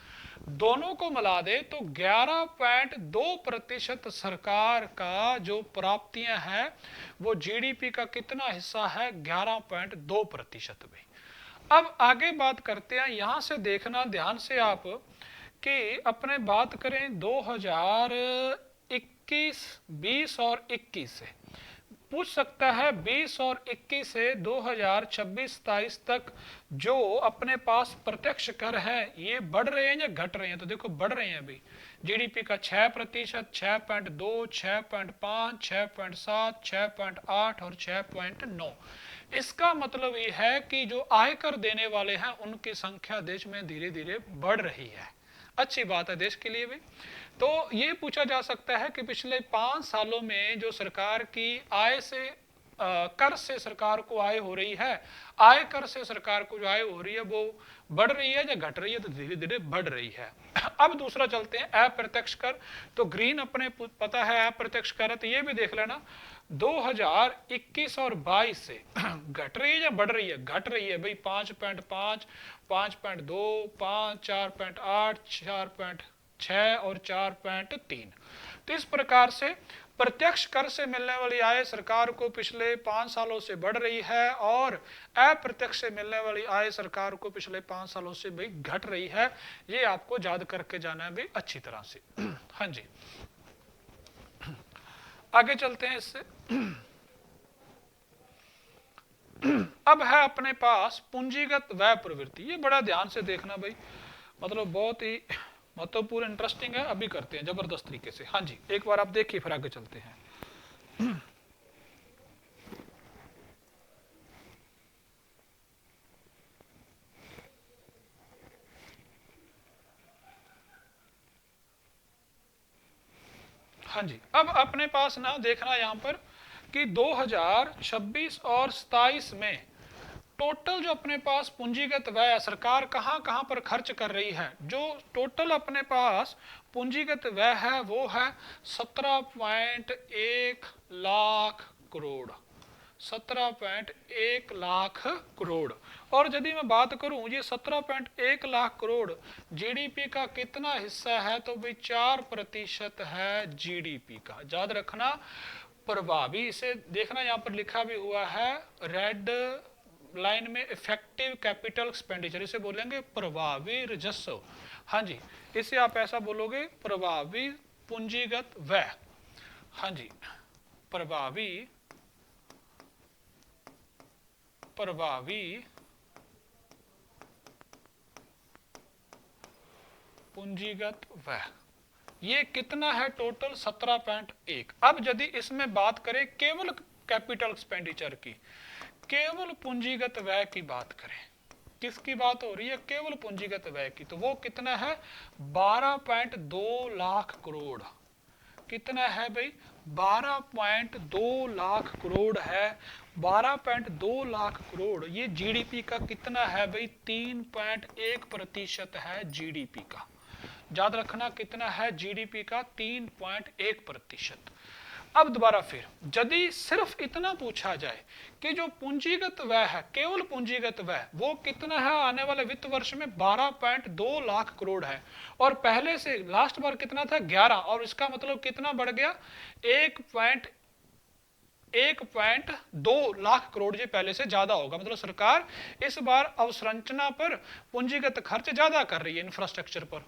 दोनों को मिला दे तो 11.2% सरकार का जो प्राप्तियां हैं वो GDP का कितना हिस्सा है, 11.2% में। अब आगे बात करते हैं, यहां से देखना ध्यान से आप कि अपने बात करें 2021, 20 और 21 से पूछ सकता है, 20 और 21 से 2026-27 तक जो अपने पास प्रत्यक्ष कर है ये बढ़ रहे हैं या घट रहे हैं, तो देखो बढ़ रहे हैं। अभी GDP का 6%, 6.2, 6.5, 6.7, 6.8 और 6.9। इसका मतलब ये है कि जो आयकर देने वाले हैं उनकी संख्या देश में धीरे धीरे बढ़ रही है। अच्छी बात है देश के लिए भी। तो ये पूछा जा सकता है कि पिछले 5 सालों में जो सरकार की आय से कर से सरकार को आय हो रही है, आय कर से सरकार को जो आय हो रही है वो बढ़ रही है या घट रही है, तो धीरे धीरे बढ़ रही है। अब दूसरा चलते हैं अप्रत्यक्ष कर, तो ग्रीन अपने पता है अप्रत्यक्ष कर है, तो ये भी देख लेना 2021 और 22 से घट रही है या बढ़ रही है, घट रही है भाई, 5.5, 5.2, 5, 4.8, 4.6 और 4.3। तो इस प्रकार से प्रत्यक्ष कर से मिलने वाली आय सरकार को पिछले 5 सालों से बढ़ रही है और अप्रत्यक्ष से मिलने वाली आय सरकार को पिछले 5 सालों से भी घट रही है। ये आपको याद करके जाना है भी अच्छी तरह से। हाँ जी, आगे चलते हैं इससे। अब है अपने पास पूंजीगत व्यय प्रवृत्ति, ये बड़ा ध्यान से देखना भाई, मतलब बहुत ही महत्वपूर्ण इंटरेस्टिंग है। अभी करते हैं जबरदस्त तरीके से। हाँ जी, एक बार आप देखिए फिर आगे चलते हैं। हाँ जी, अब अपने पास ना देखना यहाँ पर कि 2026 और 27 में टोटल जो अपने पास पूंजीगत व्यय सरकार कहाँ कहाँ पर खर्च कर रही है, जो टोटल अपने पास पूंजीगत व्यय है वो है 17.1 लाख करोड़, 17.1 लाख करोड़। और यदि मैं बात करूं ये 17.1 लाख करोड़ GDP का कितना हिस्सा है, तो भाई 4% है GDP का। याद रखना प्रभावी, इसे देखना यहाँ पर लिखा भी हुआ है रेड लाइन में इफेक्टिव कैपिटल एक्सपेंडिचर, इसे बोलेंगे प्रभावी राजस्व। हाँ जी, इसे आप ऐसा बोलोगे प्रभावी पूंजीगत व्यय। हाँ जी, प्रभावी पूंजीगत व्यय। ये कितना है टोटल 17.1। अब यदि इसमें बात करें केवल कैपिटल एक्सपेंडिचर की, केवल पूंजीगत व्यय की बात करें, किसकी बात हो रही है, केवल पूंजीगत व्यय की, तो वो कितना है 12.2 लाख करोड़। कितना है भाई 12.2 लाख करोड़ है। 12.2 लाख करोड़ ये जीडीपी का कितना है भाई 3.1% है जीडीपी का। याद रखना कितना है जीडीपी का 3.1%। अब दोबारा फिर यदि सिर्फ इतना पूछा जाए कि जो पूंजीगत व्यय है, केवल पूंजीगत व्यय वो कितना है आने वाले वित्त वर्ष में 12.2 लाख करोड़ है, और पहले से लास्ट बार कितना था 11, और इसका मतलब कितना बढ़ गया 1.2 लाख करोड़, ये पहले से ज्यादा होगा। मतलब सरकार इस बार अवसंरचना पर पूंजीगत खर्च ज्यादा कर रही है, इंफ्रास्ट्रक्चर पर।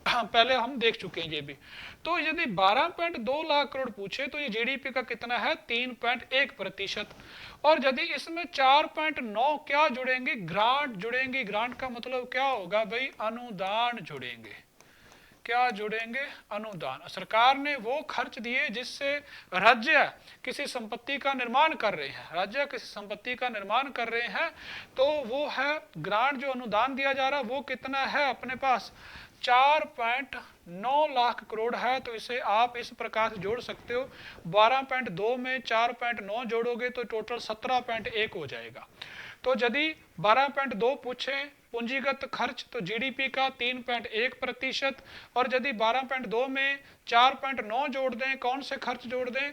पहले हम देख चुके हैं ये भी। तो यदि 12.2 लाख करोड़ पूछे तो ये जीडीपी का कितना है 3.1%। और यदि इसमें 4.9 क्या जुड़ेंगे, ग्रांट जुड़ेंगे। ग्रांट का मतलब क्या होगा भाई अनुदान जुड़ेंगे। क्या जुड़ेंगे, अनुदान। सरकार ने वो खर्च दिए जिससे राज्य किसी संपत्ति का निर्माण कर रहे हैं, राज्य किसी संपत्ति का निर्माण कर रहे हैं, तो वो है ग्रांट, जो अनुदान दिया जा रहा है वो कितना है अपने पास 4.9 लाख करोड़ है। तो इसे आप इस प्रकार से जोड़ सकते हो, 12.2 में 4.9 जोड़ोगे तो टोटल 17.1 हो जाएगा। तो यदि 12.2 पूछे पूंजीगत खर्च तो जीडीपी का 3.1%, और यदि 12.2 में 4.9 जोड़ दें, कौन से खर्च जोड़ दें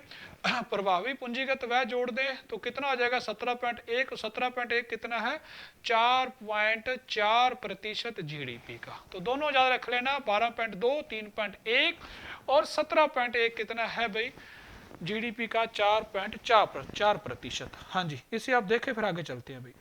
प्रभावी पूंजीगत व्यय जोड़ दें, तो कितना हो जाएगा 17.1। 17.1 कितना है 4.4% जीडीपी का। तो दोनों याद रख लेना 12.2 3.1 और 17.1 कितना है भाई जीडीपी का 4.4%। हाँ जी, इसे आप देखें फिर आगे चलते हैं भाई।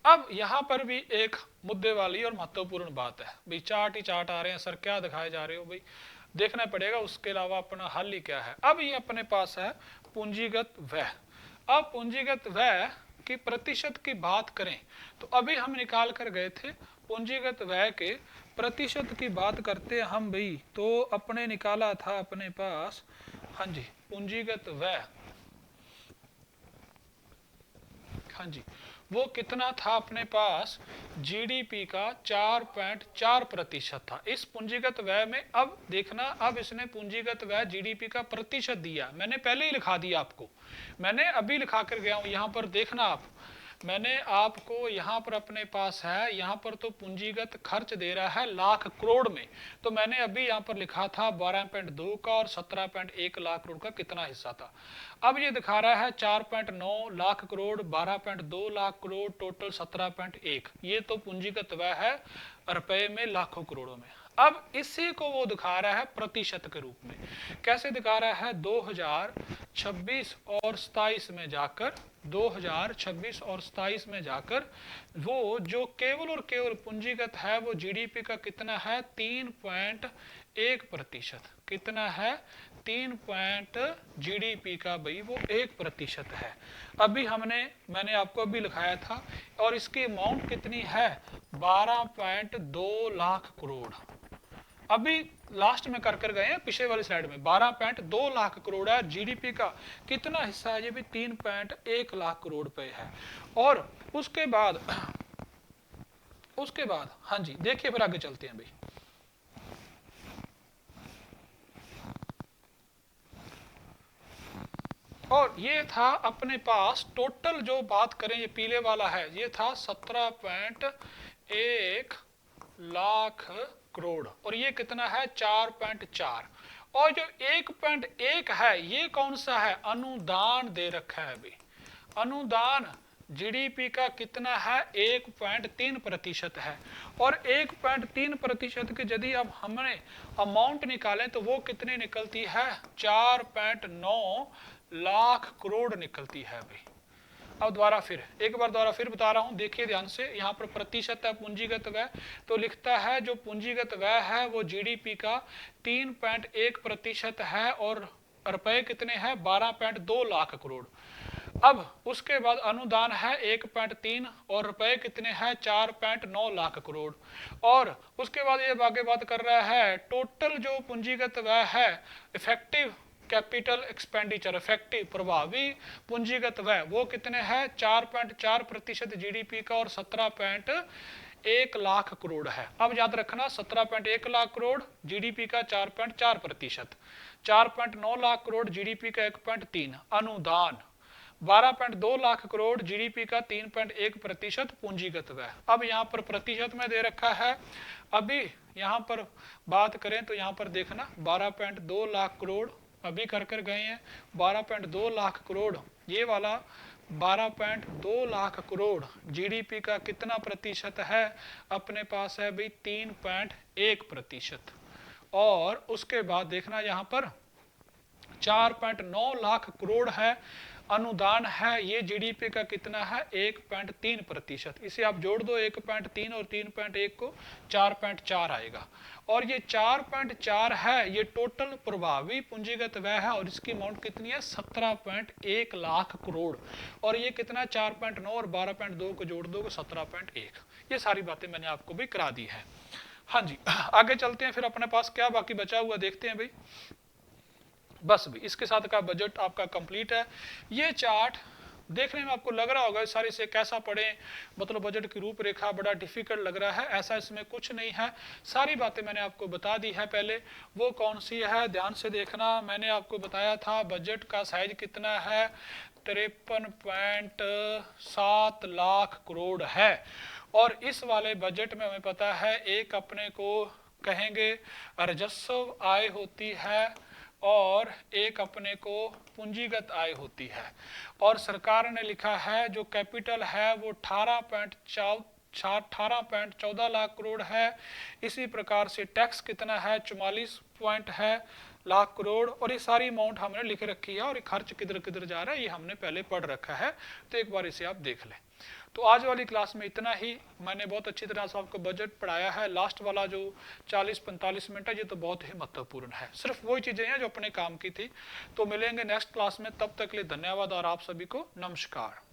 अब यहां पर भी एक मुद्दे वाली और महत्वपूर्ण बात है भाई, चार्ट ही चार्ट आ रहे हैं सर, क्या दिखाए जा रहे हो भाई, देखना पड़ेगा उसके अलावा अपना हल ही क्या है। अब ये अपने पास है पूंजीगत व्यय। अब पूंजीगत व्यय की प्रतिशत की बात करें तो अभी हम निकाल कर गए थे पूंजीगत व्यय के प्रतिशत की बात करते हम भाई, तो अपने निकाला था अपने पास, हाँ जी, पूंजीगत व्यय, हाँ जी, वो कितना था अपने पास जीडीपी का 4.4% था इस पूंजीगत व्यय में। अब देखना, अब इसने पूंजीगत व्यय जीडीपी का प्रतिशत दिया, मैंने पहले ही लिखा दिया आपको, मैंने अभी लिखा कर गया हूं, यहां पर देखना आप, मैंने आपको यहाँ पर अपने पास है, यहाँ पर तो पूंजीगत खर्च दे रहा है लाख करोड़ में, तो मैंने अभी यहाँ पर लिखा था 12.2 का और 17.1 लाख करोड़ का कितना हिस्सा था। अब ये दिखा रहा है 4.9 लाख करोड़, 12.2 लाख करोड़, टोटल 17.1। ये तो पूंजीगत व्यय है रुपए में, लाखों करोड़ों में। अब इसी को वो दिखा रहा है प्रतिशत के रूप में। कैसे दिखा रहा है 2026 और 27 में जाकर, 2026 और 27 में जाकर वो जो केवल और केवल पूंजीगत है वो जीडीपी का कितना है 3.1%। कितना है 3 जीडीपी का भाई वो 1% है। अभी मैंने आपको अभी लिखाया था, और इसकी अमाउंट कितनी है 12.2 लाख करोड़। अभी लास्ट में कर गए हैं पिछले वाली स्लाइड में, 12.2 लाख करोड़ है जीडीपी का। कितना हिस्सा है ये भी 3.1 लाख करोड़ पे है। और उसके बाद हाँ जी देखिए फिर आगे चलते हैं भाई। और ये था अपने पास टोटल, जो बात करें ये पीले वाला है, ये था 17.1 लाख करोड़, और ये कितना है 4.4। और जो 1.1 है ये कौन सा है, अनुदान दे रखा है अभी, अनुदान जीडीपी का कितना है 1.3% है। और 1.3% के यदि अब हमने अमाउंट निकालें तो वो कितनी निकलती है 4.9 लाख करोड़ निकलती है भाई। अब एक बार दोबारा फिर बता रहा हूं, देखिए ध्यान से, यहाँ पर प्रतिशत है पूंजीगत व्यय, तो लिखता है जो पूंजीगत व्यय है वो जीडीपी का 3.1% है और रुपए कितने हैं 12.2 लाख करोड़। अब उसके बाद अनुदान है 1.3 और रुपए कितने हैं 4.9 लाख करोड़। और उसके बाद ये आगे बात कर रहा है टोटल जो पूंजीगत व्यय है इफेक्टिव कैपिटल एक्सपेंडिचर, इफेक्टिव प्रभावी पूंजीगत व्यय वो कितने हैं 4.4% जीडीपी का और 17.1 लाख करोड़ है। अब याद रखना 17.1 लाख करोड़ जीडीपी का 4.4%, 4.9 लाख करोड़ जीडीपी का 1.3, अनुदान 12.2 लाख करोड़ जीडीपी का 3.1% पूंजीगत व्यय। अब यहाँ पर प्रतिशत में दे रखा है, अभी यहाँ पर बात करें तो यहाँ पर देखना 12.2 लाख करोड़ अभी कर गए हैं, 12.2 लाख करोड़ ये वाला 12.2 लाख करोड़ जीडीपी का कितना प्रतिशत है अपने पास है भाई 3.1%। और उसके बाद देखना यहाँ पर 4.9 लाख करोड़ है अनुदान है, ये जीडीपी का कितना है 1.3%। इसे आप जोड़ दो 1.3 और 3.1 को 4.4 आएगा। और ये 4.4 है ये टोटल प्रभावी पूंजीगत व्यय है और इसकी अमाउंट कितनी है 17.1 लाख करोड़। और ये कितना 4.9 और 12.2 को जोड़ दो 17.1। ये सारी बातें मैंने आपको भी करा दी है। हाँ जी, आगे चलते हैं, फिर अपने पास क्या बाकी बचा हुआ देखते हैं भाई। बस भी इसके साथ का बजट आपका कंप्लीट है। ये चार्ट देखने में आपको लग रहा होगा सारी से कैसा पढ़े, मतलब बजट की रूपरेखा बड़ा डिफिकल्ट लग रहा है, ऐसा इसमें कुछ नहीं है। सारी बातें मैंने आपको बता दी है पहले, वो कौन सी है ध्यान से देखना। मैंने आपको बताया था बजट का साइज कितना है 53.7 लाख करोड़ है। और इस वाले बजट में हमें पता है एक अपने को कहेंगे राजस्व आय होती है और एक अपने को पूंजीगत आय होती है। और सरकार ने लिखा है जो कैपिटल है वो 18.14 लाख करोड़ है। इसी प्रकार से टैक्स कितना है 44 पॉइंट है लाख करोड़। और ये सारी अमाउंट हमने लिख रखी है और ये खर्च किधर किधर जा रहा है ये हमने पहले पढ़ रखा है, तो एक बार इसे आप देख लें। तो आज वाली क्लास में इतना ही। मैंने बहुत अच्छी तरह से आपको बजट पढ़ाया है। लास्ट वाला जो 40-45 मिनट है ये तो बहुत ही महत्वपूर्ण है, सिर्फ वही चीजें हैं जो अपने काम की थी। तो मिलेंगे नेक्स्ट क्लास में, तब तक के लिए धन्यवाद और आप सभी को नमस्कार।